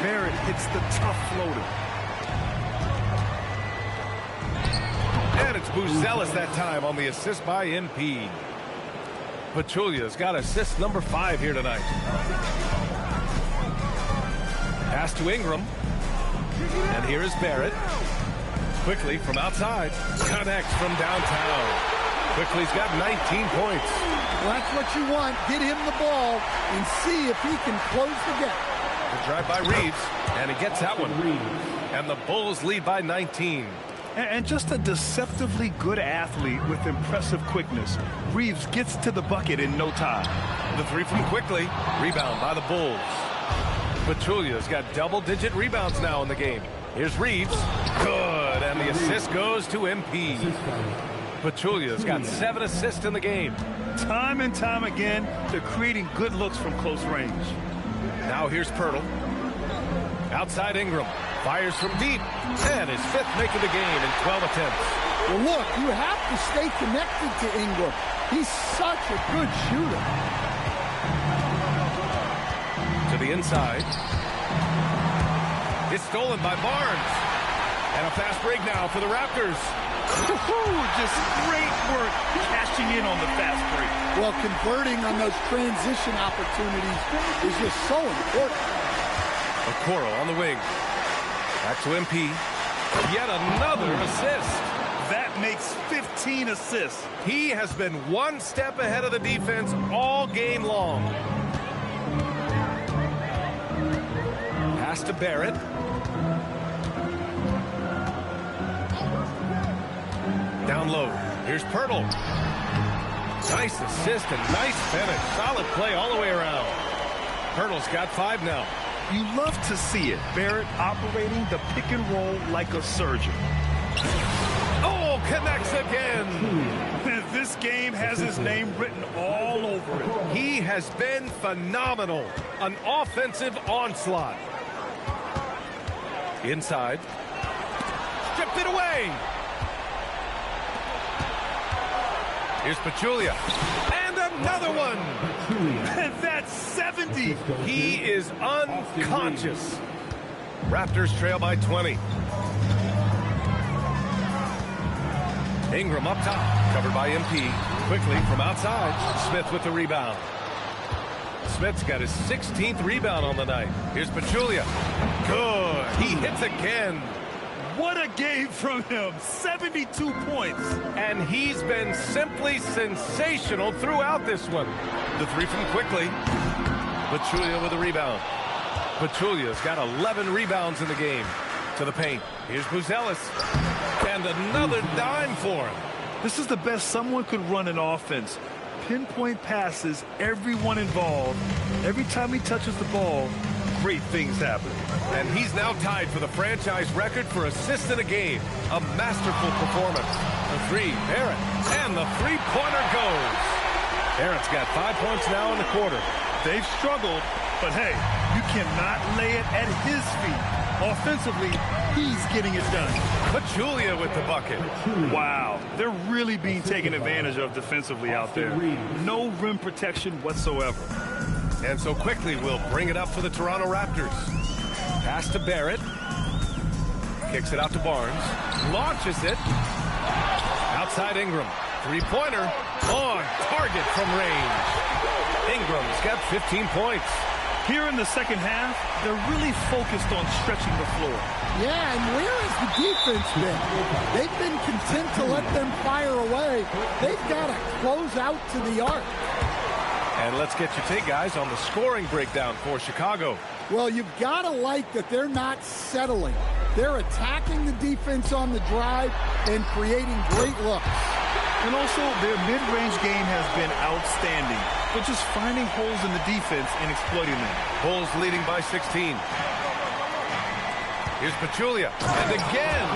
Speaker 19: Barrett hits the tough floater.
Speaker 15: And it's Buzelis that time on the assist by MP. Pachulia's got assist number 5 here tonight. Pass to Ingram. And here is Barrett. Quickly from outside. Connects from downtown. Quickly's got 19 points.
Speaker 20: Well, that's what you want. Get him the ball and see if he can close the gap.
Speaker 15: The drive by Reeves, and he gets that one. And the Bulls lead by 19.
Speaker 19: And just a deceptively good athlete with impressive quickness. Reeves gets to the bucket in no time.
Speaker 15: The three from Quickly. Rebound by the Bulls. Pachulia's got double-digit rebounds now in the game. Here's Reeves. Good. And the assist goes to MP. Pachulia's got 7 assists in the game.
Speaker 19: Time and time again, they're creating good looks from close range.
Speaker 15: Now here's Pirtle. Outside Ingram. Fires from deep. And his 5th make of the game in 12 attempts.
Speaker 20: Well, look, you have to stay connected to Ingram. He's such a good shooter.
Speaker 15: To the inside. It's stolen by Barnes. And a fast break now for the Raptors.
Speaker 19: Just great work cashing in on the fast break.
Speaker 20: Well, converting on those transition opportunities is just so important.
Speaker 15: Okoro on the wing. Back to MP. Yet another assist.
Speaker 19: That makes 15 assists.
Speaker 15: He has been one step ahead of the defense all game long. Pass to Barrett. Down low. Here's Pirtle. Nice assist and nice finish. Solid play all the way around. Pirtle's got 5 now.
Speaker 19: You love to see it. Barrett operating the pick and roll like a surgeon.
Speaker 15: Oh, connects again.
Speaker 19: This game has his name written all over it.
Speaker 15: He has been phenomenal. An offensive onslaught. Inside. Stripped it away. Here's Pachulia. And another one.
Speaker 19: That's 70.
Speaker 15: He is unconscious. Raptors trail by 20. Ingram up top. Covered by MP. Quickly from outside. Smith with the rebound. Smith's got his 16th rebound on the night. Here's Pachulia. Good. He hits again.
Speaker 19: What a game from him. 72 points.
Speaker 15: And he's been simply sensational throughout this one. The three from Quickly. Pachulia with a rebound. Pachulia's got 11 rebounds in the game. To the paint. Here's Buzelis. And another dime for him.
Speaker 19: This is the best someone could run an offense. Pinpoint passes, everyone involved. Every time he touches the ball, great things happen.
Speaker 15: And he's now tied for the franchise record for assists in a game. A masterful performance. The three, Barrett, and the three-pointer goes. Barrett's got 5 points now in the quarter.
Speaker 19: They've struggled, but hey, you cannot lay it at his feet. Offensively, he's getting it done.
Speaker 15: Pachulia with the bucket.
Speaker 19: Wow, they're really being taken advantage of defensively out there. No rim protection whatsoever.
Speaker 15: And so Quickly will bring it up for the Toronto Raptors. Pass to Barrett. Kicks it out to Barnes. Launches it. Outside Ingram. Three-pointer. On target from range. Ingram's got 15 points.
Speaker 19: Here in the second half, they're really focused on stretching the floor.
Speaker 20: Yeah, and where has the defense been? They've been content to let them fire away. They've got to close out to the arc.
Speaker 15: And let's get your take, guys, on the scoring breakdown for Chicago.
Speaker 20: Well, you've got to like that they're not settling. They're attacking the defense on the drive and creating great looks.
Speaker 19: And also, their mid-range game has been outstanding. But just finding holes in the defense and exploiting them.
Speaker 15: Bulls leading by 16. Here's Pachulia. And again,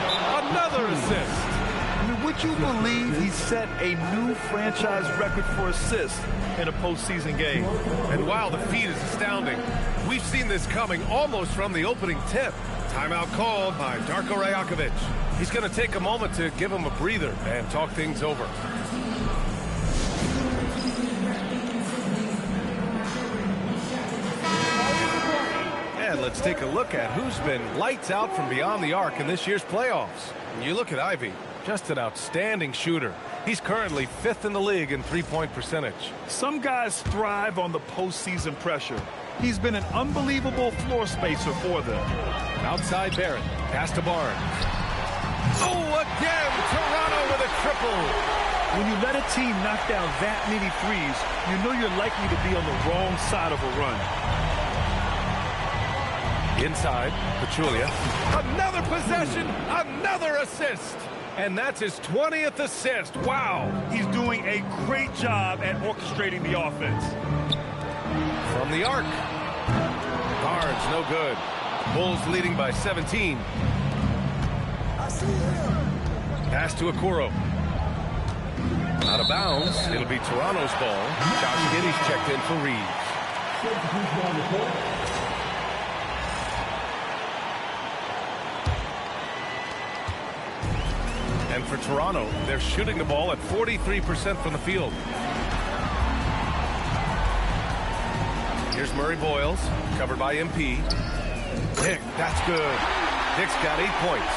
Speaker 15: another assist.
Speaker 19: I mean, would you believe he set a new franchise record for assists in a postseason game?
Speaker 15: And while the feat is astounding, we've seen this coming almost from the opening tip. Timeout called by Darko Rajakovic. He's going to take a moment to give him a breather and talk things over. And let's take a look at who's been lights out from beyond the arc in this year's playoffs. You look at Ivy, just an outstanding shooter. He's currently 5th in the league in three-point percentage.
Speaker 19: Some guys thrive on the postseason pressure. He's been an unbelievable floor spacer for them.
Speaker 15: Outside Barrett, pass to Barnes. Oh, again, Toronto with a triple.
Speaker 19: When you let a team knock down that many threes, you know you're likely to be on the wrong side of a run.
Speaker 15: Inside, Pachulia. Another possession, another assist. And that's his 20th assist. Wow.
Speaker 19: He's doing a great job at orchestrating the offense.
Speaker 15: From the arc. Barnes, no good. Bulls leading by 17. Pass to Okoro. Out of bounds. It'll be Toronto's ball. Josh Giddey's checked in for Reeves. And for Toronto, they're shooting the ball at 43% from the field. Here's Murray Boyles, covered by MP. Dick, that's good. Dick's got 8 points.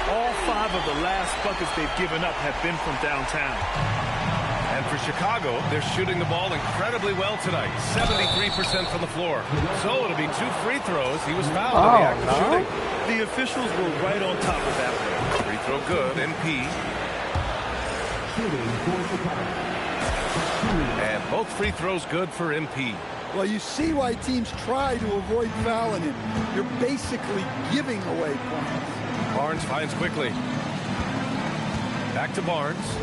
Speaker 19: All 5 of the last buckets they've given up have been from downtown.
Speaker 15: And for Chicago, they're shooting the ball incredibly well tonight. 73% from the floor. So it'll be 2 free throws. He was fouled in the act of shooting.
Speaker 19: The officials were right on top of that one.
Speaker 15: Free throw good, MP. And both free throws good for MP.
Speaker 20: Well, you see why teams try to avoid fouling him. You're basically giving away points.
Speaker 15: Barnes finds quickly. Back to Barnes.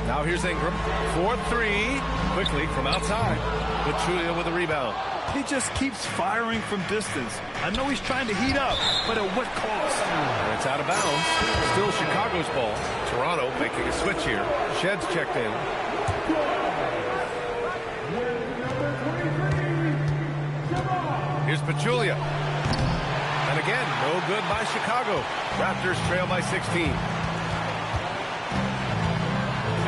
Speaker 15: Now here's Ingram. 4-3. Quickly from outside. Pachulia with a rebound.
Speaker 19: He just keeps firing from distance. I know he's trying to heat up, but at what cost?
Speaker 15: And it's out of bounds. Still Chicago's ball. Toronto making a switch here. Shed's checked in. Here's Pachulia. And again, no good by Chicago. Raptors trail by 16.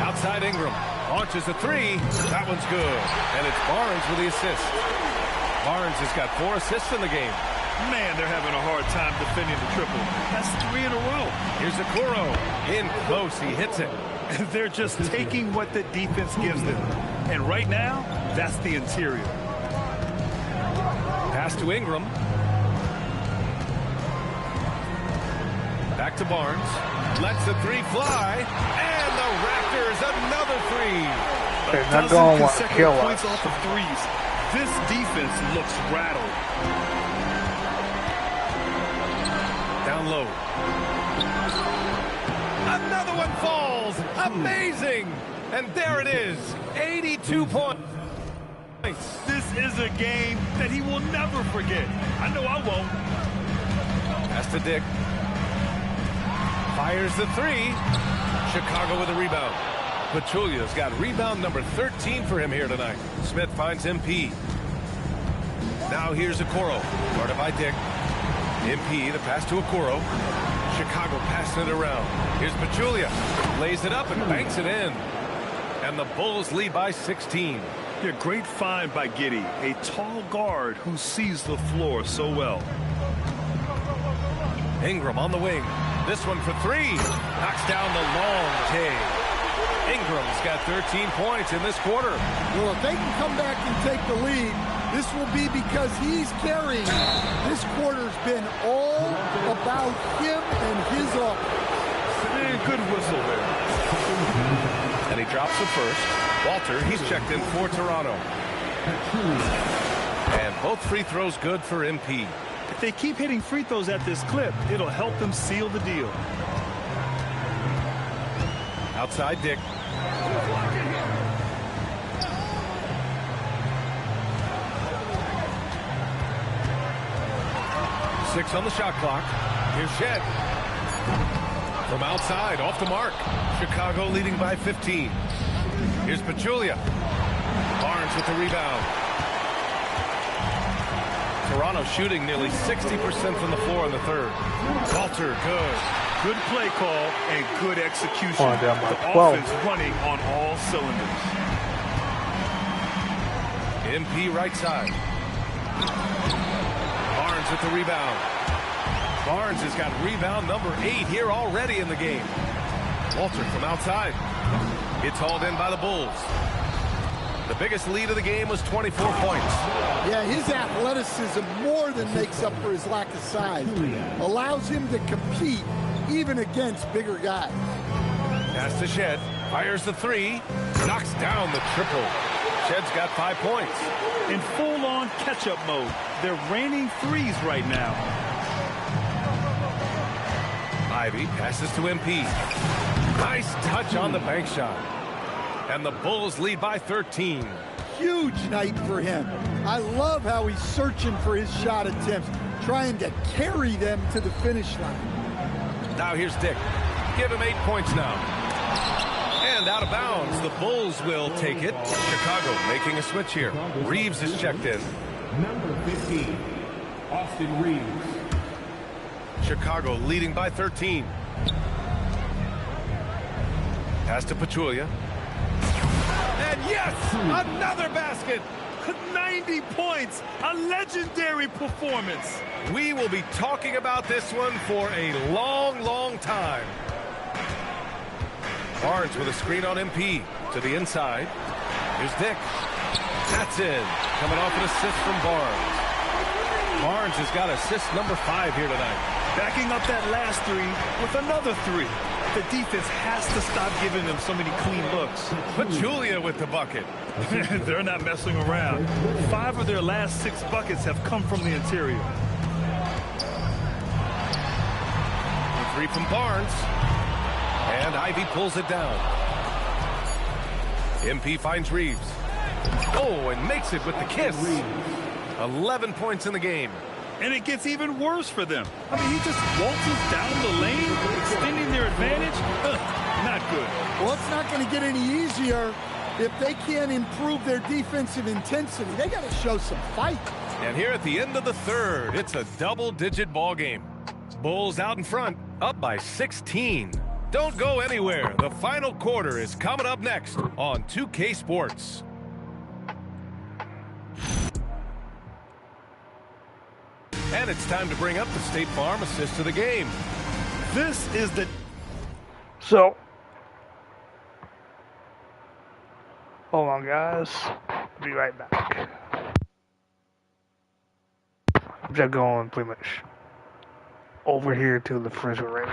Speaker 15: Outside Ingram. Launches a 3. That one's good. And it's Barnes with the assist. Barnes has got 4 assists in the game.
Speaker 19: Man, they're having a hard time defending the triple. That's 3 in a row.
Speaker 15: Here's Okoro. In close. He hits it.
Speaker 19: They're just taking what the defense gives them. And right now, that's the interior.
Speaker 15: Pass to Ingram. Back to Barnes. Lets the 3 fly. And the Raptors another 3.
Speaker 1: They're not going to kill us.
Speaker 19: Points off of threes. This defense looks rattled.
Speaker 15: Down low. Another one falls. Amazing. And there it is. 82 points.
Speaker 19: This is a game that he will never forget. I know I won't.
Speaker 15: Pass to Dick. Fires the 3. Chicago with a rebound. Pachulia's got rebound number 13 for him here tonight. Smith finds MP. Now here's Okoro. Guarded by Dick. MP, the pass to Okoro. Chicago passing it around. Here's Pachulia. Lays it up and banks it in. And the Bulls lead by 16.
Speaker 19: Yeah, great find by Giddey. A tall guard who sees the floor so well.
Speaker 15: Ingram on the wing. This one for 3. Knocks down the long take. Ingram's got 13 points in this quarter.
Speaker 20: Well, if they can come back and take the lead, this will be because he's carrying. This quarter's been all about him and his offense.
Speaker 19: Good whistle there.
Speaker 15: And he drops the first. Walter, he's checked in for Toronto. And both free throws good for MP.
Speaker 19: If they keep hitting free throws at this clip, it'll help them seal the deal.
Speaker 15: Outside Dick. Six on the shot clock. Here's Shed. From outside, off the mark. Chicago leading by 15. Here's Pachulia. Barnes with the rebound. Toronto shooting nearly 60% from the floor in the third. Walter, good.
Speaker 19: Good play call and good execution. The
Speaker 1: 12.
Speaker 19: offense running on all cylinders.
Speaker 15: MP right side. Barnes with the rebound. Barnes has got rebound number 8 here already in the game. Walter from outside. It's hauled in by the Bulls. The biggest lead of the game was 24 points.
Speaker 20: Yeah, his athleticism more than makes up for his lack of size. Allows him to compete even against bigger guys.
Speaker 15: Pass to Shed. Fires the three. Knocks down the triple. Shed's got 5 points.
Speaker 19: In full-on catch-up mode. They're raining threes right now.
Speaker 15: Ivy passes to MP. Nice touch on the bank shot. And the Bulls lead by 13.
Speaker 20: Huge night for him. I love how he's searching for his shot attempts, trying to carry them to the finish line.
Speaker 15: Now here's Dick. Give him 8 points now. And out of bounds, the Bulls will take it. Chicago making a switch here. Reeves is checked in.
Speaker 18: Number 15, Austin Reeves.
Speaker 15: Chicago leading by 13. Pass to Pachulia. And yes, another basket.
Speaker 19: 90 points. A legendary performance.
Speaker 15: We will be talking about this one for a long, long time. Barnes with a screen on MP to the inside. Here's Dick. That's in. Coming off an assist from Barnes. Barnes has got assist number 5 here tonight.
Speaker 19: Backing up that last three with another three. The defense has to stop giving them so many clean looks.
Speaker 15: Pachulia with the bucket.
Speaker 19: They're not messing around. 5 of their last 6 buckets have come from the interior.
Speaker 15: The 3 from Barnes. And Ivy pulls it down. MP finds Reeves. Oh, and makes it with the kiss. 11 points in the game.
Speaker 19: And it gets even worse for them. I mean, he just waltzes down the lane, extending their advantage. Not good.
Speaker 20: Well, it's not going to get any easier if they can't improve their defensive intensity. They got to show some fight.
Speaker 15: And here at the end of the third, it's a double-digit ball game. Bulls out in front, up by 16. Don't go anywhere. The final quarter is coming up next on 2K Sports. And it's time to bring up the State Farm assist of the game.
Speaker 19: This is the...
Speaker 1: So, hold on, guys. Be right back. I'm just going pretty much over here to the refrigerator.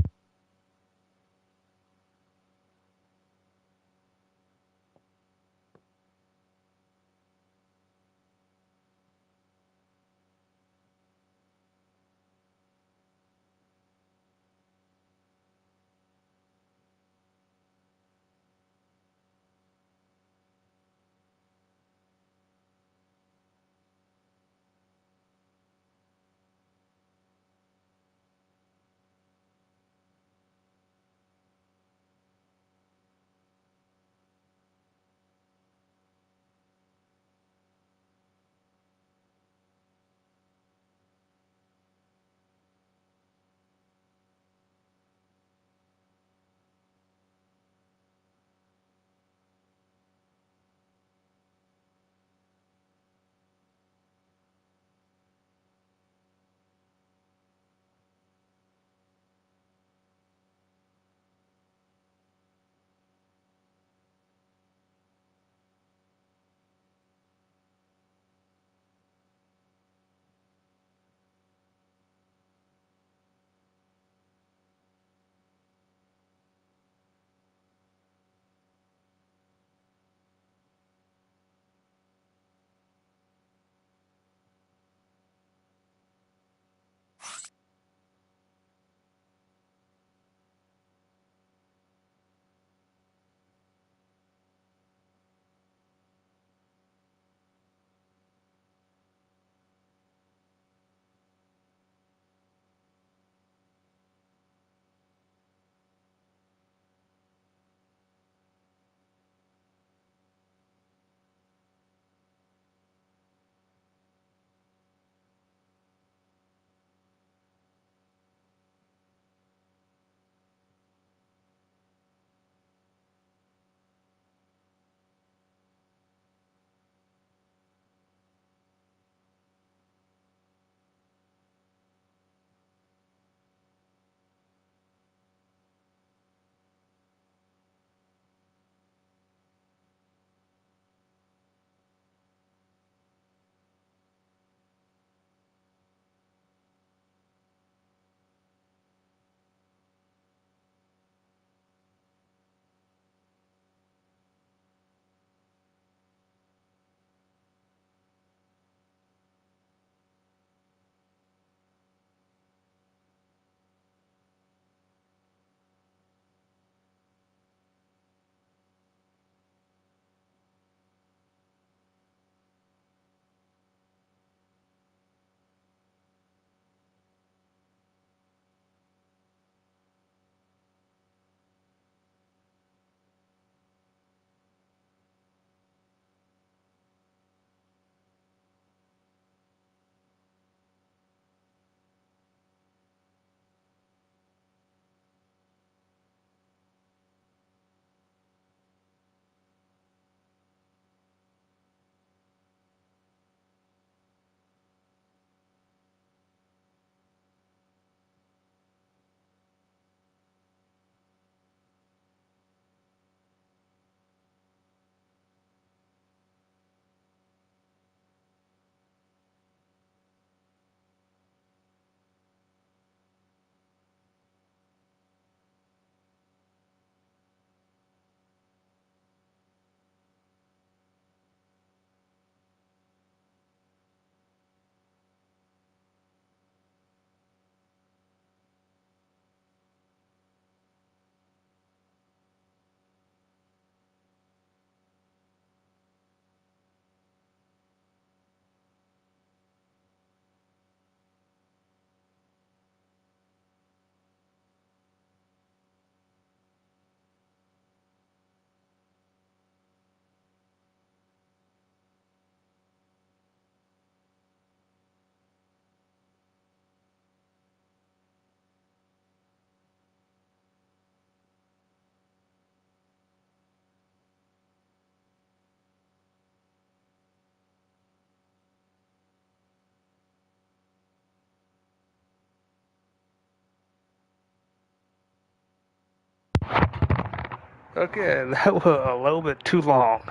Speaker 1: Okay, that was a little bit too long.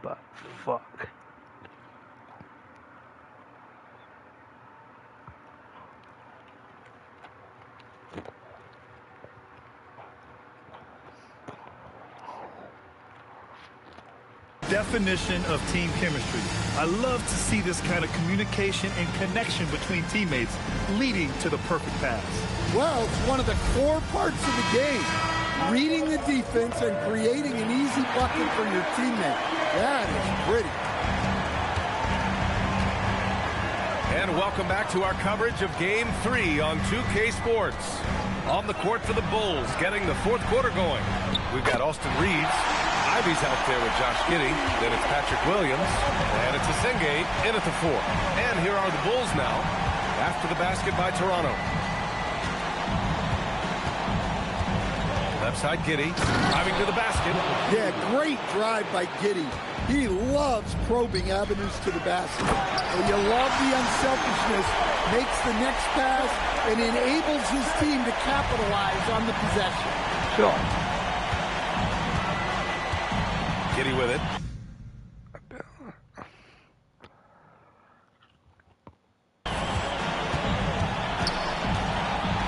Speaker 1: But fuck.
Speaker 19: Definition of team chemistry. I love to see this kind of communication and connection between teammates leading to the perfect pass.
Speaker 20: Well, it's one of the core parts of the game. Reading the defense and creating an easy bucket for your teammate. That is pretty.
Speaker 15: And welcome back to our coverage of Game 3 on 2K Sports. On the court for the Bulls, getting the fourth quarter going. We've got Austin Reeves. Ivy's out there with Josh Giddey. Then it's Patrick Williams. And it's Asenge in at the 4. And here are the Bulls now after the basket by Toronto. Left side, Giddey driving to the basket.
Speaker 20: Yeah, great drive by Giddey. He loves probing avenues to the basket. And you love the unselfishness, makes the next pass, and enables his team to capitalize on the possession.
Speaker 1: Sure.
Speaker 15: Giddey with it.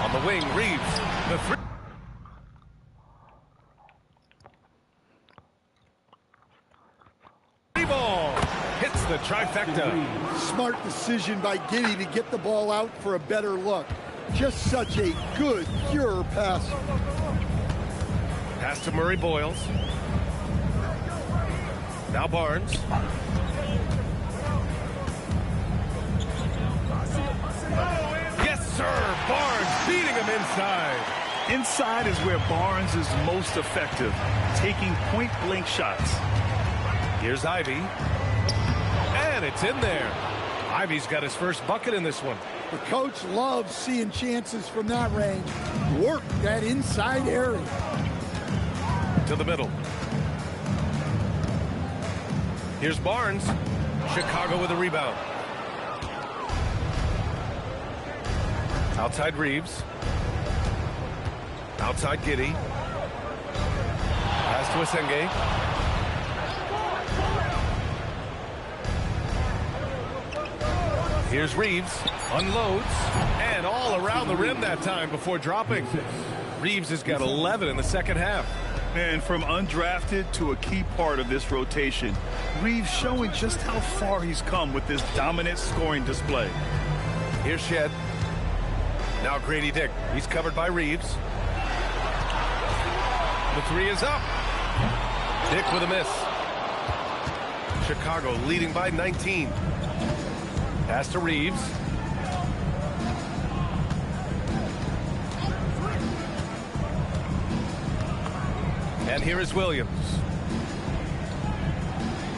Speaker 15: On the wing, Reeves. The 3. Ball hits the trifecta.
Speaker 20: Smart decision by Giddey to get the ball out for a better look. Just such a good, pure pass.
Speaker 15: Pass to Murray Boyles. Now Barnes. Yes, sir. Barnes beating him inside.
Speaker 19: Inside is where Barnes is most effective, taking point-blank shots.
Speaker 15: Here's Ivy. And it's in there. Ivy's got his first bucket in this one.
Speaker 20: The coach loves seeing chances from that range. Work that inside area.
Speaker 15: To the middle. Here's Barnes. Chicago with a rebound. Outside Reeves. Outside Giddey. Pass to Asenge. Here's Reeves, unloads, and all around the rim that time before dropping. Reeves has got 11 in the second half.
Speaker 19: And from undrafted to a key part of this rotation, Reeves showing just how far he's come with this dominant scoring display.
Speaker 15: Here's Shed. Now Grady Dick. He's covered by Reeves. The 3 is up. Dick with a miss. Chicago leading by 19. Pass to Reeves. And here is Williams.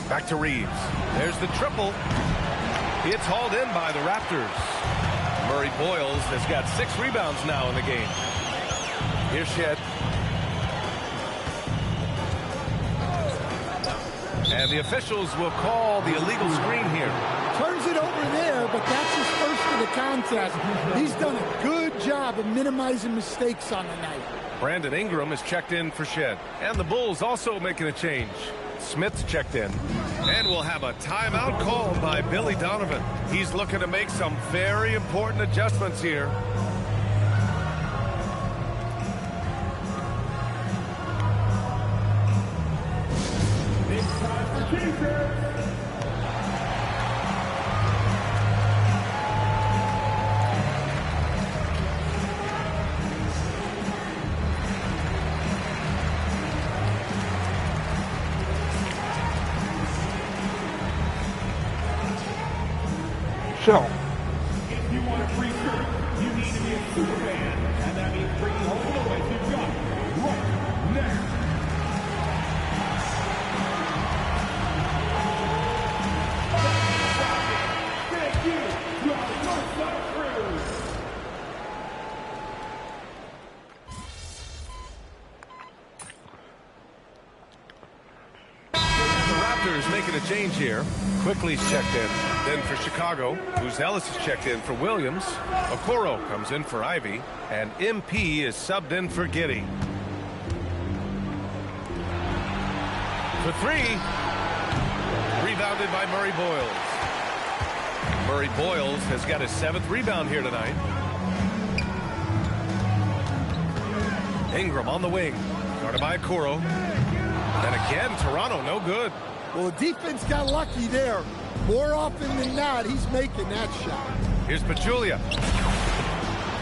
Speaker 15: Back to Reeves. There's the triple. It's hauled in by the Raptors. Murray Boyles has got 6 rebounds now in the game. Here's Shed. And the officials will call the illegal screen here.
Speaker 20: Turns it over there, but that's his first of the contest. He's done a good job of minimizing mistakes on the night.
Speaker 15: Brandon Ingram is checked in for Shed. And the Bulls also making a change. Smith's checked in. And we'll have a timeout called by Billy Donovan. He's looking to make some very important adjustments here.
Speaker 1: So,
Speaker 18: If you want a free shirt, you need to be a super fan, and that means bringing home the way you've got right now. Thank you to our Northside Crew.
Speaker 15: The Raptors making a change here. Quickly's checked in. Then for Chicago, Ellis is checked in for Williams. Okoro comes in for Ivy. And MP is subbed in for Giddey. for three. Rebounded by Murray Boyles. Murray Boyles has got his 7th rebound here tonight. Ingram on the wing. Started by Okoro. And again, Toronto, no good.
Speaker 20: Well, the defense got lucky there. More often than not, he's making that shot.
Speaker 15: Here's Pachulia.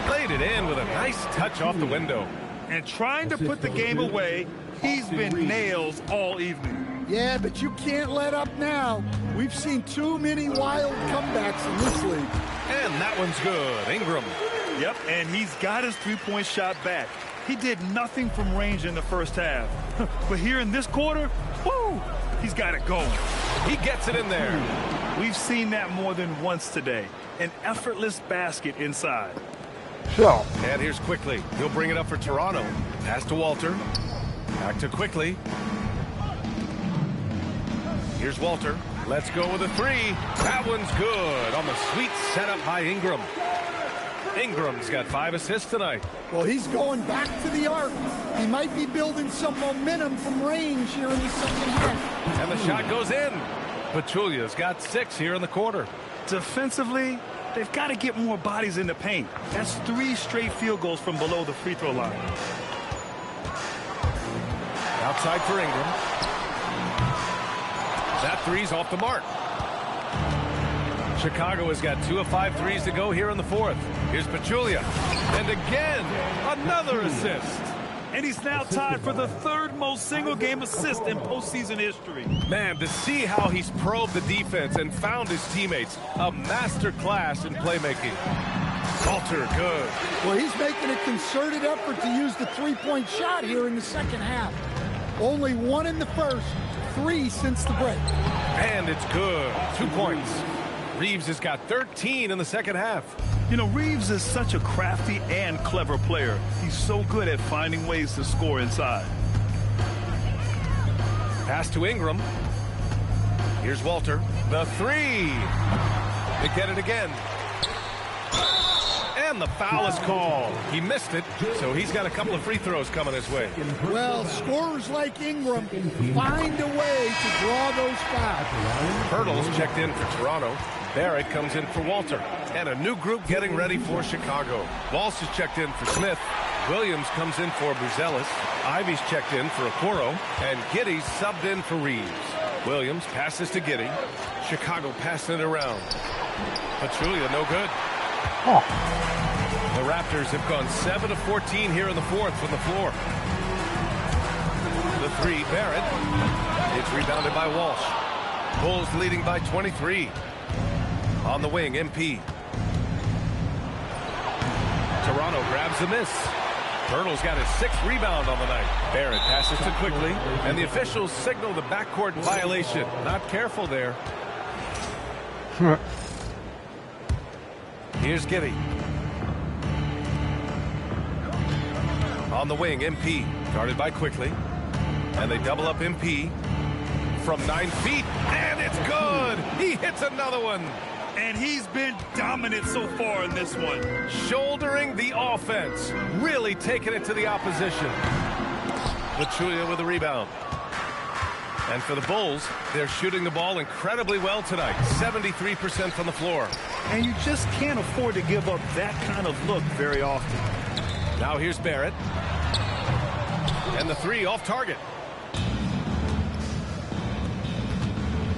Speaker 15: Played it in with a nice touch off the window.
Speaker 19: And trying to put the game away, he's been nails all evening.
Speaker 20: Yeah, but you can't let up now. We've seen too many wild comebacks in this league.
Speaker 15: And that one's good. Ingram.
Speaker 19: Yep, and he's got his three-point shot back. He did nothing from range in the first half. But here in this quarter, whoo, he's got it going.
Speaker 15: He gets it in there.
Speaker 19: We've seen that more than once today. An effortless basket inside.
Speaker 1: Sure.
Speaker 15: And here's Quickly. He'll bring it up for Toronto. Pass to Walter. Back to Quickly. Here's Walter. Let's go with a three. That one's good on the sweet setup by Ingram. Ingram's got 5 assists tonight.
Speaker 20: Well, he's going back to the arc. He might be building some momentum from range here in the second half.
Speaker 15: And the shot goes in. Pachulia's got 6 here in the quarter.
Speaker 19: Defensively, they've got to get more bodies in the paint. That's 3 straight field goals from below the free throw line.
Speaker 15: Outside for Ingram. That three's off the mark. Chicago has got 2 of 5 threes to go here in the 4th. Here's Pachulia. And again, another assist.
Speaker 19: And he's now tied for the 3rd most single-game assist in postseason history.
Speaker 15: Man, to see how he's probed the defense and found his teammates, a master class in playmaking. Walter, good.
Speaker 20: Well, he's making a concerted effort to use the three-point shot here in the second half. Only 1 in the first, 3 since the break.
Speaker 15: And it's good. 2 points. Reeves has got 13 in the second half.
Speaker 19: You know, Reeves is such a crafty and clever player. He's so good at finding ways to score inside.
Speaker 15: Pass to Ingram. Here's Walter. The three. They get it again. And the foul is called. He missed it, so he's got a couple of free throws coming his way.
Speaker 20: Well, scorers like Ingram find a way to draw those fouls.
Speaker 15: Hurdle's checked in for Toronto. Barrett comes in for Walter. And a new group getting ready for Chicago. Walsh is checked in for Smith. Williams comes in for Buzelis. Ivy's checked in for Okoro. And Giddey's subbed in for Reeves. Williams passes to Giddey. Chicago passing it around. Pachulia, no good.
Speaker 1: Oh.
Speaker 15: The Raptors have gone 7 of 14 here in the 4th from the floor. The three, Barrett. It's rebounded by Walsh. Bulls leading by 23. On the wing, MP. Toronto grabs the miss. Hurdle's got his 6th rebound on the night. Barrett passes to Quickly, and the officials signal the backcourt violation. Not careful there. Here's Giddey. On the wing, MP. Guarded by Quickly. And they double up MP from 9 feet. And it's good! He hits another one.
Speaker 19: And he's been dominant so far in this one.
Speaker 15: Shouldering the offense. Really taking it to the opposition. Pachulia with a rebound. And for the Bulls, they're shooting the ball incredibly well tonight. 73% from the floor.
Speaker 19: And you just can't afford to give up that kind of look very often.
Speaker 15: Now here's Barrett. And the three off target.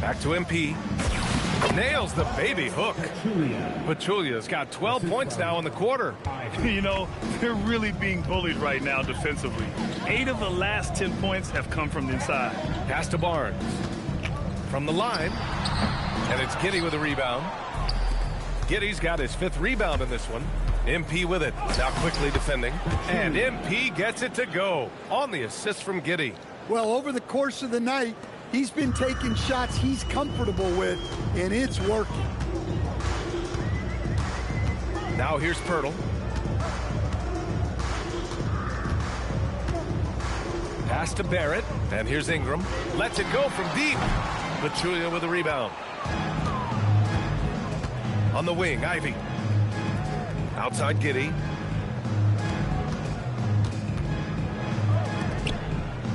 Speaker 15: Back to MP. Nails the baby hook. Pachulia's got 12 points now in the quarter.
Speaker 19: You know, they're really being bullied right now defensively. 8 of the last 10 points have come from the inside.
Speaker 15: Pass to Barnes. From the line. And it's Giddey with a rebound. Giddey's got his 5th rebound in this one. MP with it. Now Quickly defending. And MP gets it to go on the assist from Giddey.
Speaker 20: Well, over the course of the night, he's been taking shots he's comfortable with, and it's working.
Speaker 15: Now here's Pirtle. Pass to Barrett. And here's Ingram. Lets it go from deep. Pachulia with a rebound. On the wing, Ivy. Outside Giddey.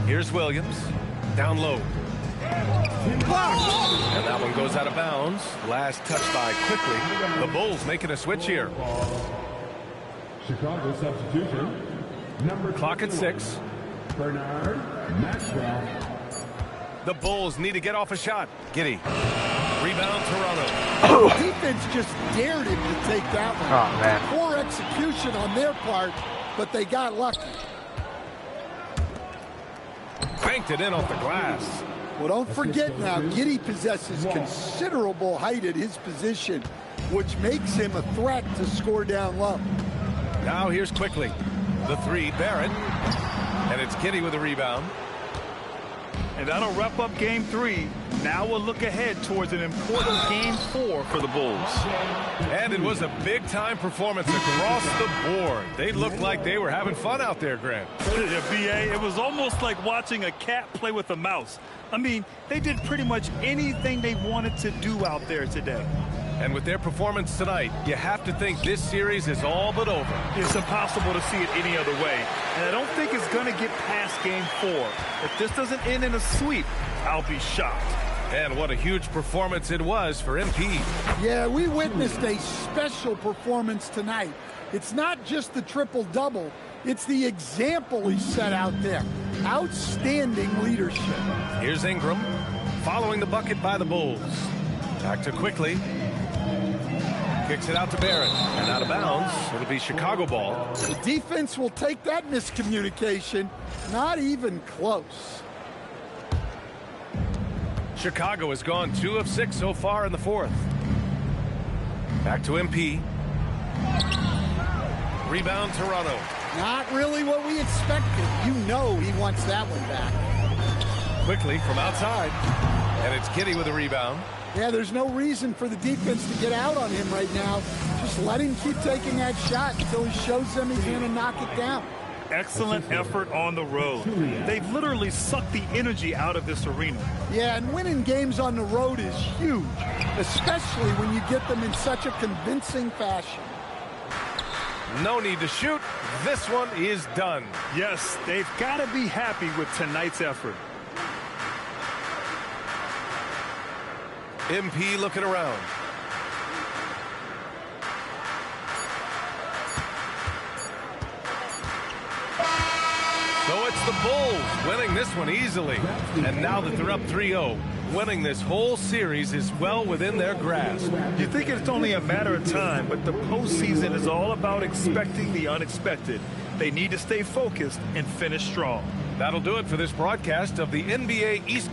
Speaker 15: Here's Williams. Down low. And that one goes out of bounds. Last touch by quickly. The Bulls making a switch here.
Speaker 18: Chicago substitution.
Speaker 15: Clock at 6.
Speaker 18: Bernard Maxwell.
Speaker 15: The Bulls need to get off a shot. Giddey. Rebound Toronto.
Speaker 20: Defense just dared him to take that one.
Speaker 1: Oh, man.
Speaker 20: Poor execution on their part, but they got lucky.
Speaker 15: Banked it in off the glass.
Speaker 20: Well, don't forget now, Giddey possesses considerable height at his position, which makes him a threat to score down low.
Speaker 15: Now here's quickly. The 3, Barrett. And it's Giddey with a rebound.
Speaker 19: And that'll wrap up game 3. Now we'll look ahead towards an important game 4 for the Bulls.
Speaker 15: And it was a big-time performance across the board. They looked like they were having fun out there, Grant.
Speaker 19: Yeah, B.A., it was almost like watching a cat play with a mouse. I mean, they did pretty much anything they wanted to do out there today.
Speaker 15: And with their performance tonight, you have to think this series is all but over.
Speaker 19: It's impossible to see it any other way. And I don't think it's going to get past game 4. If this doesn't end in a sweep, I'll be shocked.
Speaker 15: And what a huge performance it was for MP.
Speaker 20: Yeah, we witnessed a special performance tonight. It's not just the triple-double. It's the example he set out there. Outstanding leadership.
Speaker 15: Here's Ingram, following the bucket by the Bulls. Back to quickly. Kicks it out to Barrett. And out of bounds. It'll be Chicago ball.
Speaker 20: The defense will take that miscommunication. Not even close.
Speaker 15: Chicago has gone 2 of 6 so far in the 4th. Back to MP. Rebound Toronto.
Speaker 20: Not really what we expected. You know he wants that one back.
Speaker 15: Quickly from outside. And it's Giddey with a rebound.
Speaker 20: Yeah, there's no reason for the defense to get out on him right now. Just let him keep taking that shot until he shows them he's going to knock it down.
Speaker 19: Excellent effort on the road. They've literally sucked the energy out of this arena.
Speaker 20: Yeah, and winning games on the road is huge, especially when you get them in such a convincing fashion.
Speaker 15: No need to shoot. This one is done.
Speaker 19: Yes, they've got to be happy with tonight's effort.
Speaker 15: MP looking around. So it's the Bulls winning this one easily. And now that they're up 3-0, winning this whole series is well within their grasp.
Speaker 19: You think it's only a matter of time, but the postseason is all about expecting the unexpected. They need to stay focused and finish strong.
Speaker 15: That'll do it for this broadcast of the NBA East.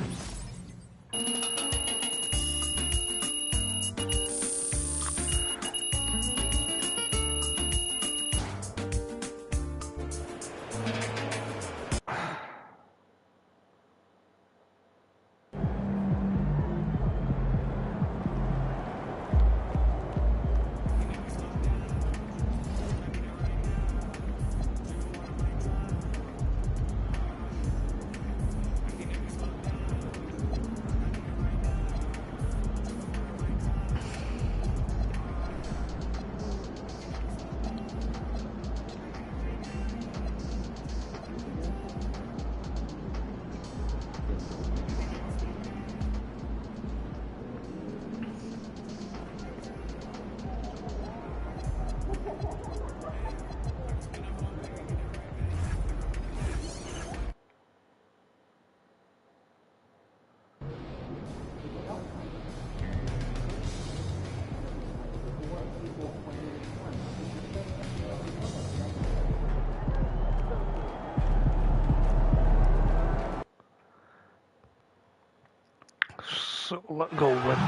Speaker 1: So let go with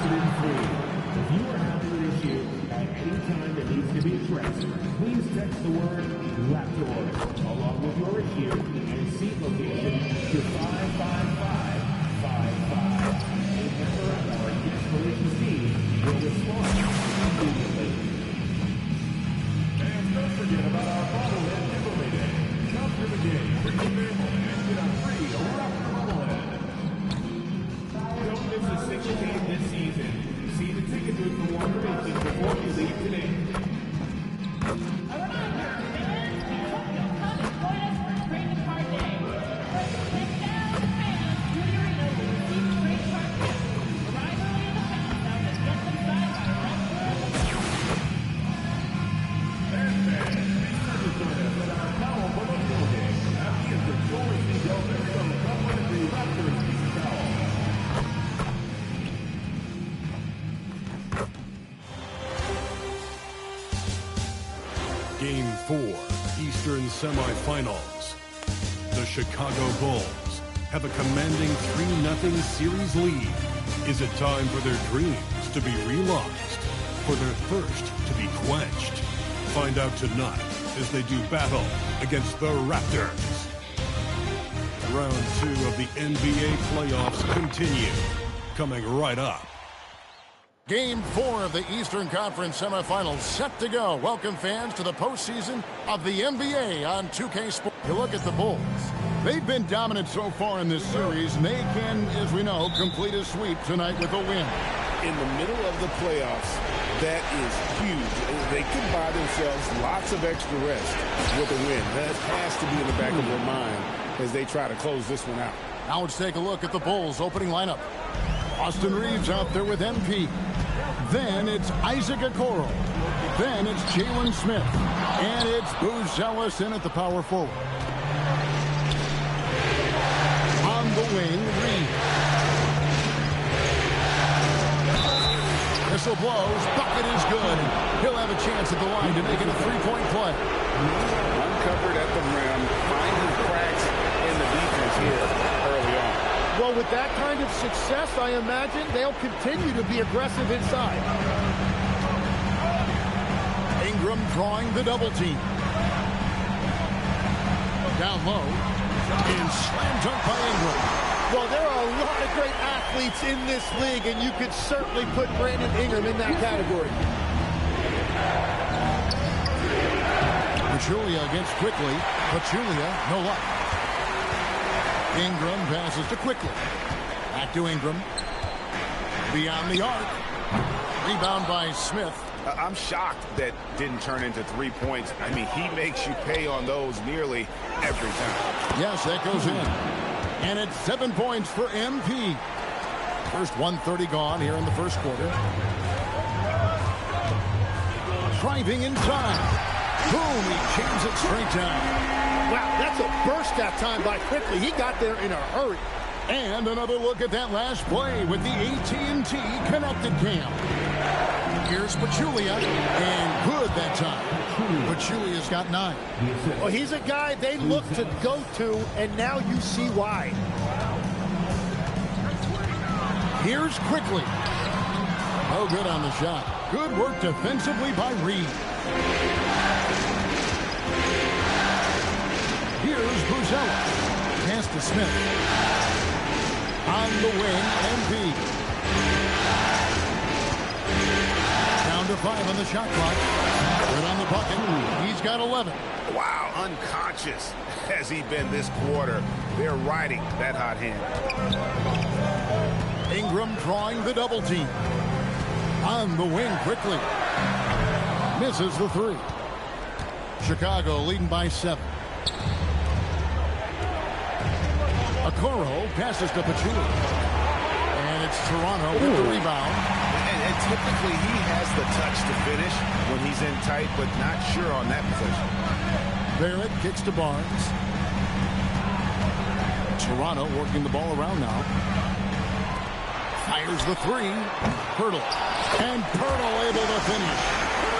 Speaker 18: If you are having an issue at any time that needs to be addressed, please text the word Laptor along with your issue and seat location to 55555. A member of our guest relations team will respond immediately. And don't forget about our bobblehead giveaway day. Come to the game for your family and get a free rock bobblehead. Don't miss a single game this season. See the ticket booth for more information before you leave today.
Speaker 2: 4 Eastern semifinals. The Chicago Bulls have a commanding 3-0 series lead. Is it time for their dreams to be realized? For their thirst to be quenched? Find out tonight as they do battle against the Raptors. Round 2 of the NBA playoffs continue. Coming right up.
Speaker 3: Game 4 of the Eastern Conference semifinals set to go. Welcome, fans, to the postseason of the NBA on 2K Sports. You look at the Bulls. They've been dominant so far in this series, and they can, as we know, complete a sweep tonight with a win.
Speaker 7: In the middle of the playoffs, that is huge. They could buy themselves lots of extra rest with a win. That has to be in the back of their mind as they try to close this one out.
Speaker 3: Now let's take a look at the Bulls' opening lineup. Austin Reeves out there with MP. Then it's Isaac Okoro. Then it's Jalen Smith. And it's Booz Ellis in at the power forward. On the wing, Reeves. Whistle blows. Bucket is good. He'll have a chance at the line to make it a three-point play.
Speaker 7: Uncovered at the rim. Finding cracks in the defense here early on.
Speaker 21: Well, with that kind of success, I imagine they'll continue to be aggressive inside.
Speaker 3: Ingram drawing the double team. Down low. And slam dunk by Ingram.
Speaker 21: Well, there are a lot of great athletes in this league, and you could certainly put Brandon Ingram in that category.
Speaker 3: Pachulia against Quickly. Pachulia, no luck. Ingram passes to Quickly. Back to Ingram. Beyond the arc. Rebound by Smith.
Speaker 7: I'm shocked that didn't turn into 3 points. I mean, he makes you pay on those nearly every time.
Speaker 3: Yes, that goes in. And it's 7 points for MP. First 1:30 gone here in the first quarter. Driving inside. Boom, he chains it straight down.
Speaker 21: Wow, that's a burst that time by Quickly. He got there in a hurry.
Speaker 3: And another look at that last play with the AT&T connected cam. Here's Pachulia, and good that time. Pachulia's got 9.
Speaker 21: Well, he's a guy they look to go to, and now you see why.
Speaker 3: Here's Quickly. No good on the shot. Good work defensively by Reed. Here's Booz Ellis. Pass to Smith. On the wing, MP. Down to 5 on the shot clock. Good on the bucket. He's got 11.
Speaker 7: Wow, unconscious has he been this quarter. They're riding that hot hand.
Speaker 3: Ingram drawing the double team. On the wing quickly. Misses the 3. Chicago leading by 7. Okoro passes to Pachulia. And it's Toronto with the rebound.
Speaker 7: And typically he has the touch to finish when he's in tight, but not sure on that possession.
Speaker 3: Barrett kicks to Barnes. Toronto working the ball around now. Fires the 3. Pirtle. And Pirtle able to finish.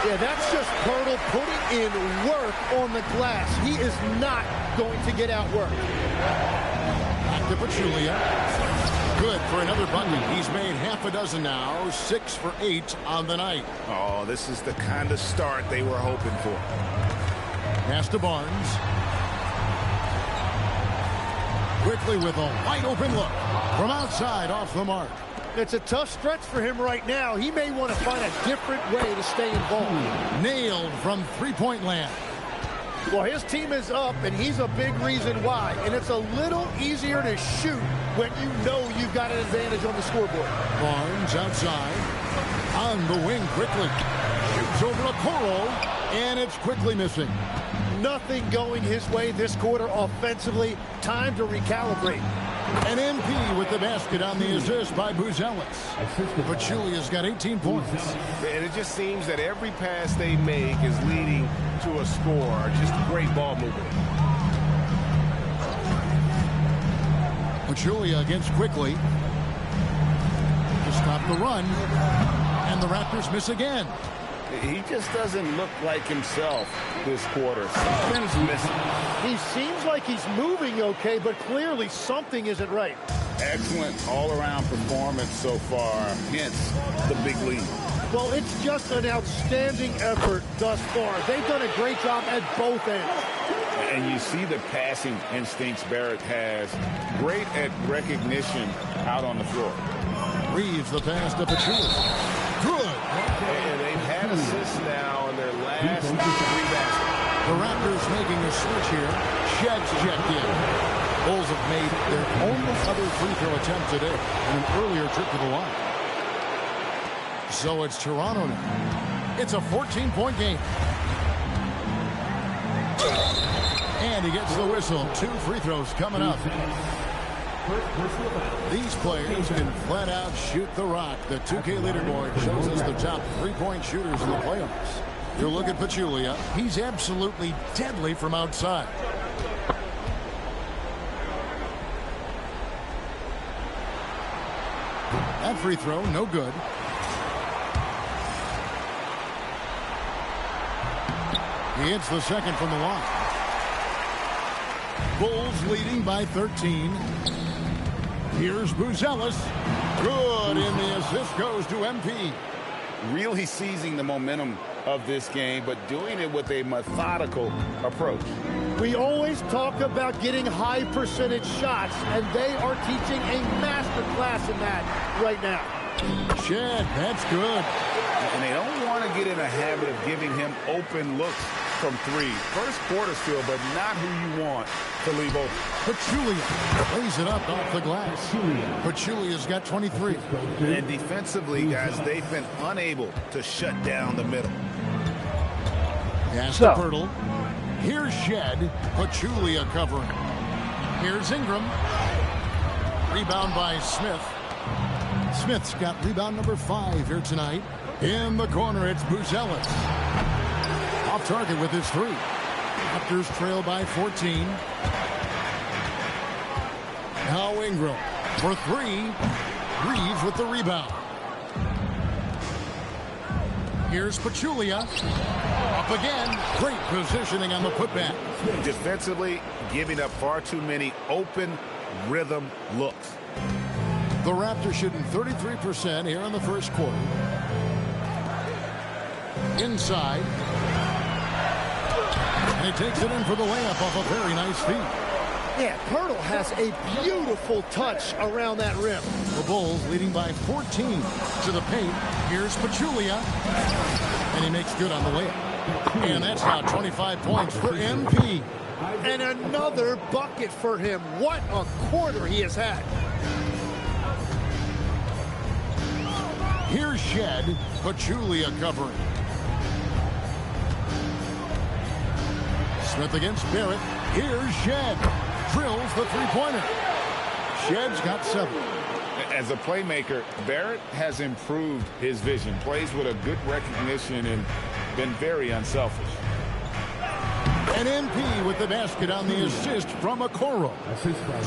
Speaker 21: Yeah, that's just Pirtle putting in work on the glass. He is not going to get outworked.
Speaker 3: Back to Pachulia. Good for another bucket. He's made half a dozen now. 6 for 8 on the night.
Speaker 7: Oh, this is the kind of start they were hoping for.
Speaker 3: Pass to Barnes. Quickly with a wide open look. From outside off the mark.
Speaker 21: It's a tough stretch for him right now. He may want to find a different way to stay involved.
Speaker 3: Nailed from three-point land.
Speaker 21: Well, his team is up, and he's a big reason why. And it's a little easier to shoot when you know you've got an advantage on the scoreboard.
Speaker 3: Barnes outside. On the wing quickly. Shoots over Okoro, and it's quickly missing.
Speaker 21: Nothing going his way this quarter offensively. Time to recalibrate.
Speaker 3: An MP with the basket on the assist by Booz Ellis. Pachulia's got 18 points.
Speaker 7: And it just seems that every pass they make is leading to a score. Just great ball movement.
Speaker 3: Pachulia against Quickly. To stop the run. And the Raptors miss again.
Speaker 4: He just doesn't look like himself this quarter. Something's missing.
Speaker 21: He seems like he's moving okay, but clearly something isn't right.
Speaker 4: Excellent all-around performance so far, hence the big lead.
Speaker 21: Well, it's just an outstanding effort thus far. They've done a great job at both ends.
Speaker 4: And you see the passing instincts Barrett has. Great at recognition out on the floor.
Speaker 3: Reeves the pass to Pachulia. Good.
Speaker 4: And they've had assists now in their last 3 baskets.
Speaker 3: The Raptors making a switch here. Shed's checked in. Bulls have made their only other free throw attempt today in an earlier trip to the line. So it's Toronto now. It's a 14-point game. And he gets the whistle. 2 free throws coming up. These players can flat out shoot the rock. The 2K leaderboard shows us the top 3-point shooters in the playoffs. You look at Pachulia. He's absolutely deadly from outside. That free throw, no good. He hits the second from the line. Bulls leading by 13. Here's Buzelis. Good, and the assist goes to MP.
Speaker 4: Really seizing the momentum of this game, but doing it with a methodical approach.
Speaker 21: We always talk about getting high percentage shots, and they are teaching a master class in that right now.
Speaker 3: Shed, that's good.
Speaker 4: And they don't want to get in a habit of giving him open looks from 3. First quarter still, but not who you want to leave open.
Speaker 3: Pachulia lays it up off the glass. Pachulia's got 23.
Speaker 4: And defensively, guys, they've been unable to shut down the middle.
Speaker 3: Pass to Pirtle. Here's Shed. Pachulia covering. Here's Ingram. Rebound by Smith. Smith's got rebound number 5 here tonight. In the corner, it's Buzelis. Off target with his 3. Raptors trail by 14. Now Ingram for 3. Reeves with the rebound. Here's Pachulia. Up again. Great positioning on the putback.
Speaker 4: Defensively, giving up far too many open rhythm looks.
Speaker 3: The Raptors shooting 33% here in the first quarter. Inside. And he takes it in for the layup off a very nice feed.
Speaker 21: Yeah, Pirtle has a beautiful touch around that rim.
Speaker 3: The Bulls leading by 14 to the paint. Here's Pachulia. And he makes good on the layup. And that's now 25 points for MP.
Speaker 21: And another bucket for him. What a quarter he has had.
Speaker 3: Here's Shed. Pachulia covering. Smith against Barrett. Here's Shed. Drills the 3-pointer. Shed's got 7.
Speaker 4: As a playmaker, Barrett has improved his vision. Plays with a good recognition and been very unselfish.
Speaker 3: And MP with the basket on the assist from Okoro.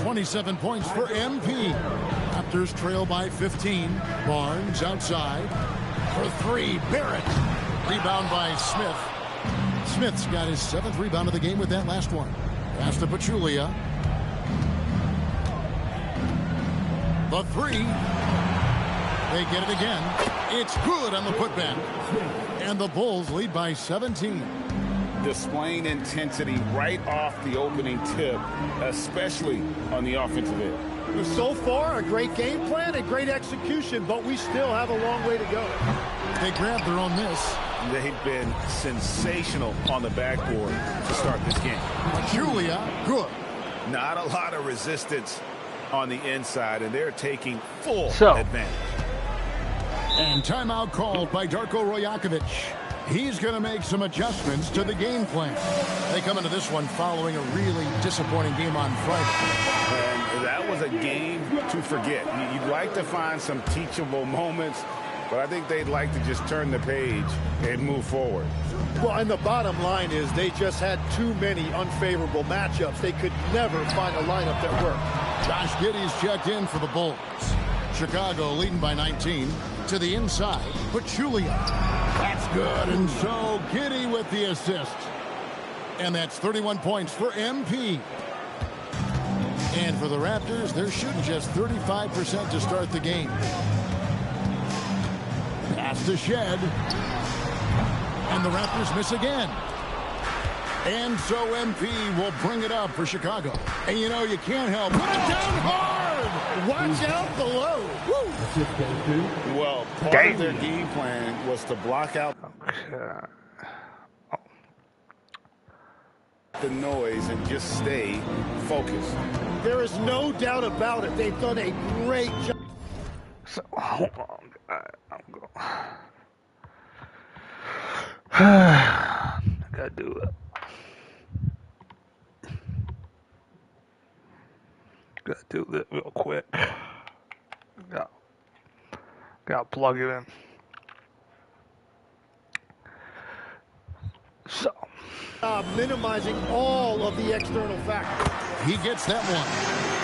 Speaker 3: 27 points for MP. Raptors trail by 15. Barnes outside. For 3, Barrett. Rebound by Smith. Smith's got his 7th rebound of the game with that last one. Pass to Pachulia. The 3. They get it again. It's good on the putback. And the Bulls lead by 17.
Speaker 4: Displaying intensity right off the opening tip, especially on the offensive end.
Speaker 21: So far, a great game plan and great execution, but we still have a long way to go.
Speaker 3: They grab their own miss.
Speaker 4: They've been sensational on the backboard to start this game.
Speaker 3: Julia, good.
Speaker 4: Not a lot of resistance on the inside, and they're taking full advantage.
Speaker 3: And timeout called by Darko Rajakovic. He's going to make some adjustments to the game plan. They come into this one following a really disappointing game on Friday.
Speaker 4: And that was a game to forget. You'd like to find some teachable moments, but I think they'd like to just turn the page and move forward.
Speaker 21: Well, and the bottom line is they just had too many unfavorable matchups. They could never find a lineup that worked.
Speaker 3: Josh Giddey's checked in for the Bulls. Chicago leading by 19. To the inside, Pachulia. That's Good, and so Giddy with the assist. And that's 31 points for MP. And for the Raptors, they're shooting just 35% to start the game. Pass to Shed. And the Raptors miss again. And so MP will bring it up for Chicago. And you know, you can't help. Put it down hard! Watch out below. Woo!
Speaker 4: Well, part of their game plan was to block out the noise and just stay focused.
Speaker 21: There is no doubt about it. They've done a great job.
Speaker 1: So, hold on, I'm going. I gotta do it. Gotta do this real quick. Gotta plug it in. So.
Speaker 21: Minimizing all of the external factors.
Speaker 3: He gets that one.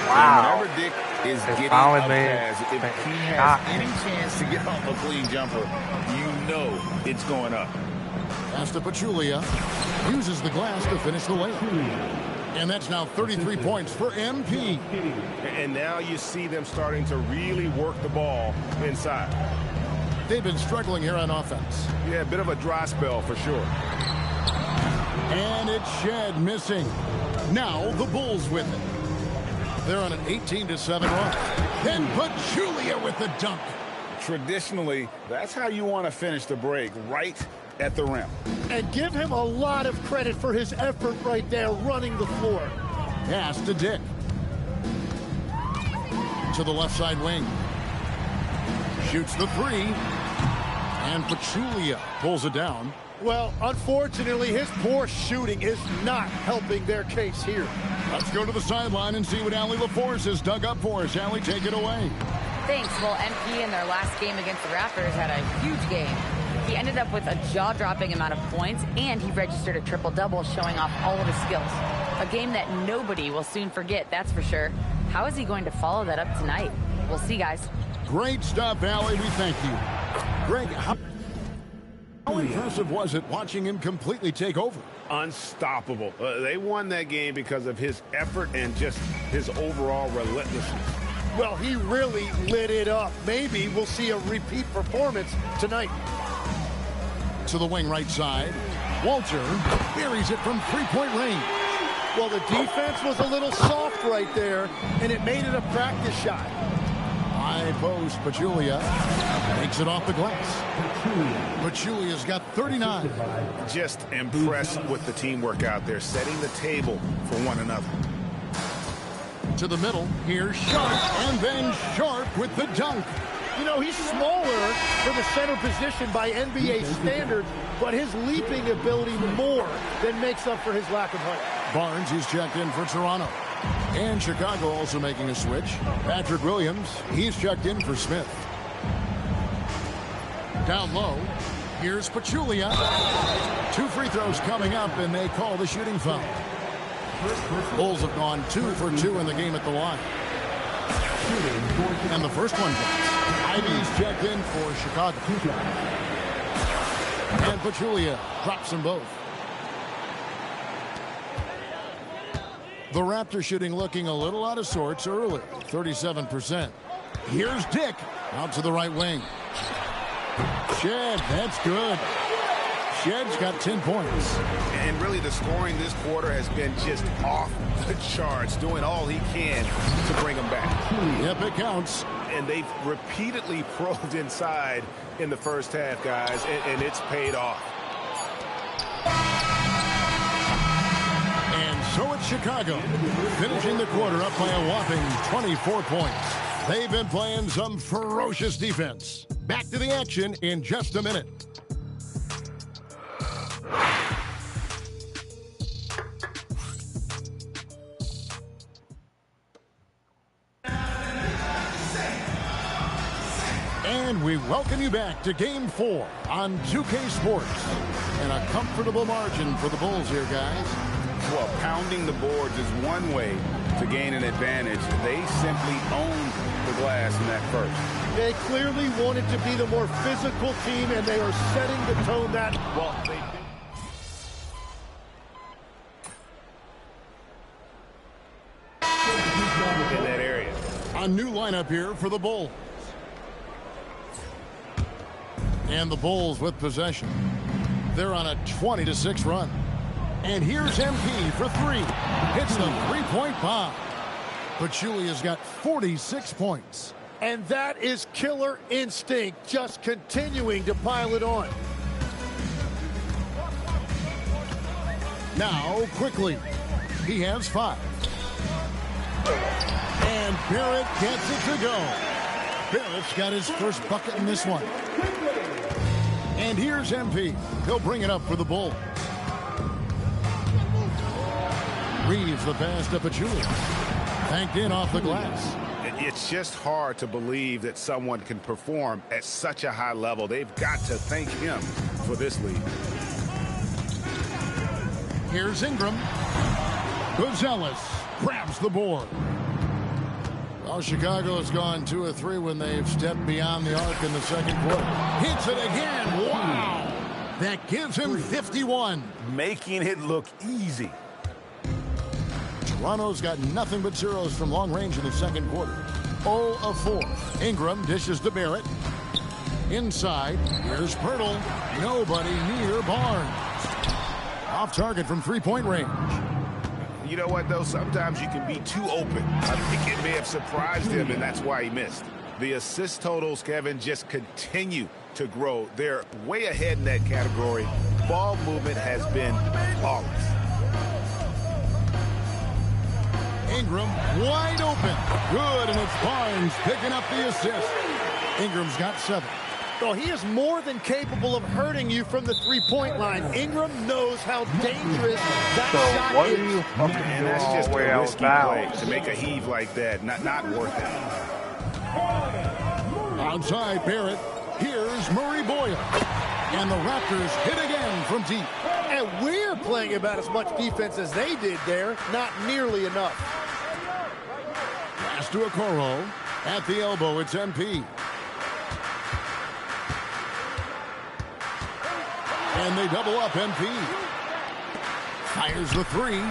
Speaker 4: Wow. Whenever Dick is getting a pass, if he has
Speaker 1: shot.
Speaker 4: any chance to get off a clean jumper, you know it's going up.
Speaker 3: Pass to Pachulia. Uses the glass to finish the layup. And that's now 33 points for MP.
Speaker 4: And now you see them starting to really work the ball inside.
Speaker 3: They've been struggling here on offense.
Speaker 4: Yeah, a bit of a dry spell for sure.
Speaker 3: And it's Shed missing. Now the Bulls with it. They're on an 18-7 run. Then Pachulia with the dunk.
Speaker 4: Traditionally, that's how you want to finish the break, right at the rim.
Speaker 21: And give him a lot of credit for his effort right there running the floor.
Speaker 3: Pass to Dick. To the left side wing. Shoots the three. And Pachulia pulls it down.
Speaker 21: Well, unfortunately, his poor shooting is not helping their case here.
Speaker 3: Let's go to the sideline and see what Allie LaForce has dug up for us. Allie, take it away.
Speaker 5: Thanks. Well, MP in their last game against the Raptors had a huge game. He ended up with a jaw-dropping amount of points, and he registered a triple-double, showing off all of his skills. A game that nobody will soon forget, that's for sure. How is he going to follow that up tonight? We'll see, guys.
Speaker 3: Great stuff, Allie. We thank you. Greg, how impressive was it watching him completely take over?
Speaker 4: Unstoppable. They won that game because of his effort and just his overall relentlessness.
Speaker 21: Well, he really lit it up. Maybe we'll see a repeat performance tonight.
Speaker 3: To the wing right side. Walter buries it from three-point range.
Speaker 21: Well, the defense was a little soft right there, and it made it a practice shot.
Speaker 3: High post, Pachulia takes it off the glass. Pachulia's got 39.
Speaker 4: Just impressed with the teamwork out there, setting the table for one another.
Speaker 3: To the middle, here's Sharp, and then Sharp with the dunk.
Speaker 21: You know, he's smaller for the center position by NBA standards, but his leaping ability more than makes up for his lack of height.
Speaker 3: Barnes is checked in for Toronto. And Chicago also making a switch. Patrick Williams, he's checked in for Smith. Down low, here's Pachulia. 2 free throws coming up, and they call the shooting foul. Bulls have gone 2 for 2 in the game at the line. And the first one goes. Ivy's checked in for Chicago. And Pachulia drops them both. The Raptor shooting looking a little out of sorts early, 37%. Here's Dick out to the right wing. Shed, that's good. Shed's got 10 points.
Speaker 4: And really the scoring this quarter has been just off the charts, doing all he can to bring them back.
Speaker 3: Yep, it counts.
Speaker 4: And they've repeatedly probed inside in the first half, guys, and it's paid off.
Speaker 3: And so it's Chicago, finishing the quarter up by a whopping 24 points. They've been playing some ferocious defense. Back to the action in just a minute. And we welcome you back to Game 4 on 2K Sports. And a comfortable margin for the Bulls here, guys.
Speaker 4: Well, pounding the boards is one way to gain an advantage. They simply owned the glass in that first.
Speaker 21: They clearly wanted to be the more physical team, and they are setting the tone that well.
Speaker 4: In that area.
Speaker 3: A new lineup here for the Bulls. And the Bulls with possession. They're on a 20-6 run. And here's MP for three. Hits the three-point bomb. Pachulia's got 46 points.
Speaker 21: And that is killer instinct, just continuing to pile it on.
Speaker 3: Now, quickly, he has 5. And Barrett gets it to go. Barrett's got his first bucket in this one. And here's MP. He'll bring it up for the Bulls. Reeves the pass to Pachulia. Banked in off the glass.
Speaker 4: It's just hard to believe that someone can perform at such a high level. They've got to thank him for this lead.
Speaker 3: Here's Ingram. Gonzalez grabs the board. Well, Chicago has gone 2 of 3 when they've stepped beyond the arc in the second quarter. Hits it again. Wow. That gives him 51.
Speaker 4: Making it look easy.
Speaker 3: Toronto's got nothing but zeros from long range in the second quarter. 0 of 4. Ingram dishes to Barrett. Inside, here's Pirtle. Nobody near Barnes. Off target from three-point range.
Speaker 4: You know what, though? Sometimes you can be too open. I think it may have surprised him, and that's why he missed. The assist totals, Kevin, just continue to grow. They're way ahead in that category. Ball movement has been flawless.
Speaker 3: Ingram wide open. Good, and it's Barnes picking up the assist. Ingram's got 7.
Speaker 21: Well, he is more than capable of hurting you from the three-point line. Ingram knows how dangerous that shot is.
Speaker 4: And that's just a risky play to make a heave like that. Not worth it.
Speaker 3: Outside Barrett. Here's Murray Boyle. And the Raptors hit again from deep.
Speaker 21: And we're playing about as much defense as they did there. Not nearly enough.
Speaker 3: Pass to Okoro. At the elbow, it's MP. And they double up MP. Fires the 3.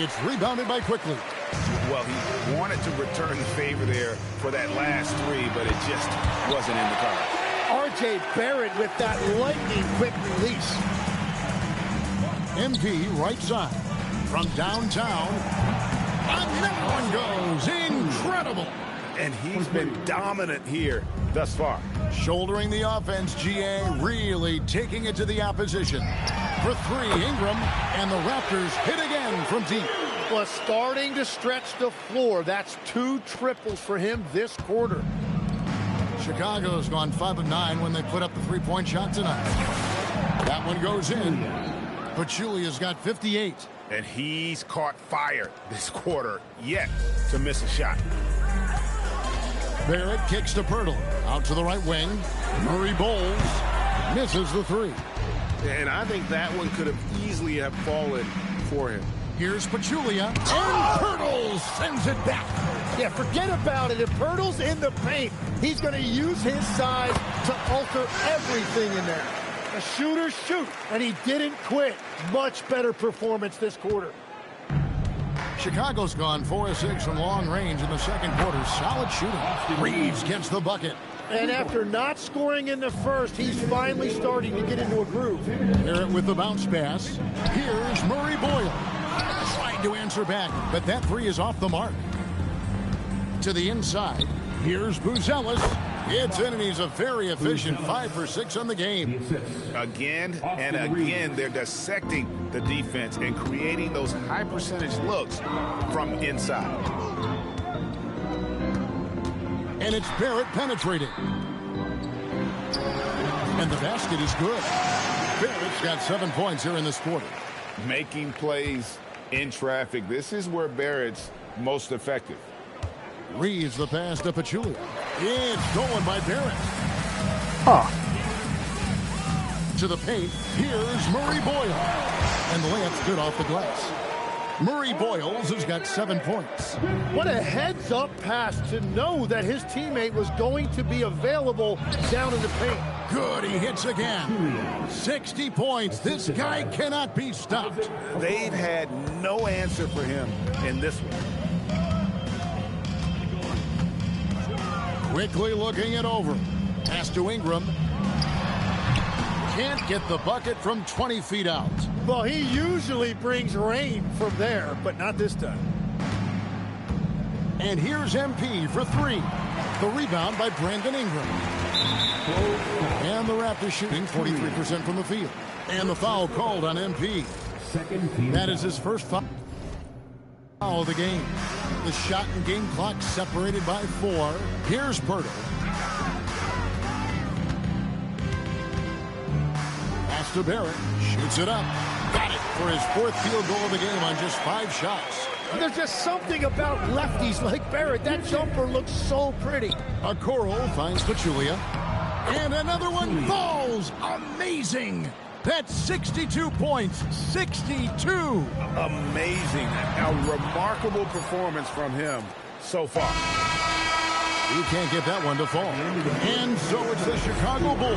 Speaker 3: It's rebounded by Quickly.
Speaker 4: Well, he wanted to return the favor there for that last 3, but it just wasn't in the cards.
Speaker 21: R.J. Barrett with that lightning-quick release.
Speaker 3: MP right side. From downtown. And that one goes. Incredible.
Speaker 4: And he's been dominant here thus far.
Speaker 3: Shouldering the offense, GA really taking it to the opposition. For 3, Ingram, and the Raptors hit again from deep.
Speaker 21: Was starting to stretch the floor. That's 2 triples for him this quarter.
Speaker 3: Chicago's gone 5 of 9 when they put up the three-point shot tonight. That one goes in. Pachulia's got 58.
Speaker 4: And he's caught fire this quarter, yet to miss a shot.
Speaker 3: Barrett kicks to Pirtle. Out to the right wing. Murray bowls. Misses the 3.
Speaker 4: And I think that one could have easily have fallen for him.
Speaker 3: Here's Pachulia. And Pirtle sends it back.
Speaker 21: Yeah, forget about it. If Pirtle's in the paint, he's going to use his size to alter everything in there. The shooters shoot, and he didn't quit. Much better performance this quarter.
Speaker 3: Chicago's gone 4 of 6 from long range in the second quarter. Solid shooting. Reeves gets the bucket.
Speaker 21: And after not scoring in the first, he's finally starting to get into a groove.
Speaker 3: Barrett with the bounce pass. Here's Murray Boyle. Trying to answer back, but that 3 is off the mark. To the inside. Here's Buzelis. It's in, and he's a very efficient 5 for 6 on the game.
Speaker 4: Again and again, they're dissecting the defense and creating those high percentage looks from inside.
Speaker 3: And it's Barrett penetrating. And the basket is good. Barrett's got 7 points here in this quarter.
Speaker 4: Making plays in traffic. This is where Barrett's most effective.
Speaker 3: Reeves the pass to Pachulia. It's stolen by Barrett.
Speaker 1: Huh.
Speaker 3: To the paint. Here's Murray Boyle. And the layup's good off the glass. Murray Boyles has got 7 points.
Speaker 21: What a heads-up pass to know that his teammate was going to be available down in the paint.
Speaker 3: Good, he hits again. 60 points. This guy cannot be stopped.
Speaker 4: They've had no answer for him in this one.
Speaker 3: Quickly looking it over. Pass to Ingram. Can't get the bucket from 20 feet out.
Speaker 21: Well, he usually brings rain from there, but not this time.
Speaker 3: And here's MP for 3. The rebound by Brandon Ingram. And the Raptors shooting 43% from the field. And the foul called on MP. That is his first foul of the game. The shot and game clock separated by 4. Here's Pirtle. Pass to Barrett. Shoots it up. Got it for his 4th field goal of the game on just 5 shots.
Speaker 21: There's just something about lefties like Barrett. That jumper looks so pretty.
Speaker 3: Okoro finds Pachulia. And another one falls. Amazing. That's 62 points. 62.
Speaker 4: Amazing. A remarkable performance from him so far.
Speaker 3: He can't get that one to fall. And so it's the Chicago Bulls.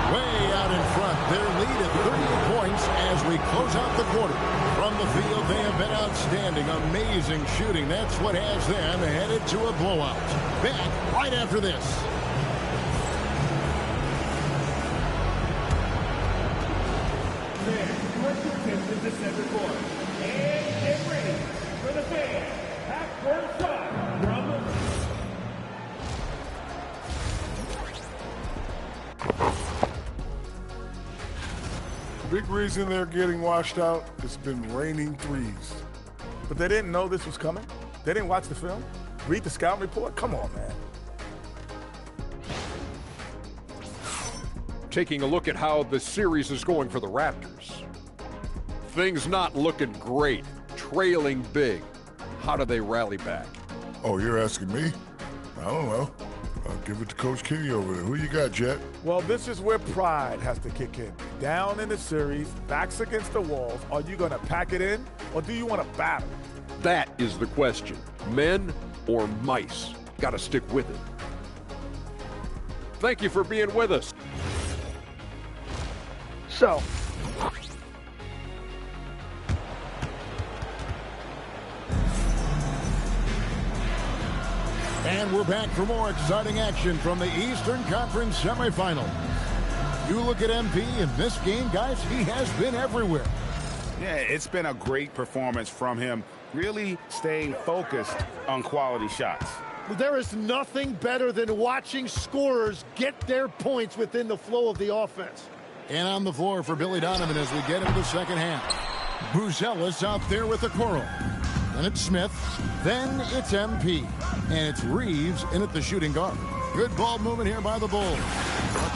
Speaker 3: Way out in front. Their lead at 38 points as we close out the quarter. From the field, they have been outstanding. Amazing shooting. That's what has them headed to a blowout. Back right after this.
Speaker 18: The center court. And get ready for the fans. Half-court shot from
Speaker 9: The big reason they're getting washed out, it's been raining threes.
Speaker 10: But they didn't know this was coming? They didn't watch the film? Read the scout report? Come on, man.
Speaker 8: Taking a look at how the series is going for the Raptors. Things not looking great, trailing big. How do they rally back?
Speaker 9: Oh, you're asking me? I don't know. I'll give it to Coach Kenny over there. Who you got, Jet?
Speaker 10: Well, this is where pride has to kick in. Down in the series, backs against the walls. Are you going to pack it in, or do you want to battle?
Speaker 8: That is the question. Men or mice? Got to stick with it. Thank you for being with us.
Speaker 1: So,
Speaker 3: and we're back for more exciting action from the Eastern Conference semifinal. You look at MP in this game, guys, he has been everywhere.
Speaker 4: Yeah, it's been a great performance from him, really staying focused on quality shots.
Speaker 21: There is nothing better than watching scorers get their points within the flow of the offense.
Speaker 3: And on the floor for Billy Donovan as we get into the second half. Buzelis out there with the Coral. Then it's Smith. Then it's MP. And it's Reeves in at the shooting guard. Good ball movement here by the Bulls.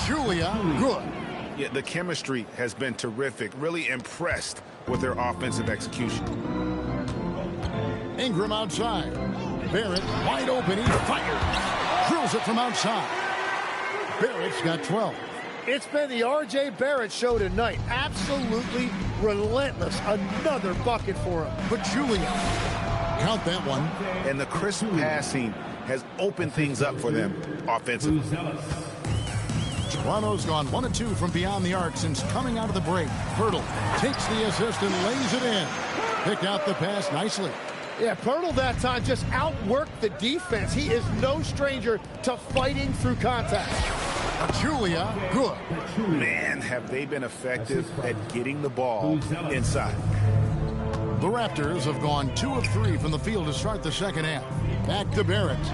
Speaker 3: Julia, good.
Speaker 4: Yeah, the chemistry has been terrific. Really impressed with their offensive execution.
Speaker 3: Ingram outside. Barrett wide open. He fires. Drills it from outside. Barrett's got 12.
Speaker 21: It's been the R.J. Barrett show tonight. Absolutely relentless. Another bucket for him.
Speaker 3: But Julia, count that one.
Speaker 4: And the crisp passing has opened things up for them offensively.
Speaker 3: Toronto's gone 1 of 2 from beyond the arc since coming out of the break. Pirtle takes the assist and lays it in. Picked out the pass nicely.
Speaker 21: Yeah, Pirtle that time just outworked the defense. He is no stranger to fighting through contact.
Speaker 3: Julia, good.
Speaker 4: Man, have they been effective at getting the ball inside.
Speaker 3: The Raptors have gone 2 of 3 from the field to start the second half. Back to Barrett.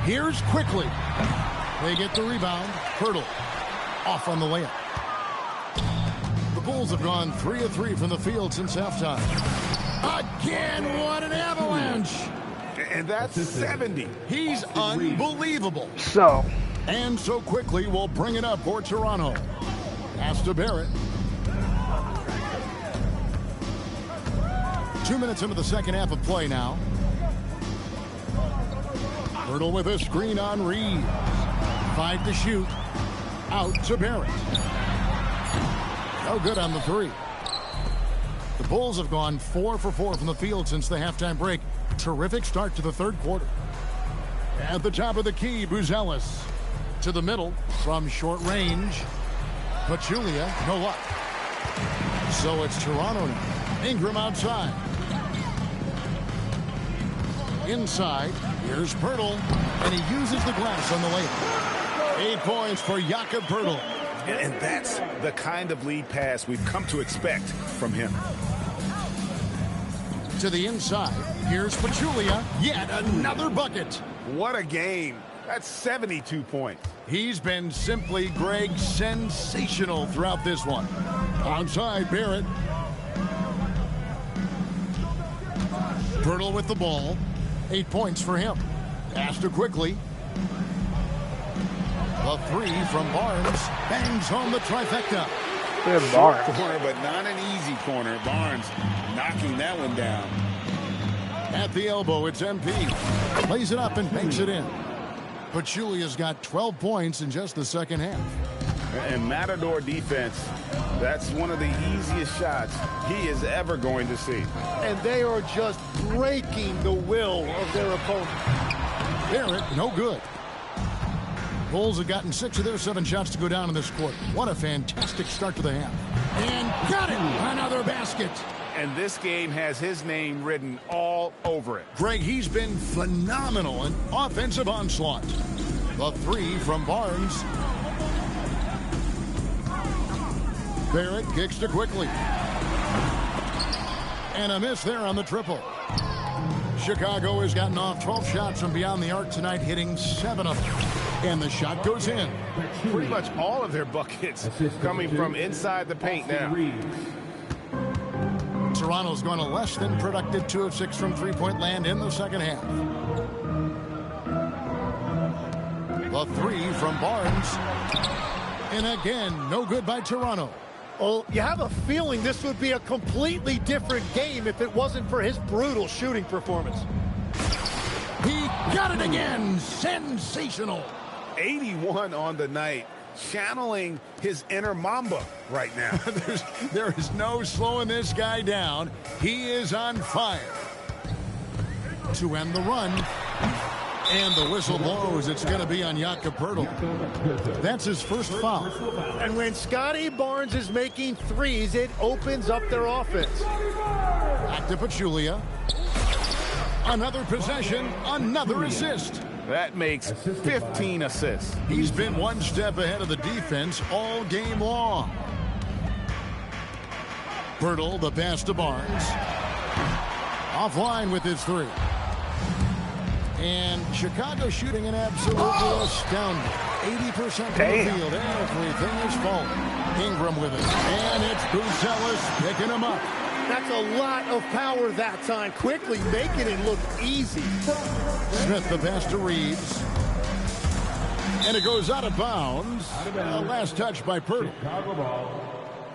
Speaker 3: Here's quickly. They get the rebound. Pirtle off on the layup. The Bulls have gone 3 of 3 from the field since halftime. Again, what an avalanche.
Speaker 4: And that's 70.
Speaker 3: He's unbelievable. And so quickly, we'll bring it up for Toronto. Pass to Barrett. 2 minutes into the second half of play now. Pirtle with a screen on Reeves. 5 to shoot. Out to Barrett. No good on the 3. The Bulls have gone 4 for 4 from the field since the halftime break. Terrific start to the third quarter. At the top of the key, Buzelis. To the middle from short range. Pachulia, no luck. So it's Toronto now. Ingram outside. Inside, here's Pirtle, and he uses the glass on the layup. 8 points for Jakob Pirtle.
Speaker 4: And that's the kind of lead pass we've come to expect from him.
Speaker 3: To the inside, here's Pachulia. Yet another bucket.
Speaker 4: What a game. That's 72 points.
Speaker 3: He's been simply, Greg, sensational throughout this one. Outside, Barrett. Pirtle with the ball. 8 points for him. Pass to Quickly. The 3 from Barnes. Bangs home the trifecta.
Speaker 4: Good Barnes. Corner, but not an easy corner. Barnes knocking that one down.
Speaker 3: At the elbow, it's MP. Plays it up and banks it in. Pachulia's got 12 points in just the second half.
Speaker 4: And Matador defense, that's one of the easiest shots he is ever going to see.
Speaker 21: And they are just breaking the will of their opponent.
Speaker 3: Barrett, no good. Bulls have gotten 6 of their 7 shots to go down in this quarter. What a fantastic start to the half. And got it! Another basket.
Speaker 4: And this game has his name written all over it.
Speaker 3: Greg, he's been phenomenal in offensive onslaught. The 3 from Barnes. Barrett kicks to Quickly. And a miss there on the triple. Chicago has gotten off 12 shots from beyond the arc tonight, hitting 7 of them. And the shot goes in.
Speaker 4: Pretty much all of their buckets coming from inside the paint now.
Speaker 3: Toronto's gone a less than productive 2 of 6 from three-point land in the second half. The 3 from Barnes. And again, no good by Toronto.
Speaker 21: Well, you have a feeling this would be a completely different game if it wasn't for his brutal shooting performance.
Speaker 3: He got it again. Sensational.
Speaker 4: 81 on the night. Channeling his inner Mamba right now.
Speaker 3: There is no slowing this guy down. He is on fire. To end the run. And the whistle blows. It's going to be on Jakob Pirtle. That's his first foul.
Speaker 21: And when Scotty Barnes is making threes, it opens up their offense.
Speaker 3: Back to Pachulia. Another possession, another assist.
Speaker 4: That makes 15 assists.
Speaker 3: He's been one step ahead of the defense all game long. Pirtle, the pass to Barnes. Offline with his 3. And Chicago shooting an absolutely astounding 80% from the field. Everything is falling. Ingram with it. And it's Buzelis picking him up.
Speaker 21: That's a lot of power that time. Quickly making it look easy.
Speaker 3: Smith the pass to Reeves. And it goes out of bounds. Last touch by Pirtle.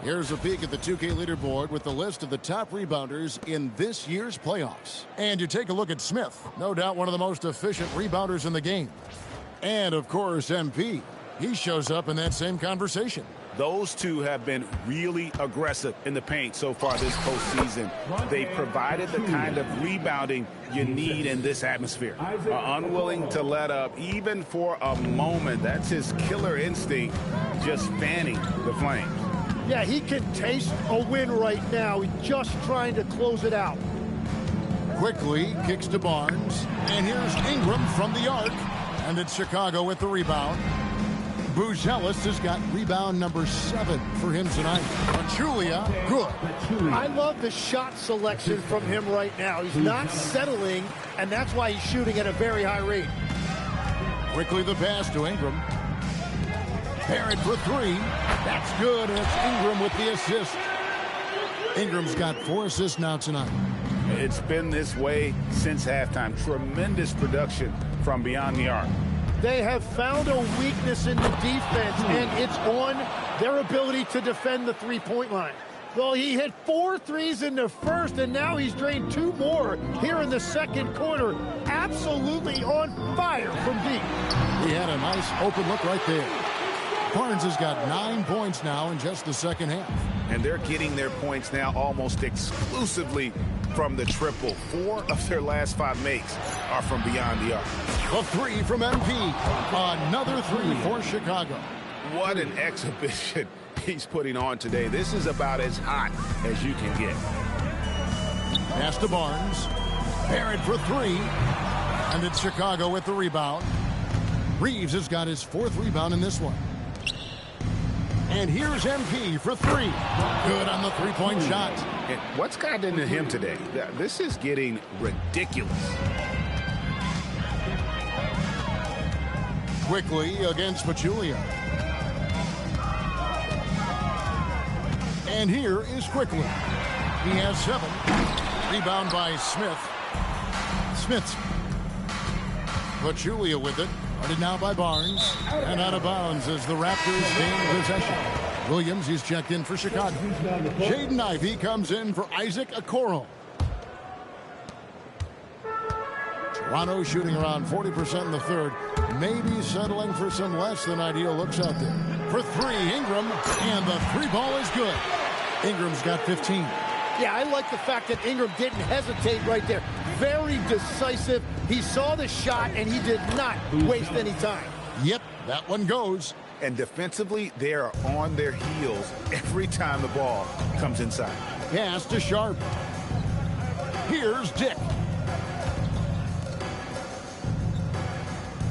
Speaker 3: Here's a peek at the 2K leaderboard with the list of the top rebounders in this year's playoffs. And you take a look at Smith. No doubt one of the most efficient rebounders in the game. And, of course, MP. He shows up in that same conversation.
Speaker 4: Those two have been really aggressive in the paint so far this postseason. They provided the kind of rebounding you need in this atmosphere. Unwilling to let up even for a moment. That's his killer instinct, just fanning the flames.
Speaker 21: Yeah, he can taste a win right now. He's just trying to close it out.
Speaker 3: Quickly kicks to Barnes. And here's Ingram from the arc. And it's Chicago with the rebound. Buzelis has got rebound number 7 for him tonight. Pachulia, good.
Speaker 21: I love the shot selection from him right now. He's not settling, and that's why he's shooting at a very high rate.
Speaker 3: Quickly the pass to Ingram. Barrett for 3. That's good, and it's Ingram with the assist. Ingram's got 4 assists now tonight.
Speaker 4: It's been this way since halftime. Tremendous production from beyond the arc.
Speaker 21: They have found a weakness in the defense, and it's on their ability to defend the three-point line. Well, he hit 4 threes in the first, and now he's drained 2 more here in the second quarter. Absolutely on fire from deep.
Speaker 3: He had a nice open look right there. Barnes has got 9 points now in just the second half.
Speaker 4: And they're getting their points now almost exclusively from the triple. 4 of their last 5 makes are from beyond the arc.
Speaker 3: A 3 from MP. Another 3 for Chicago.
Speaker 4: What an exhibition he's putting on today. This is about as hot as you can get.
Speaker 3: Pass to Barnes. Barrett for 3. And it's Chicago with the rebound. Reeves has got his 4th rebound in this one. And here's MP for 3. Good on the 3-point shot.
Speaker 4: And what's gotten into him today? This is getting ridiculous.
Speaker 3: Quickly against Pachulia. And here is Quickly. He has 7. Rebound by Smith. Pachulia with it. Guarded now by Barnes. And out of bounds as the Raptors gain possession. Williams, he's checked in for Chicago. Jaden Ivey comes in for Isaac Okoro. Toronto shooting around 40% in the third. Maybe settling for some less than ideal looks out there. For 3, Ingram. And the 3 ball is good. Ingram's got 15.
Speaker 21: Yeah, I like the fact that Ingram didn't hesitate right there. Very decisive. He saw the shot, and he did not waste any time.
Speaker 3: Yep, that one goes.
Speaker 4: And defensively, they are on their heels every time the ball comes inside.
Speaker 3: Pass to Sharp. Here's Dick.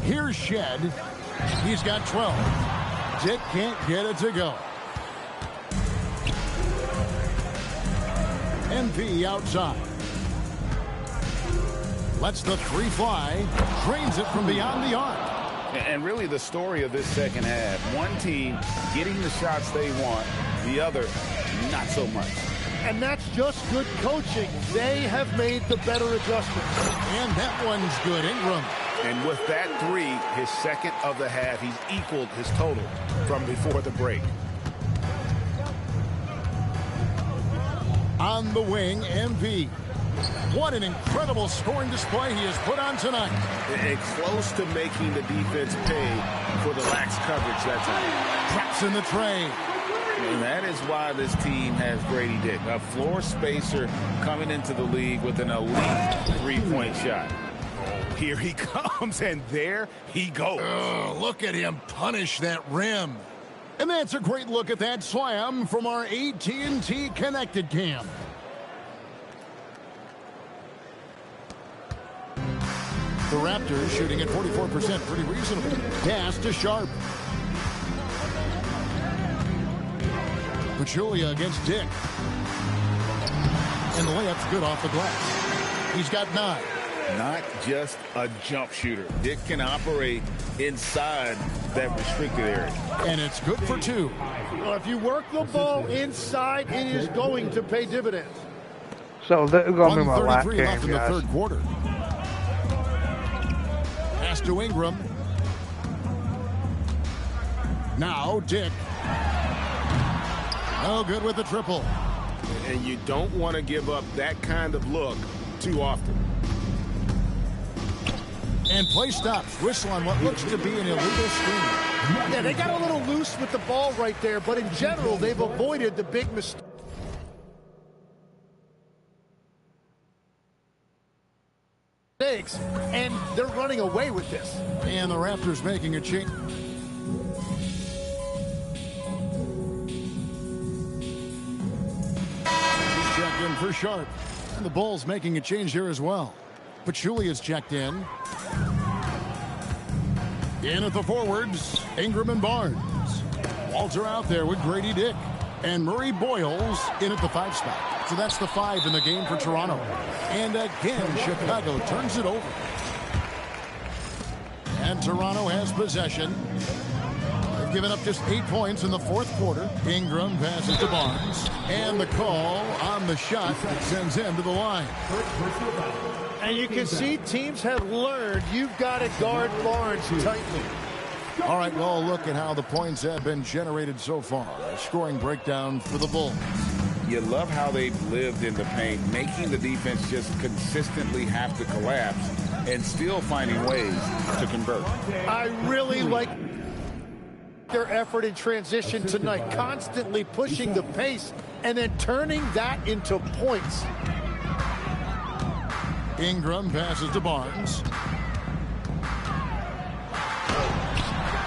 Speaker 3: Here's Shed. He's got 12. Dick can't get it to go. MP outside. Lets the 3 fly. Drains it from beyond the arc.
Speaker 4: And really the story of this second half. One team getting the shots they want. The other, not so much.
Speaker 21: And that's just good coaching. They have made the better adjustments.
Speaker 3: And that one's good. Ingram.
Speaker 4: And with that 3, his second of the half, he's equaled his total from before the break.
Speaker 3: On the wing, MP. What an incredible scoring display he has put on tonight.
Speaker 4: And close to making the defense pay for the lax coverage that time.
Speaker 3: Drops in the tray.
Speaker 4: And that is why this team has Grady Dick, a floor spacer coming into the league with an elite 3-point shot. Here he comes, and there he goes.
Speaker 3: Look at him punish that rim. And that's a great look at that slam from our AT&T Connected Cam. The Raptors shooting at 44%, pretty reasonable. Pass to Sharp. Pachulia against Dick. And the layup's good off the glass. He's got 9.
Speaker 4: Not just a jump shooter. Dick can operate inside that restricted area.
Speaker 3: And it's good for 2.
Speaker 21: Well, if you work the ball inside, it is going to pay dividends.
Speaker 1: So this is going to be my last
Speaker 3: 1:33
Speaker 1: game,
Speaker 3: left in the
Speaker 1: guys.
Speaker 3: third quarter. Pass to Ingram. Now Dick. No good with the triple.
Speaker 4: And you don't want to give up that kind of look too often.
Speaker 3: And play stops. Whistle on what looks to be an illegal screen.
Speaker 21: Yeah, they got a little loose with the ball right there, but in general, they've avoided the big mistake. And they're running away with this.
Speaker 3: And the Raptors making a change. Checked in for Sharp. And the Bulls making a change here as well. Pachulia's checked in. In at the forwards, Ingram and Barnes. Walter out there with Grady Dick. And Murray Boyles in at the 5 spot. So that's the 5 in the game for Toronto. And again, Chicago turns it over. And Toronto has possession. They've given up just 8 points in the fourth quarter. Ingram passes to Barnes. And the call on the shot that sends him to the line.
Speaker 21: And you can see teams have learned you've got to guard Barnes tightly.
Speaker 3: All right, well, look at how the points have been generated so far. A scoring breakdown for the Bulls.
Speaker 4: You love how they've lived in the paint, making the defense just consistently have to collapse and still finding ways to convert.
Speaker 21: I really like their effort in transition tonight, constantly pushing the pace and then turning that into points.
Speaker 3: Ingram passes to Barnes.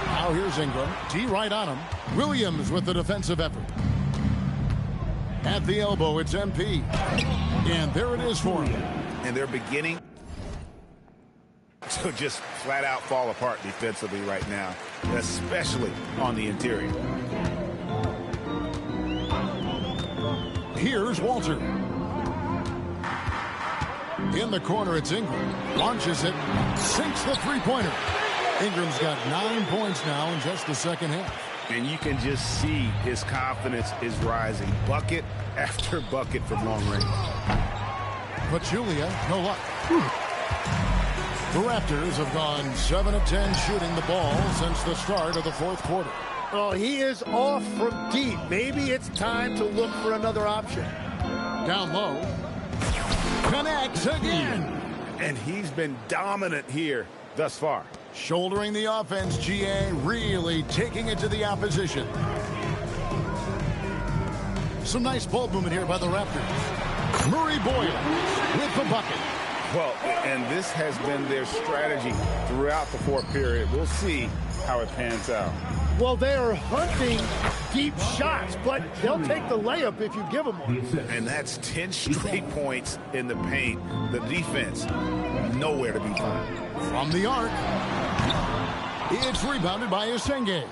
Speaker 3: Now here's Ingram. D right on him. Williams with the defensive effort. At the elbow, it's MP. And there it is for him.
Speaker 4: And they're beginning to just flat out fall apart defensively right now, especially on the interior.
Speaker 3: Here's Walter. In the corner, it's Ingram. Launches it. Sinks the three-pointer. Ingram's got 9 points now in just the second half.
Speaker 4: And you can just see his confidence is rising. Bucket after bucket from long range.
Speaker 3: Pachulia, no luck. The Raptors have gone 7 of 10 shooting the ball since the start of the fourth quarter.
Speaker 21: Oh, he is off from deep. Maybe it's time to look for another option.
Speaker 3: Down low. Connects again.
Speaker 4: And he's been dominant here thus far.
Speaker 3: Shouldering the offense, GA really taking it to the opposition. Some nice ball movement here by the Raptors. Murray Boyles with the bucket.
Speaker 4: Well, and this has been their strategy throughout the fourth period. We'll see how it pans out.
Speaker 21: Well, they are hunting deep shots, but they'll take the layup if you give them one.
Speaker 4: And that's 10 straight points in the paint. The defense, nowhere to be found.
Speaker 3: From the arc, it's rebounded by Asenge.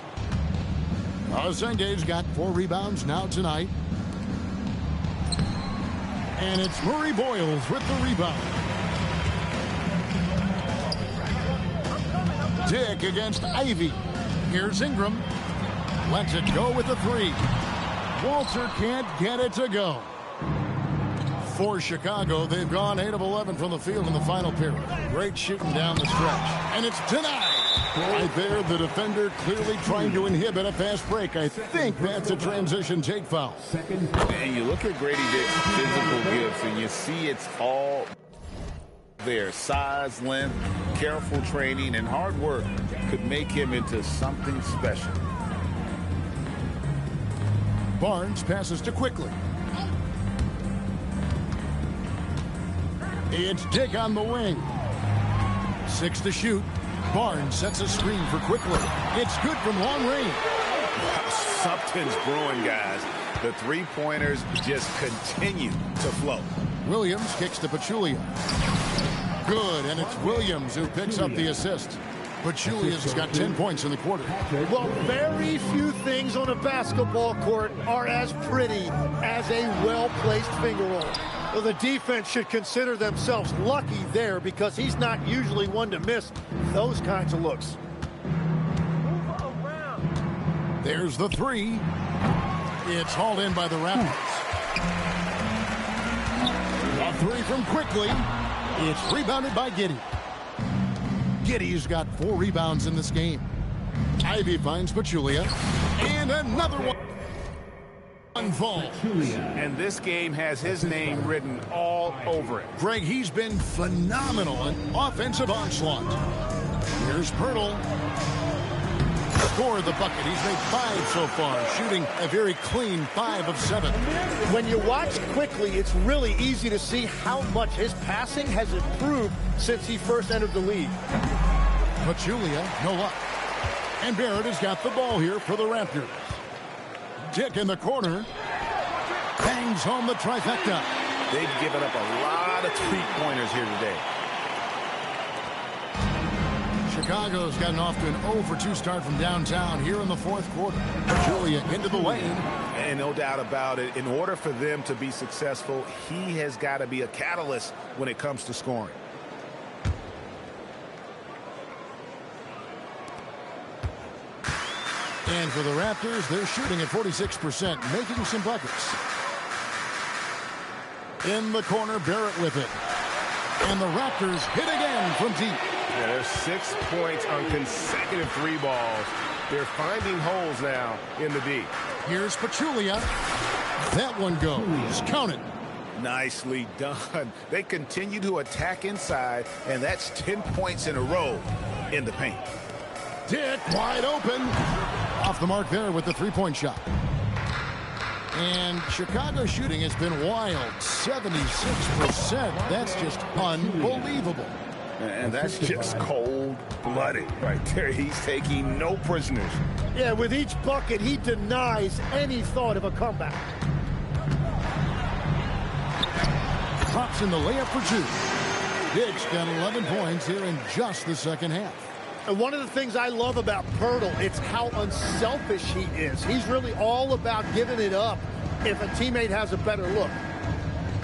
Speaker 3: Asenge's got 4 rebounds now tonight. And it's Murray Boyles with the rebound. Dick against Ivy. Here's Ingram. Lets it go with the 3. Walter can't get it to go. For Chicago, they've gone 8 of 11 from the field in the final period. Great shooting down the stretch. And it's denied. Right there, the defender clearly trying to inhibit a fast break. I think that's a transition take foul.
Speaker 4: And you look at Grady Dick's physical gifts, and you see it's all there. Size, length, careful training, and hard work could make him into something special.
Speaker 3: Barnes passes to Quickly. It's Dick on the wing. 6 to shoot. Barnes sets a screen for Quickly. It's good from long range.
Speaker 4: Wow, something's brewing, guys. The three-pointers just continue to flow.
Speaker 3: Williams kicks to Pachulia. Good, and it's Williams who picks up the assist. Pachulia's got 10 points in the quarter.
Speaker 21: Well, very few things on a basketball court are as pretty as a well-placed finger roll. Well, the defense should consider themselves lucky there because he's not usually one to miss those kinds of looks.
Speaker 3: There's the 3. It's hauled in by the Raptors. A 3 from Quickly. It's rebounded by Giddey. Giddey's got 4 rebounds in this game. Ivy finds Pachulia. And another one. Falls.
Speaker 4: And this game has his name written all over it.
Speaker 3: Greg, he's been phenomenal in offensive onslaught. Here's Pirtle. Scored the bucket. He's made 5 so far, shooting a very clean 5 of 7.
Speaker 21: When you watch Quickly, it's really easy to see how much his passing has improved since he first entered the league.
Speaker 3: Pachulia, no luck. And Barrett has got the ball here for the Raptors. Dick in the corner. Bangs home the trifecta.
Speaker 4: They've given up a lot of three-pointers here today.
Speaker 3: Chicago's gotten off to an 0 for 2 start from downtown here in the fourth quarter. Pachulia into the lane.
Speaker 4: And no doubt about it, in order for them to be successful, he has got to be a catalyst when it comes to scoring.
Speaker 3: And for the Raptors, they're shooting at 46%, making some buckets. In the corner, Barrett with it. And the Raptors hit again from deep.
Speaker 15: Yeah, there's 6 points on consecutive 3 balls. They're finding holes now in the D.
Speaker 3: Here's Pachulia. That one goes. Count it.
Speaker 4: Nicely done. They continue to attack inside, and that's 10 points in a row in the paint.
Speaker 3: Dick wide open. Off the mark there with the three-point shot. And Chicago shooting has been wild, 76%. That's just unbelievable.
Speaker 4: And that's just cold-blooded right there. He's taking no prisoners.
Speaker 21: Yeah, with each bucket, he denies any thought of a comeback.
Speaker 3: Drops in the layup for two. Dick's got 11 points here in just the second half.
Speaker 21: And one of the things I love about Pirtle, it's how unselfish he is. He's really all about giving it up if a teammate has a better look.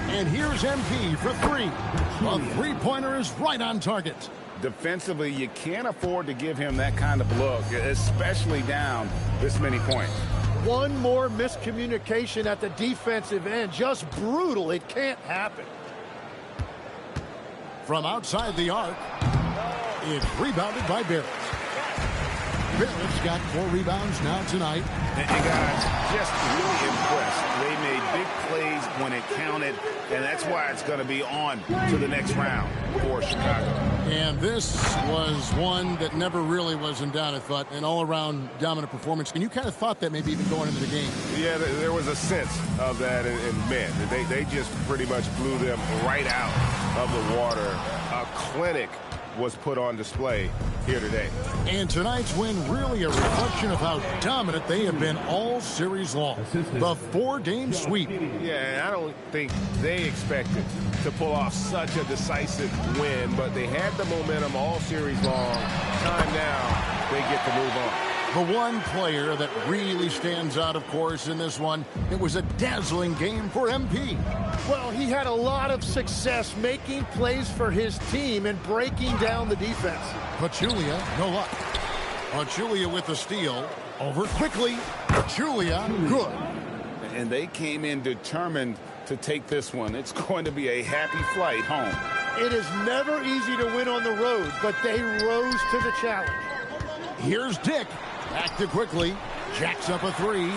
Speaker 3: And here's MP for three. A three-pointer is right on target.
Speaker 4: Defensively, you can't afford to give him that kind of look, especially down this many points.
Speaker 21: One more miscommunication at the defensive end. Just brutal. It can't happen.
Speaker 3: From outside the arc, it's rebounded by Barrett. Barrett's got 4 rebounds now tonight.
Speaker 4: And guys, just really impressed. They made big plays when it counted, and that's why it's going to be on to the next round for Chicago.
Speaker 3: And this was one that never really was in doubt, I thought, an all-around dominant performance. And you kind of thought that maybe even going into the game.
Speaker 4: Yeah, there was a sense of that in men. They just pretty much blew them right out of the water. A clinic was put on display here today.
Speaker 3: And tonight's win really a reflection of how dominant they have been all series long. The 4-game sweep.
Speaker 4: Yeah, I don't think they expected to pull off such a decisive win, but they had the momentum all series long. Time now, they get to move on.
Speaker 3: The one player that really stands out, of course, in this one, it was a dazzling game for MP.
Speaker 21: Well, he had a lot of success making plays for his team and breaking down the defense.
Speaker 3: Pachulia, no luck. Pachulia with the steal. Over quickly. Pachulia, good.
Speaker 4: And they came in determined to take this one. It's going to be a happy flight home.
Speaker 21: It is never easy to win on the road, but they rose to the challenge.
Speaker 3: Here's Dick. Back to quickly. Jacks up a 3.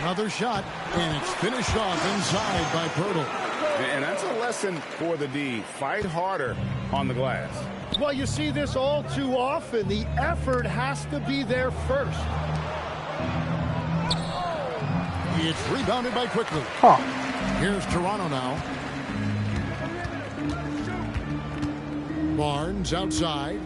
Speaker 3: Another shot, and it's finished off inside by Pirtle.
Speaker 4: And that's a lesson for the D. Fight harder on the glass.
Speaker 21: Well, you see this all too often. The effort has to be there first.
Speaker 3: It's rebounded by quickly. Here's Toronto now. Barnes outside.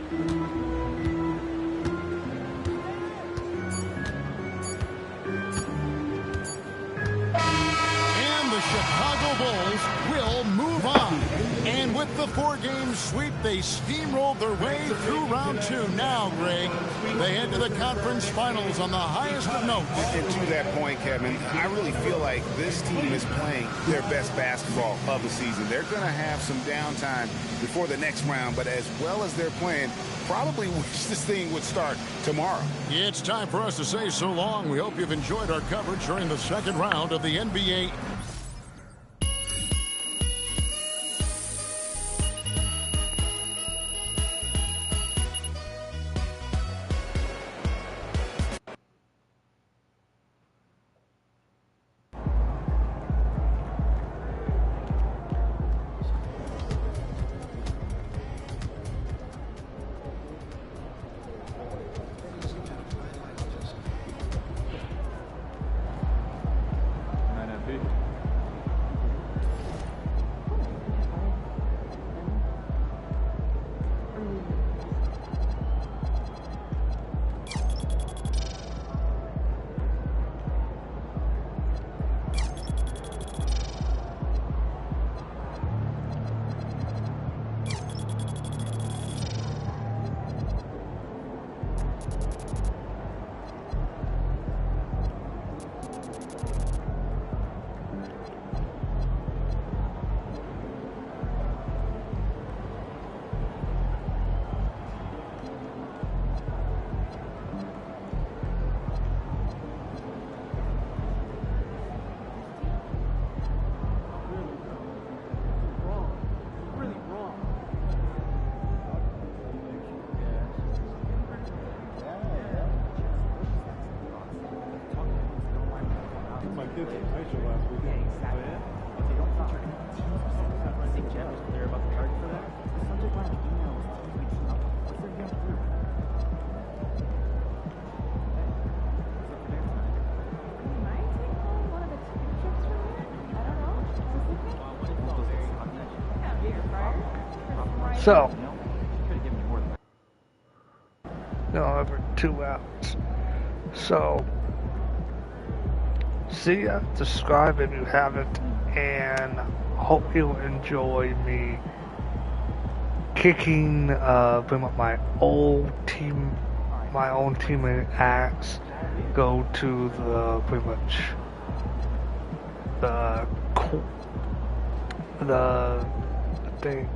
Speaker 3: Chicago Bulls will move on. And with the 4-game sweep, they steamrolled their way through round 2. Now, Greg, they head to the conference finals on the highest of notes.
Speaker 4: And to that point, Kevin, I really feel like this team is playing their best basketball of the season. They're going to have some downtime before the next round, but as well as they're playing, probably wish this thing would start tomorrow.
Speaker 3: It's time for us to say so long. We hope you've enjoyed our coverage during the second round of the NBA.
Speaker 1: So, no, over 2 hours. So, see ya, subscribe if you haven't, and hope you enjoy me kicking pretty much my own teammate axe, go to the pretty much the I think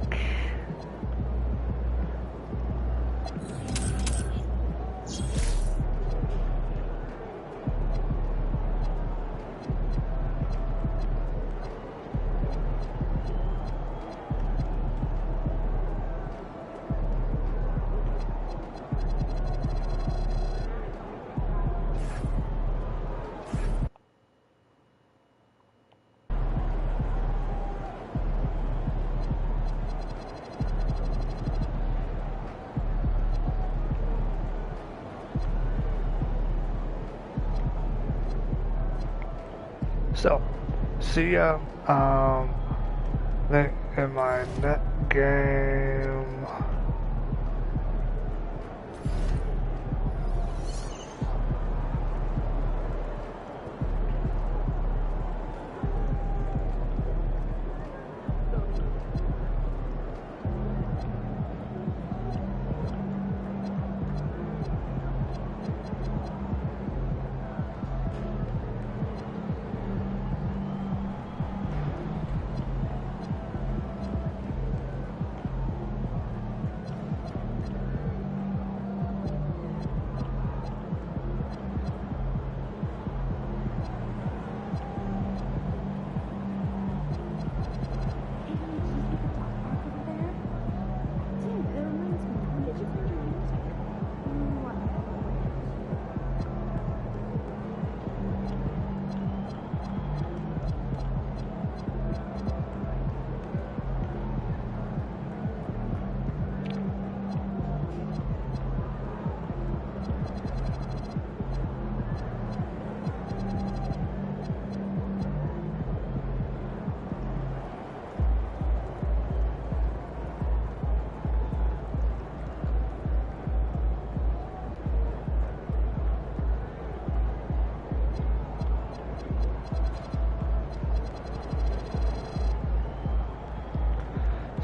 Speaker 1: so, see ya in my next game.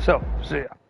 Speaker 1: So, see ya.